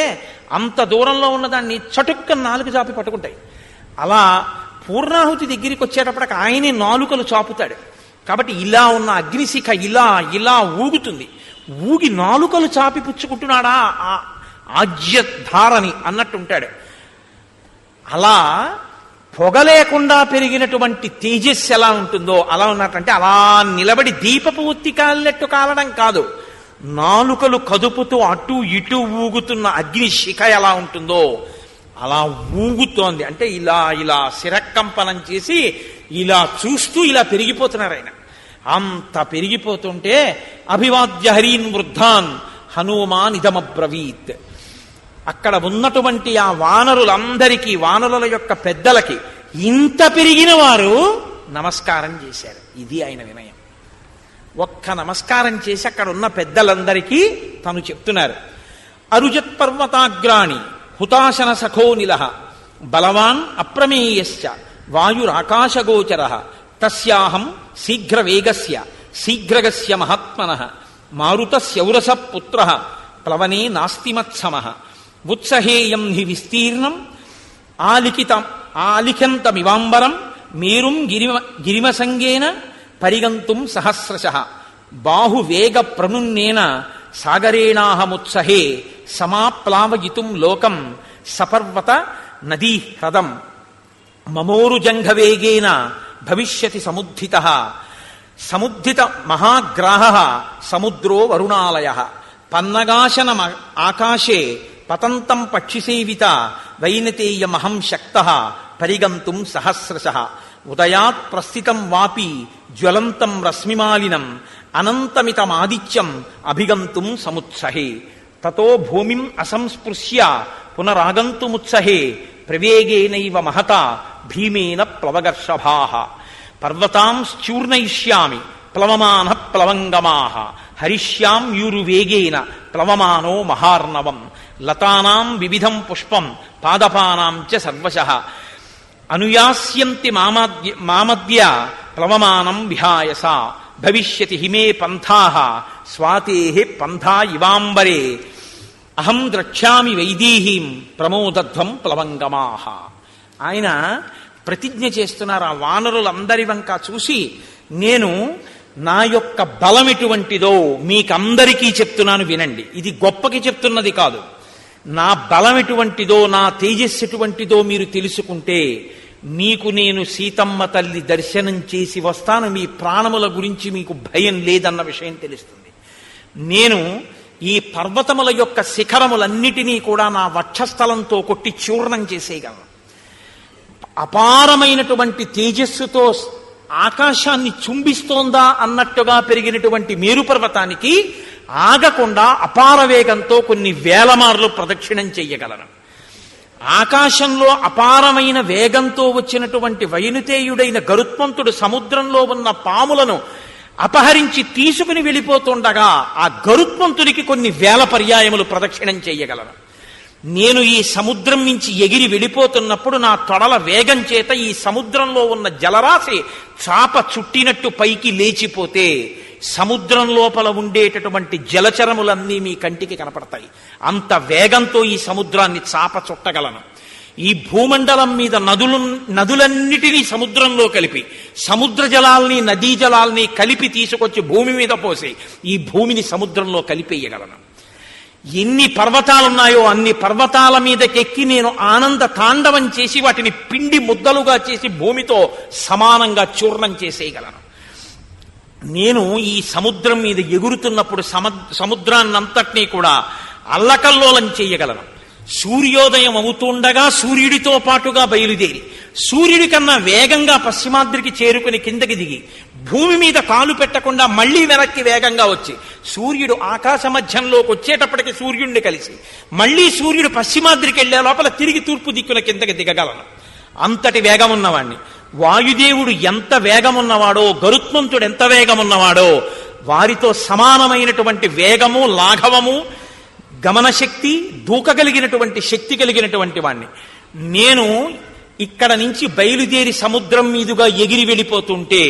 అంత దూరంలో ఉన్నదాన్ని చటుక్కని నాలుక చాపి పట్టుకుంటాయి. అలా పూర్ణాహుతి దగ్గరికి వచ్చేటప్పటికి ఆయనే నాలుకలు చాపుతాడు. కాబట్టి ఇలా ఉన్న అగ్నిశిఖ ఇలా ఇలా ఊగుతుంది. ఊగి నాలుకలు చాపి పుచ్చుకుంటున్నాడా ఆ ఆజ్యధారని అన్నట్టుంటాడు. అలా పొగ లేకుండా పెరిగినటువంటి తేజస్సు ఎలా ఉంటుందో అలా ఉన్నట్టంటే అలా నిలబడి దీపపు ఒత్తి కాలినట్టు కాలడం కాదు, నాలుకలు కదుపుతూ అటు ఇటు ఊగుతున్న అగ్ని శిఖ ఎలా ఉంటుందో అలా ఊగుతోంది. అంటే ఇలా ఇలా శిరకంపనం చేసి ఇలా చూస్తూ ఇలా పెరిగిపోతున్నారు ఆయన. అంత పెరిగిపోతుంటే అభివాద్య హరీన్ వృద్ధాన్ హనుమాన్ ఇదమబ్రవీత్. అక్కడ ఉన్నటువంటి ఆ వానరులందరికీ, వానరుల యొక్క పెద్దలకి ఇంత పెరిగిన వారు నమస్కారం చేశారు. ఇది ఆయన వినయం. ఒక్క నమస్కారం చేసి అక్కడ ఉన్న పెద్దలందరికీ తను చెప్తున్నారు. అరుజత్ పర్వతాగ్రాణి హుతాశన సఖోనిలః బలవాన్ అప్రమేయశ్చ వాయురాకాశగోచర తస్యాహం శీఘ్రవేగస్య శీఘ్రగస్య మహాత్మనః మారుతస్యౌరస పుత్రః ప్లవనే నాస్తిమత్సమః ఉత్సహేయం హి విస్తీర్ణం ఆలిఖంతమివాంబరం మేరుం గిరిమసంగేన పరిగంతుం సహస్రశః బాహువేగ ప్రణున్నేన సాగరేణాహముత్సహే సమాప్లావయితుం లోకం సపర్వత నదీ హ్రదం మమోరుజంఘవేగేన భవిష్యతి సముద్ధితః సముద్ధిత మహాగ్రాహః సముద్రో వరుణాలయః పన్నగాశన ఆకాశే పతంతం పక్షిసేవిత వైనతేయమహం శక్తః పరిగంతుం సహస్రశః ఉదయాత్ ప్రస్థితం వాపి జ్వలంతం రశ్మిమాలినం అనంతమితమాదిత్యం అభిగంతుం సముత్సహే తతో భూమిం అసంస్పృశ్య పునరాగంతుముత్సహే ప్రవేగేనైవ మహత భీమేన ప్లవగర్షభాః పర్వతాంశ్చూర్ణయిష్యామి ప్లవమాన ప్లవంగమాః హరిష్యాం యూరువేగేన ప్లవమానో మహార్ణవం లతానాం వివిధం పుష్పం పాదపానాం చ సర్వశః అనుయాస్యంతి మామద్య ప్లవమానం విహాయస భవిష్యతి హిమే పంథాః స్వాతేః పంథా ఇవాంబరే అహం ద్రక్ష్యామి వైదేహీం ప్రమోదధ్వం ప్లవంగమాః. ఆయన ప్రతిజ్ఞ చేస్తున్నారు. ఆ వానరులందరి వంక చూసి, నేను నా యొక్క బలం ఎటువంటిదో మీకందరికీ చెప్తున్నాను వినండి. ఇది గొప్పకి చెప్తున్నది కాదు. నా బలం ఎటువంటిదో, నా తేజస్సు ఎటువంటిదో మీరు తెలుసుకుంటే నీకు నేను సీతమ్మ తల్లి దర్శనం చేసి వస్తాను, మీ ప్రాణముల గురించి మీకు భయం లేదన్న విషయం తెలుస్తుంది. నేను ఈ పర్వతముల యొక్క శిఖరములన్నిటినీ కూడా నా వక్షస్థలంతో కొట్టి చూర్ణం చేసేయగలను. అపారమైనటువంటి తేజస్సుతో ఆకాశాన్ని చుంబిస్తోందా అన్నట్టుగా పెరిగినటువంటి మేరు పర్వతానికి ఆగకుండా అపార వేగంతో కొన్ని వేల మార్లు ప్రదక్షిణం చెయ్యగలను. ఆకాశంలో అపారమైన వేగంతో వచ్చినటువంటి వైనుతేయుడైన గరుత్మంతుడు సముద్రంలో ఉన్న పాములను అపహరించి తీసుకుని వెళ్ళిపోతుండగా ఆ గరుత్మంతుడికి కొన్ని వేల పర్యాయములు ప్రదక్షిణం చెయ్యగలను. నేను ఈ సముద్రం నుంచి ఎగిరి వెళ్ళిపోతున్నప్పుడు నా తొడల వేగం చేత ఈ సముద్రంలో ఉన్న జలరాశి చాప చుట్టినట్టు పైకి లేచిపోతే సముద్రం లోపల ఉండేటటువంటి జలచరములన్నీ మీ కంటికి కనపడతాయి. అంత వేగంతో ఈ సముద్రాన్ని చాప చుట్టగలను. ఈ భూమండలం మీద నదులన్నిటినీ సముద్రంలో కలిపి సముద్ర జలాల్ని నదీ జలాల్ని కలిపి తీసుకొచ్చి భూమి మీద పోసి ఈ భూమిని సముద్రంలో కలిపేయగలను. ఎన్ని పర్వతాలున్నాయో అన్ని పర్వతాల మీదకెక్కి నేను ఆనంద తాండవం చేసి వాటిని పిండి ముద్దలుగా చేసి భూమితో సమానంగా చూర్ణం చేసేయగలను. నేను ఈ సముద్రం మీద ఎగురుతున్నప్పుడు సముద్రాన్నంతటినీ కూడా అల్లకల్లోలం చేయగలను. సూర్యోదయం అవుతుండగా సూర్యుడితో పాటుగా బయలుదేరి సూర్యుడి కన్నా వేగంగా పశ్చిమాద్రికి చేరుకుని కిందకి దిగి భూమి మీద కాలు పెట్టకుండా మళ్లీ వెనక్కి వేగంగా వచ్చి సూర్యుడు ఆకాశ మధ్యంలోకి వచ్చేటప్పటికి సూర్యుడిని కలిసి మళ్లీ సూర్యుడు పశ్చిమాద్రికి వెళ్లే లోపల తిరిగి తూర్పు దిక్కున కిందకి దిగగలను. అంతటి వేగం ఉన్నవాణ్ణి. వాయుదేవుడు ఎంత వేగమున్నవాడో, గరుత్మంతుడు ఎంత వేగమున్నవాడో, వారితో సమానమైనటువంటి వేగము, లాఘవము, గమనశక్తి, దూకగలిగినటువంటి శక్తి కలిగినటువంటి వాణ్ణి. నేను ఇక్కడ నుంచి బయలుదేరి సముద్రం మీదుగా ఎగిరి వెళ్ళిపోతుంటే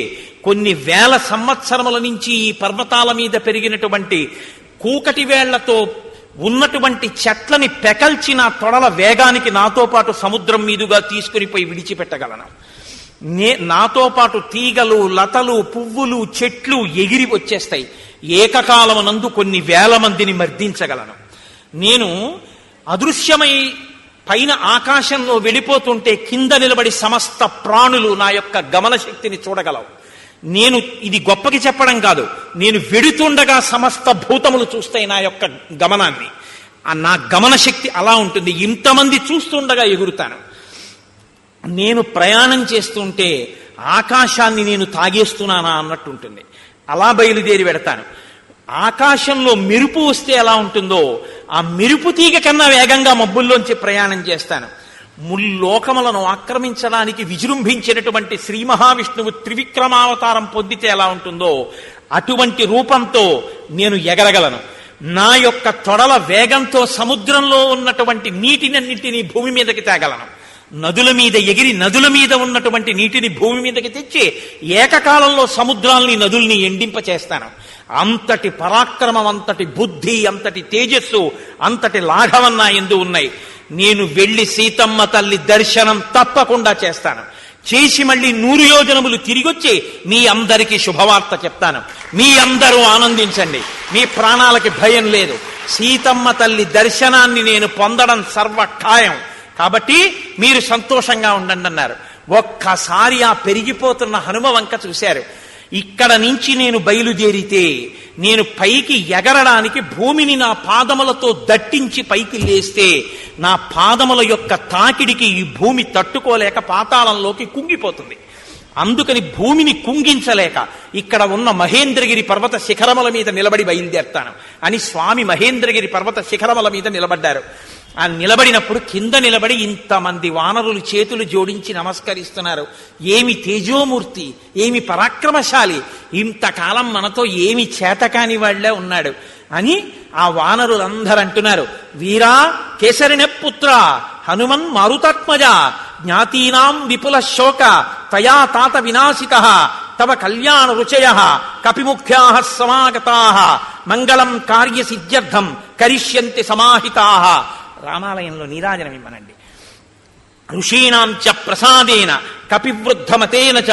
కొన్ని వేల సంవత్సరముల నుంచి ఈ పర్వతాల మీద పెరిగినటువంటి కూకటి వేళ్లతో ఉన్నటువంటి చెట్లని పెకల్చి నా తొడల వేగానికి నాతో పాటు సముద్రం మీదుగా తీసుకుని పోయి విడిచిపెట్టగలను. నాతో పాటు తీగలు, లతలు, పువ్వులు, చెట్లు ఎగిరి వచ్చేస్తాయి. ఏకకాలమునందు కొన్ని వేల మందిని మర్దించగలను. నేను అదృశ్యమై పైన ఆకాశంలో వెళ్ళిపోతుంటే కింద నిలబడి సమస్త ప్రాణులు నా యొక్క గమన శక్తిని చూడగలవు. నేను ఇది గొప్పకి చెప్పడం కాదు, నేను వెడుతుండగా సమస్త భూతములు చూస్తాయి నా యొక్క గమనాన్ని. నా గమన శక్తి అలా ఉంటుంది. ఇంతమంది చూస్తుండగా ఎగురుతాను. నేను ప్రయాణం చేస్తుంటే ఆకాశాన్ని నేను తాగేస్తున్నానా అన్నట్టుంటుంది. అలా బయలుదేరి వెడతాను. ఆకాశంలో మెరుపు వస్తే ఎలా ఉంటుందో ఆ మెరుపు తీగ కన్నా వేగంగా మబ్బుల్లోంచి ప్రయాణం చేస్తాను. ముల్లోకములను ఆక్రమించడానికి విజృంభించినటువంటి శ్రీ మహావిష్ణువు త్రివిక్రమావతారం పొందితే ఎలా ఉంటుందో అటువంటి రూపంతో నేను ఎగరగలను. నా యొక్క తొడల వేగంతో సముద్రంలో ఉన్నటువంటి నీటినన్నింటినీ భూమి మీదకి తేగలను. నదుల మీద ఎగిరి నదుల మీద ఉన్నటువంటి నీటిని భూమి మీదకి తెచ్చి ఏకకాలంలో సముద్రాల్ని, నదుల్ని ఎండింపచేస్తాను. అంతటి పరాక్రమం, అంతటి బుద్ధి, అంతటి తేజస్సు, అంతటి లాఘవం నా యందు ఉన్నాయి. నేను వెళ్లి సీతమ్మ తల్లి దర్శనం తప్పకుండా చేస్తాను. చేసి మళ్ళీ 100 యోజనములు తిరిగొచ్చి మీ అందరికీ శుభవార్త చెప్తాను. మీ అందరూ ఆనందించండి. మీ ప్రాణాలకి భయం లేదు. సీతమ్మ తల్లి దర్శనాన్ని నేను పొందడం సర్వఖాయం. కాబట్టి మీరు సంతోషంగా ఉండండి అన్నారు. ఒక్కసారి ఆ పెరిగిపోతున్న హనుమ వంక చూశారు. ఇక్కడ నుంచి నేను బయలుదేరితే నేను పైకి ఎగరడానికి భూమిని నా పాదములతో దట్టించి పైకి లేస్తే నా పాదముల యొక్క తాకిడికి ఈ భూమి తట్టుకోలేక పాతాళంలోకి కుంగిపోతుంది. అందుకని భూమిని కుంగించలేక ఇక్కడ ఉన్న మహేంద్రగిరి పర్వత శిఖరముల మీద నిలబడి బయలుదేరుతాను అని స్వామి మహేంద్రగిరి పర్వత శిఖరముల మీద నిలబడ్డారు. ఆ నిలబడినప్పుడు కింద నిలబడి ఇంతమంది వానరులు చేతులు జోడించి నమస్కరిస్తున్నారు. ఏమి తేజోమూర్తి, ఏమి పరాక్రమశాలి, ఇంతకాలం మనతో ఏమి చేతకాని వాళ్లే ఉన్నాడు అని ఆ వానరులందరూ అంటున్నారు. వీరా కేసరిణ పుత్ర హనుమన్ మారుతాత్మజ జ్ఞాతీనాం విపుల శోక తయా తాత వినాశిత తవ కళ్యాణ రుచయ కపిముఖ్యా సమాగతా మంగళం కార్యసిద్ధ్యర్థం కరిష్యంతి సమాహితా. రామాలయంలో నీరాజనం ఇమ్మనండి. ఋషీణాంచ ప్రసాదేన కపివృద్ధమతేన చ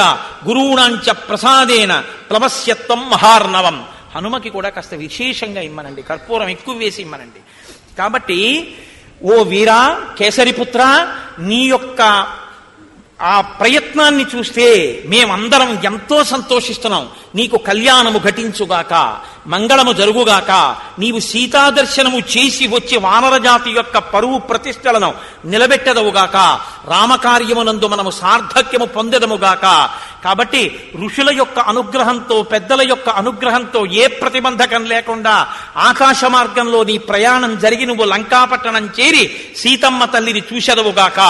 గురూణాంచ ప్రసాదేన ప్లవస్యత్వం మహార్ణవం. హనుమకి కూడా కాస్త విశేషంగా ఇమ్మనండి, కర్పూరం ఎక్కువ వేసి ఇమ్మనండి. కాబట్టి ఓ వీరా కేసరిపుత్ర, నీ యొక్క ఆ ప్రయత్నాన్ని చూస్తే మేమందరం ఎంతో సంతోషిస్తున్నాం. నీకు కళ్యాణము ఘటించుగాక, మంగళము జరుగుగాక, నీవు సీతాదర్శనము చేసి వచ్చి వానరజాతి యొక్క పరువు ప్రతిష్టలను నిలబెట్టదవుగాక, రామకార్యమునందు మనము సార్థక్యము పొందెదముగాక. కాబట్టి ఋషుల యొక్క అనుగ్రహంతో, పెద్దల యొక్క అనుగ్రహంతో ఏ ప్రతిబంధకం లేకుండా ఆకాశ మార్గంలో నీ ప్రయాణం జరిగి నువ్వు లంకాపట్టణం చేరి సీతమ్మ తల్లిని చూసెదవుగాక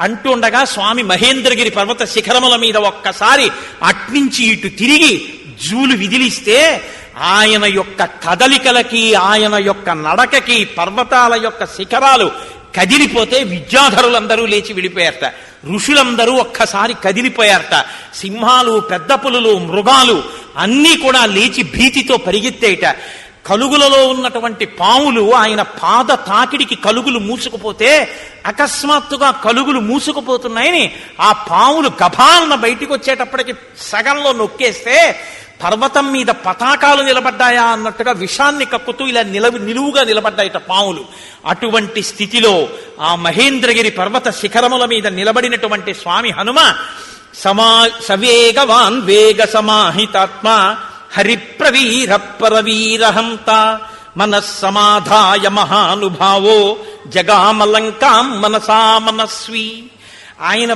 అంటుండగా స్వామి మహేంద్రగిరి పర్వత శిఖరముల మీద ఒక్కసారి అట్నుంచి ఇటు తిరిగి జూలు విదిలిస్తే ఆయన యొక్క కదలికలకి, ఆయన యొక్క నడకకి పర్వతాల యొక్క శిఖరాలు కదిలిపోతే విద్యాధరులందరూ లేచి విడిపోయారట. ఋషులందరూ ఒక్కసారి కదిలిపోయారట. సింహాలు, పెద్ద పులులు, మృగాలు అన్నీ కూడా లేచి భీతితో పరిగెత్తేట. కలుగులలో ఉన్నటువంటి పాములు ఆయన పాద తాకిడికి కలుగులు మూసుకుపోతే అకస్మాత్తుగా కలుగులు మూసుకుపోతున్నాయని ఆ పాములు గభాలన బయటికి వచ్చేటప్పటికి సగంలో నొక్కేస్తే పర్వతం మీద పతాకాలు నిలబడ్డాయా అన్నట్టుగా విషాన్ని కక్కుతూ ఇలా నిలువుగా నిలబడ్డాయట పాములు. అటువంటి స్థితిలో ఆ మహేంద్రగిరి పర్వత శిఖరముల మీద నిలబడినటువంటి స్వామి హనుమ సవేగవాన్ వేగ సమాహితాత్మ హరిప్రవీర పరవీరహంత మనస్సమాధాయ మహానుభావో జగామలంకాం మనసా మనస్వి. ఆయన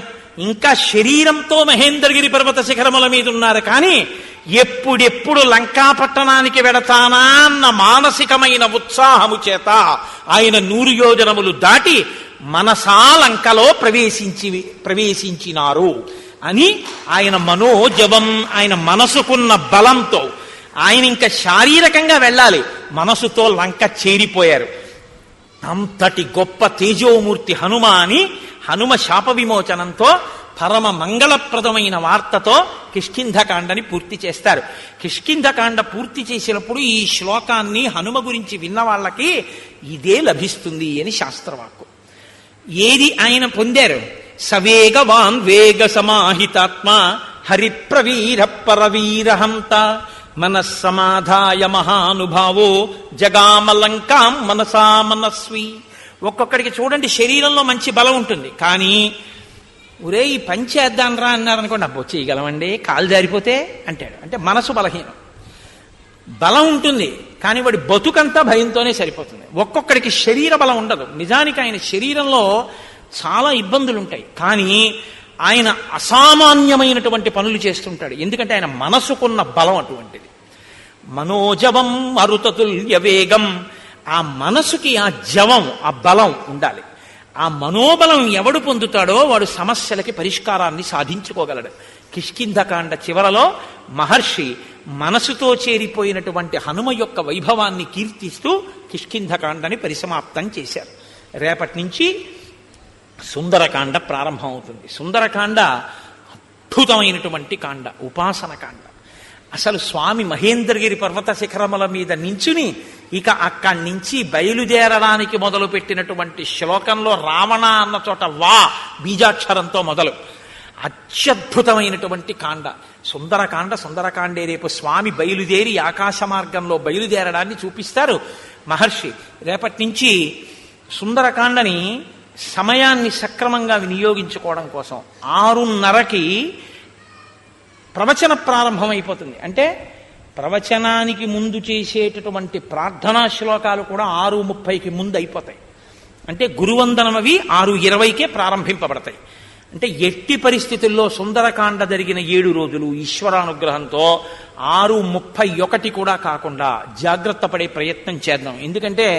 ఇంకా శరీరంతో మహేంద్రగిరి పర్వత శిఖరముల మీద ఉన్నారు, కానీ ఎప్పుడెప్పుడు లంకాపట్టణానికి వెడతానా అన్న మానసికమైన ఉత్సాహము చేత ఆయన 100 యోజనములు దాటి మనసా లంకలో ప్రవేశించినారు అని ఆయన మనోజవం, ఆయన మనసుకున్న బలంతో ఆయన ఇంకా శారీరకంగా వెళ్ళాలి, మనసుతో లంక చేరిపోయారు. అంతటి గొప్ప తేజోమూర్తి హనుమ అని హనుమ శాప విమోచనంతో పరమ మంగళప్రదమైన వార్తతో కిష్కింధకాండని పూర్తి చేస్తారు. కిష్కింధకాండ పూర్తి చేసినప్పుడు ఈ శ్లోకాన్ని హనుమ గురించి విన్న వాళ్ళకి ఇదే లభిస్తుంది అని శాస్త్రవాక్కు. ఏది ఆయన పొందారు? సవేగవాన్ వేగ సమాహితాత్మ హరిప్రవీర పరవీరహంత మనస్సమాధాయ మహానుభావో జగామలంకాం మనసా మనస్వి. ఒక్కొక్కడికి చూడండి శరీరంలో మంచి బలం ఉంటుంది, కానీ ఒరే ఈ పని చేద్దాం రా అన్నారనుకోండి, అబ్బో చేయగలమండి, కాలు జారిపోతే అంటాడు. అంటే మనసు బలహీనం. బలం ఉంటుంది కానీ వాడి బతుకంతా భయంతోనే సరిపోతుంది. ఒక్కొక్కడికి శరీర బలం ఉండదు. నిజానికి ఆయన శరీరంలో చాలా ఇబ్బందులు ఉంటాయి, కానీ ఆయన అసామాన్యమైనటువంటి పనులు చేస్తుంటాడు. ఎందుకంటే ఆయన మనసుకున్న బలం అటువంటిది. మనోజవం మరుతతుల్య వేగం. ఆ మనసుకి ఆ జవం, ఆ బలం ఉండాలి. ఆ మనోబలం ఎవడు పొందుతాడో వాడు సమస్యలకి పరిష్కారాన్ని సాధించుకోగలడు. కిష్కింధకాండ చివరలో మహర్షి మనసుతో చేరిపోయినటువంటి హనుమ యొక్క వైభవాన్ని కీర్తిస్తూ కిష్కింధకాండని పరిసమాప్తం చేశారు. రేపటి నుంచి సుందరకాండ ప్రారంభమవుతుంది. సుందరకాండ అద్భుతమైనటువంటి కాండ, ఉపాసన కాండ. అసలు స్వామి మహేంద్రగిరి పర్వత శిఖరముల మీద నించుని ఇక అక్కడి నుంచి బయలుదేరడానికి మొదలు పెట్టినటువంటి శ్లోకంలో రావణ అన్న చోట వా బీజాక్షరంతో మొదలు అత్యద్భుతమైనటువంటి కాండ సుందరకాండ. సుందరకాండే రేపు స్వామి బయలుదేరి ఆకాశ మార్గంలో బయలుదేరడాన్ని చూపిస్తారు మహర్షి. రేపటి నుంచి సుందరకాండని సమయాన్ని సక్రమంగా వినియోగించుకోవడం కోసం 6:30కి ప్రవచన ప్రారంభమైపోతుంది. అంటే ప్రవచనానికి ముందు చేసేటటువంటి ప్రార్థనా శ్లోకాలు కూడా 6:30కి ముందు అయిపోతాయి. అంటే గురువందనమవి 6:20కే ప్రారంభింపబడతాయి. అంటే ఎట్టి పరిస్థితుల్లో సుందరకాండ జరిగిన 7 రోజులు ఈశ్వరానుగ్రహంతో 6:31 కూడా కాకుండా జాగ్రత్త పడే ప్రయత్నం చేద్దాం. ఎందుకంటే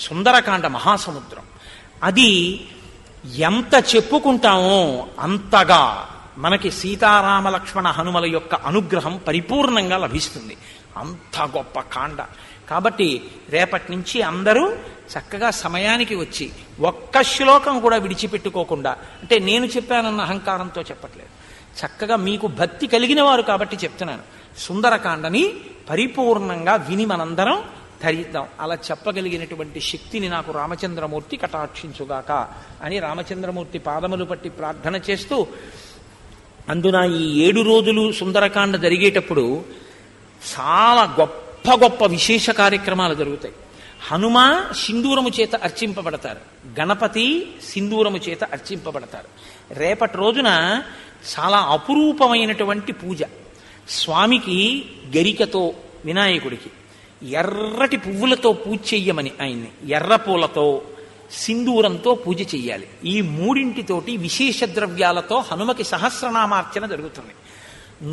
సుందరకాండ మహాసముద్రం. అది ఎంత చెప్పుకుంటామో అంతగా మనకి సీతారామ లక్ష్మణ హనుమల యొక్క అనుగ్రహం పరిపూర్ణంగా లభిస్తుంది. అంత గొప్ప కాండ. కాబట్టి రేపటి నుంచి అందరూ చక్కగా సమయానికి వచ్చి ఒక్క శ్లోకం కూడా విడిచిపెట్టుకోకుండా, అంటే నేను చెప్పానన్న అహంకారంతో చెప్పట్లేదు, చక్కగా మీకు భక్తి కలిగిన వారు కాబట్టి చెప్తున్నాను, సుందరకాండని పరిపూర్ణంగా విని మనందరం ధరిద్దాం. అలా చెప్పగలిగినటువంటి శక్తిని నాకు రామచంద్రమూర్తి కటాక్షించుగాక అని రామచంద్రమూర్తి పాదములు పట్టి ప్రార్థన చేస్తూ, అందున ఈ 7 రోజులు సుందరకాండ జరిగేటప్పుడు చాలా గొప్ప గొప్ప విశేష కార్యక్రమాలు జరుగుతాయి. హనుమ సింధూరము చేత అర్చింపబడతారు, గణపతి సింధూరము చేత అర్చింపబడతారు. రేపటి రోజున చాలా అపురూపమైనటువంటి పూజ. స్వామికి గరికతో, వినాయకుడికి ఎర్రటి పువ్వులతో పూజ చెయ్యమని ఆయన్ని, ఎర్ర పూలతో సింధూరంతో పూజ చెయ్యాలి. ఈ మూడింటితోటి విశేష ద్రవ్యాలతో హనుమకి సహస్రనామార్చన జరుగుతుంది.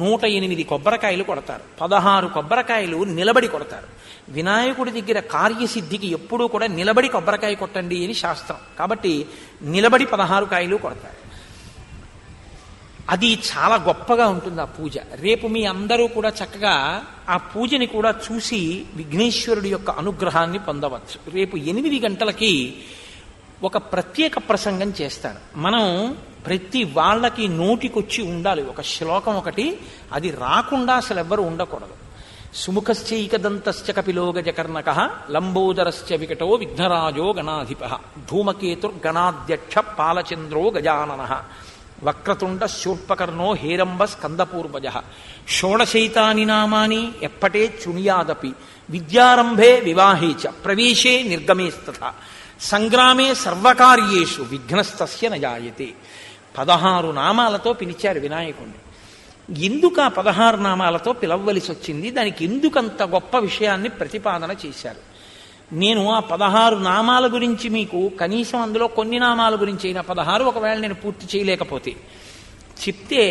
108 కొబ్బరికాయలు కొడతారు, 16 కొబ్బరికాయలు నిలబడి కొడతారు. వినాయకుడి దగ్గర కార్యసిద్ధికి ఎప్పుడూ కూడా నిలబడి కొబ్బరికాయ కొట్టండి అని శాస్త్రం. కాబట్టి నిలబడి 16 కాయలు కొడతారు. అది చాలా గొప్పగా ఉంటుంది ఆ పూజ. రేపు మీ అందరూ కూడా చక్కగా ఆ పూజని కూడా చూసి విఘ్నేశ్వరుడి యొక్క అనుగ్రహాన్ని పొందవచ్చు. రేపు 8 గంటలకి ఒక ప్రత్యేక ప్రసంగం చేస్తాను. మనం ప్రతి వాళ్ళకి నోటికొచ్చి ఉండాలి ఒక శ్లోకం ఒకటి. అది రాకుండా అసలు ఎవ్వరు ఉండకూడదు. సుముఖశ్చైకదంతశ్చ కపిలో గజకర్ణకః లంబోదరశ్చ వికటో విఘ్నరాజో గణాధిప ధూమకేతుర్గణాధ్యక్ష పాలచంద్రో గజాననః వక్రతుండ శూర్పకర్ణో హేరంబ స్కందపూర్వజ షోడశైతాని నామాని ఎప్పటే చుణియాదపి విద్యారంభే వివాహే చ ప్రవేశే నిర్గమేస్తథా సంగ్రామే సర్వకార్యేషు విఘ్నస్తస్య నజాయతే. 16 నామాలతో పిలిచారు వినాయకుడిని. ఎందుకు ఆ 16 నామాలతో పిలవవలసి వచ్చింది, దానికి ఎందుకంత గొప్ప విషయాన్ని ప్రతిపాదన చేశారు? నేను ఆ 16 నామాల గురించి మీకు కనీసం అందులో కొన్ని నామాల గురించి అయినా 16 ఒకవేళ నేను పూర్తి చేయలేకపోతే చెప్తే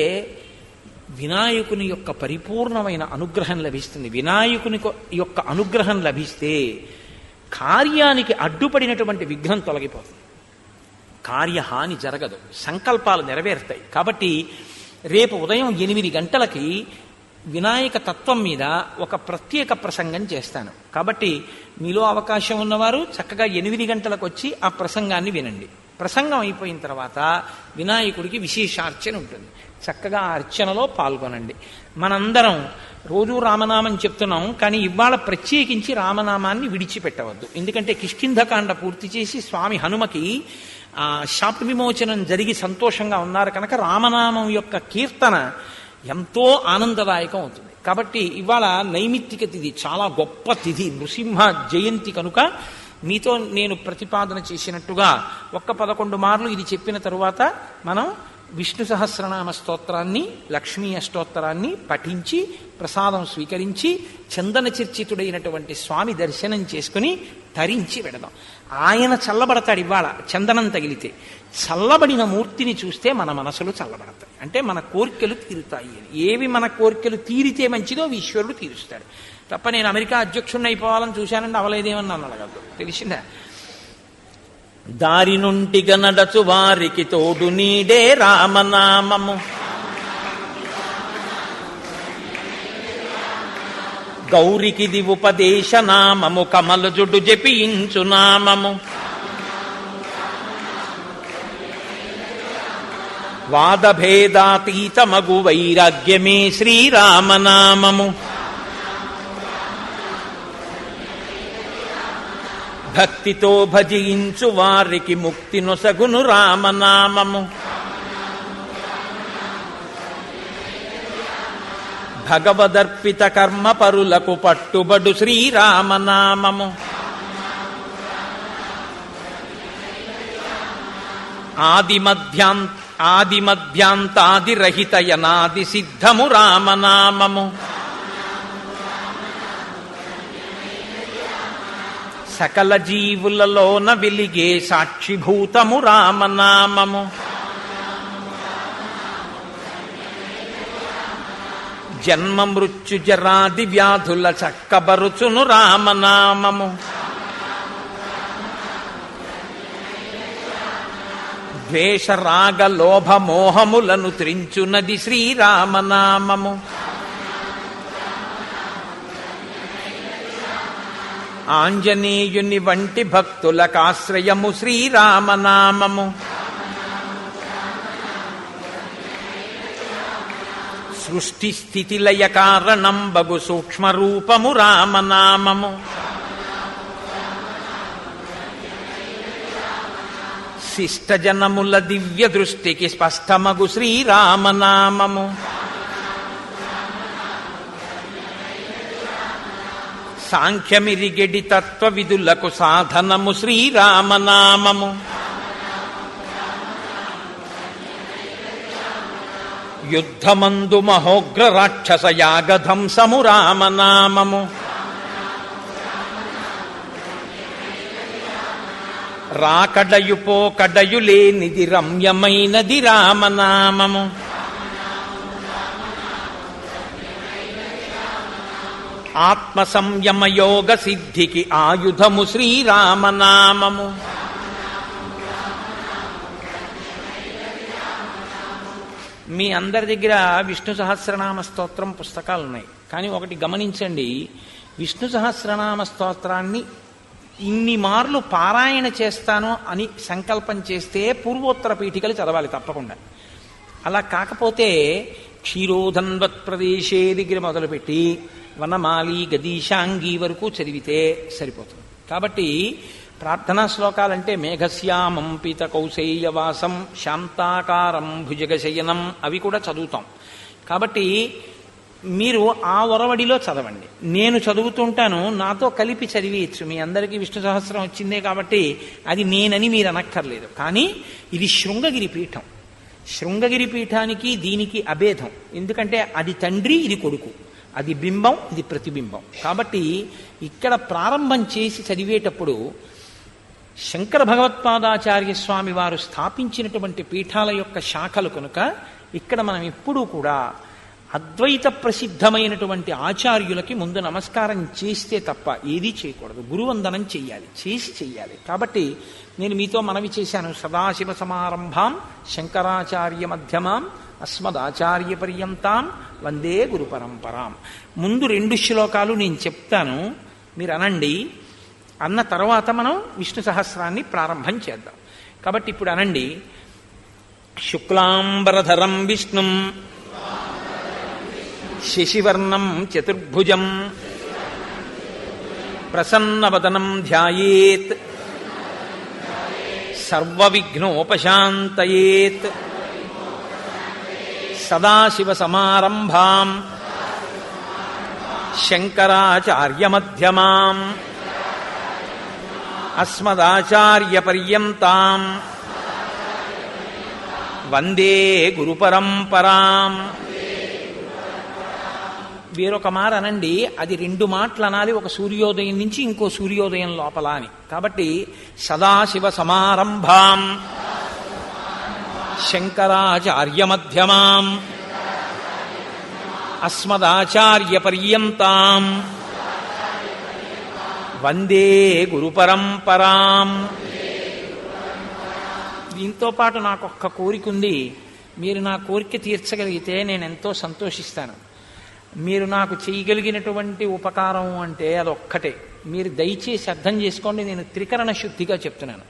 వినాయకుని యొక్క పరిపూర్ణమైన అనుగ్రహం లభిస్తుంది. వినాయకుని యొక్క అనుగ్రహం లభిస్తే కార్యానికి అడ్డుపడినటువంటి విఘ్నం తొలగిపోతుంది, కార్యహాని జరగదు, సంకల్పాలు నెరవేరుతాయి. కాబట్టి రేపు ఉదయం 8 గంటలకి వినాయక తత్వం మీద ఒక ప్రత్యేక ప్రసంగం చేస్తాను. కాబట్టి మీలో అవకాశం ఉన్నవారు చక్కగా 8 గంటలకు వచ్చి ఆ ప్రసంగాన్ని వినండి. ప్రసంగం అయిపోయిన తర్వాత వినాయకుడికి విశేషార్చన ఉంటుంది. చక్కగా ఆ అర్చనలో పాల్గొనండి. మనందరం రోజు రామనామం చెప్తున్నాం, కానీ ఇవాళ ప్రత్యేకించి రామనామాన్ని విడిచిపెట్టవద్దు. ఎందుకంటే కిష్కింధకాండ పూర్తి చేసి స్వామి హనుమకి శాప విమోచనం జరిగి సంతోషంగా ఉన్నారు కనుక రామనామం యొక్క కీర్తన ఎంతో ఆనందదాయకం అవుతుంది. కాబట్టి ఇవాళ నైమిత్తిక తిథి, చాలా గొప్ప తిథి, నృసింహ జయంతి కనుక మీతో నేను ప్రతిపాదన చేసినట్టుగా 11 మార్లు ఇది చెప్పిన తరువాత మనం విష్ణు సహస్రనామ స్తోత్రాన్ని, లక్ష్మీ అష్టోత్తరాన్ని పఠించి ప్రసాదం స్వీకరించి చందన చర్చితుడైనటువంటి స్వామి దర్శనం చేసుకుని తరించి వెడదాం. ఆయన చల్లబడతాడు. ఇవాళ చందనం తగిలితే చల్లబడిన మూర్తిని చూస్తే మన మనసులు చల్లబడతాయి. అంటే మన కోరికలు తీరుతాయి అని. ఏవి మన కోరికలు తీరితే మంచిదో ఈశ్వరుడు తీరుస్తాడు తప్ప నేను అమెరికా అధ్యక్షుడిని అయిపోవాలని చూశానండి అవలేదేమని నన్ను అడగద్దు. తెలిసిందా? దారి నుంటిగా నడచు వారికి తోడు నీడే రామనామము, గౌరికిది ఉపదేశ నామము, కమలజుడు జపించు నామము, వాదభేదాతీతమగు వైరాగ్యమే శ్రీరామనామము, భక్తితో భజించు వారికి ముక్తి నొసగును రామనామము, భగవదర్పిత కర్మ పరులకు పట్టుబడు శ్రీరామనామము, ఆదిమధ్యాంతాదిరహిత యనాది సిద్ధము రామనామము, సకల జీవులలోన వెలిగే సాక్షిభూతము రామనామము, జన్మ మృత్యు జరాది వ్యాధుల చక్కబరుచును రామనామము, ద్వేష రాగ లోభ మోహములను త్రించునది శ్రీరామనామము, ఆంజనేయుని వంటి భక్తులకాశ్రయము శ్రీరామనామము, సృష్టి స్థితి లయ కారణం బగు సూక్ష్మ రూపము రామనామము, శిష్టజనముల దివ్య దృష్టికి స్పష్టమగు శ్రీరామనామము, సాంఖ్యమిరిగెడి తత్వ విధులకు సాధనము శ్రీరామనామము. యుద్ధమందు మహోగ్ర రాక్షస యాగధంసము రామనామము. రాకడయు పోకడయు లేనిది రమ్యమైనది రామనామము. ఆత్మ సంయమ యోగ సిద్ధికి ఆయుధము శ్రీరామనామము. మీ అందరి దగ్గర విష్ణు సహస్రనామ స్తోత్రం పుస్తకాలు ఉన్నాయి. కానీ ఒకటి గమనించండి, విష్ణు సహస్రనామ స్తోత్రాన్ని ఇన్ని మార్లు పారాయణ చేస్తాను అని సంకల్పం చేస్తే పూర్వోత్తర పీఠికలు చదవాలి తప్పకుండా. అలా కాకపోతే క్షీరోధన్వత్ ప్రదేశే దగ్గర మొదలుపెట్టి వనమాలి గదీశాంగి వరకు చదివితే సరిపోతుంది. కాబట్టి ప్రార్థనా శ్లోకాలంటే మేఘశ్యామం పీత కౌశేయవాసం శాంతాకారం భుజగశయనం అవి కూడా చదువుతాం. కాబట్టి మీరు ఆ ఒరవడిలో చదవండి. నేను చదువుతుంటాను, నాతో కలిపి చదివేయచ్చు. మీ అందరికీ విష్ణు సహస్రం వచ్చిందే కాబట్టి అది నేనని మీరు అనక్కర్లేదు. కానీ ఇది శృంగగిరి పీఠం. శృంగగిరి పీఠానికి దీనికి అభేదం. ఎందుకంటే అది తండ్రి, ఇది కొడుకు, అది బింబం, ఇది ప్రతిబింబం. కాబట్టి ఇక్కడ ప్రారంభం చేసి చదివేటప్పుడు శంకర భగవత్పాదాచార్య స్వామి వారు స్థాపించినటువంటి పీఠాల యొక్క శాఖలు కనుక ఇక్కడ మనం ఎప్పుడూ కూడా అద్వైత ప్రసిద్ధమైనటువంటి ఆచార్యులకి ముందు నమస్కారం చేస్తే తప్ప ఏదీ చేయకూడదు. గురువందనం చెయ్యాలి. కాబట్టి నేను మీతో మనవి చేశాను, సదాశివ సమారంభాం శంకరాచార్య మధ్యమాం అస్మదాచార్య పర్యంతాం వందే గురు పరంపరాం. ముందు 2 శ్లోకాలు నేను చెప్తాను, మీరు అనండి. అన్న తర్వాత మనం విష్ణు సహస్రాన్ని ప్రారంభం చేద్దాం. కాబట్టి ఇప్పుడు అనండి. శుక్లాంబరధరం విష్ణుం శశివర్ణం చతుర్భుజం ప్రసన్నవదనం ధ్యాయేత్ సర్వవిఘ్నోపశాంతయేత్. సదాశివ సమారంభాం శంకరాచార్య మధ్యమాం అస్మదాచార్య పర్యంతాం వందే గురు పరంపరాం. వేరొక మాట అనండి, అది 2 మాటలు అనాలి, ఒక సూర్యోదయం నుంచి ఇంకో సూర్యోదయం లోపల అని. కాబట్టి సదాశివ సమారంభాం శంకరాచార్య మధ్యమాం అస్మదాచార్య పర్యంతాం వందే గురు పరంపరాం. దీంతో పాటు నాకు ఒక్క కోరిక ఉంది. మీరు నా కోరిక తీర్చగలిగితే నేను ఎంతో సంతోషిస్తాను. మీరు నాకు చేయగలిగినటువంటి ఉపకారం అంటే అదొక్కటే. మీరు దయచేసి అర్థం చేసుకోండి, నేను త్రికరణ శుద్ధిగా చెప్తున్నాను.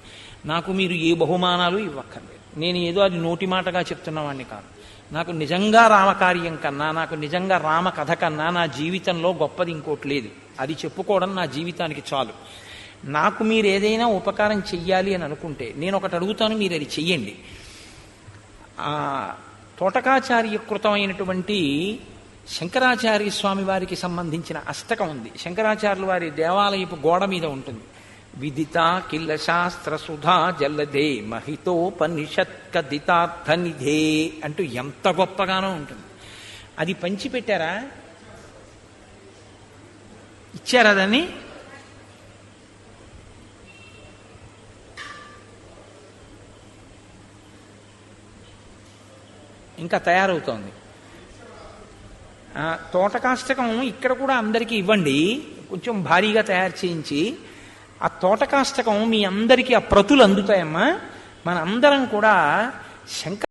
నాకు మీరు ఏ బహుమానాలు ఇవ్వక్కర్లేదు. నేను ఏదో అది నోటి మాటగా చెప్తున్నవాడిని కాదు. నాకు నిజంగా రామకార్యం కన్నా, నాకు నిజంగా రామ కథ కన్నా నా జీవితంలో గొప్పది ఇంకోటి లేదు. అది చెప్పుకోవడం నా జీవితానికి చాలు. నాకు మీరు ఏదైనా ఉపకారం చెయ్యాలి అని అనుకుంటే నేను ఒకటి అడుగుతాను, మీరు అది చెయ్యండి. తోటకాచార్య కృతమైనటువంటి శంకరాచార్య స్వామి వారికి సంబంధించిన అష్టకం ఉంది. శంకరాచార్యుల వారి దేవాలయపు గోడ మీద ఉంటుంది. విదిత కిల్ల శాస్త్ర సుధా జల్లదే మహితోపనిషత్ కదితార్థనిధే అంటూ ఎంత గొప్పగానో ఉంటుంది. అది పంచిపెట్టారా? ఇచ్చారా దాన్ని? ఇంకా తయారవుతోంది. తోటకాష్టకం ఇక్కడ కూడా అందరికీ ఇవ్వండి, కొంచెం భారీగా తయారు చేయించి. ఆ తోటకాష్టకం మీ అందరికీ ఆ ప్రతులు అందుతాయమ్మా. మన అందరం కూడా శంకర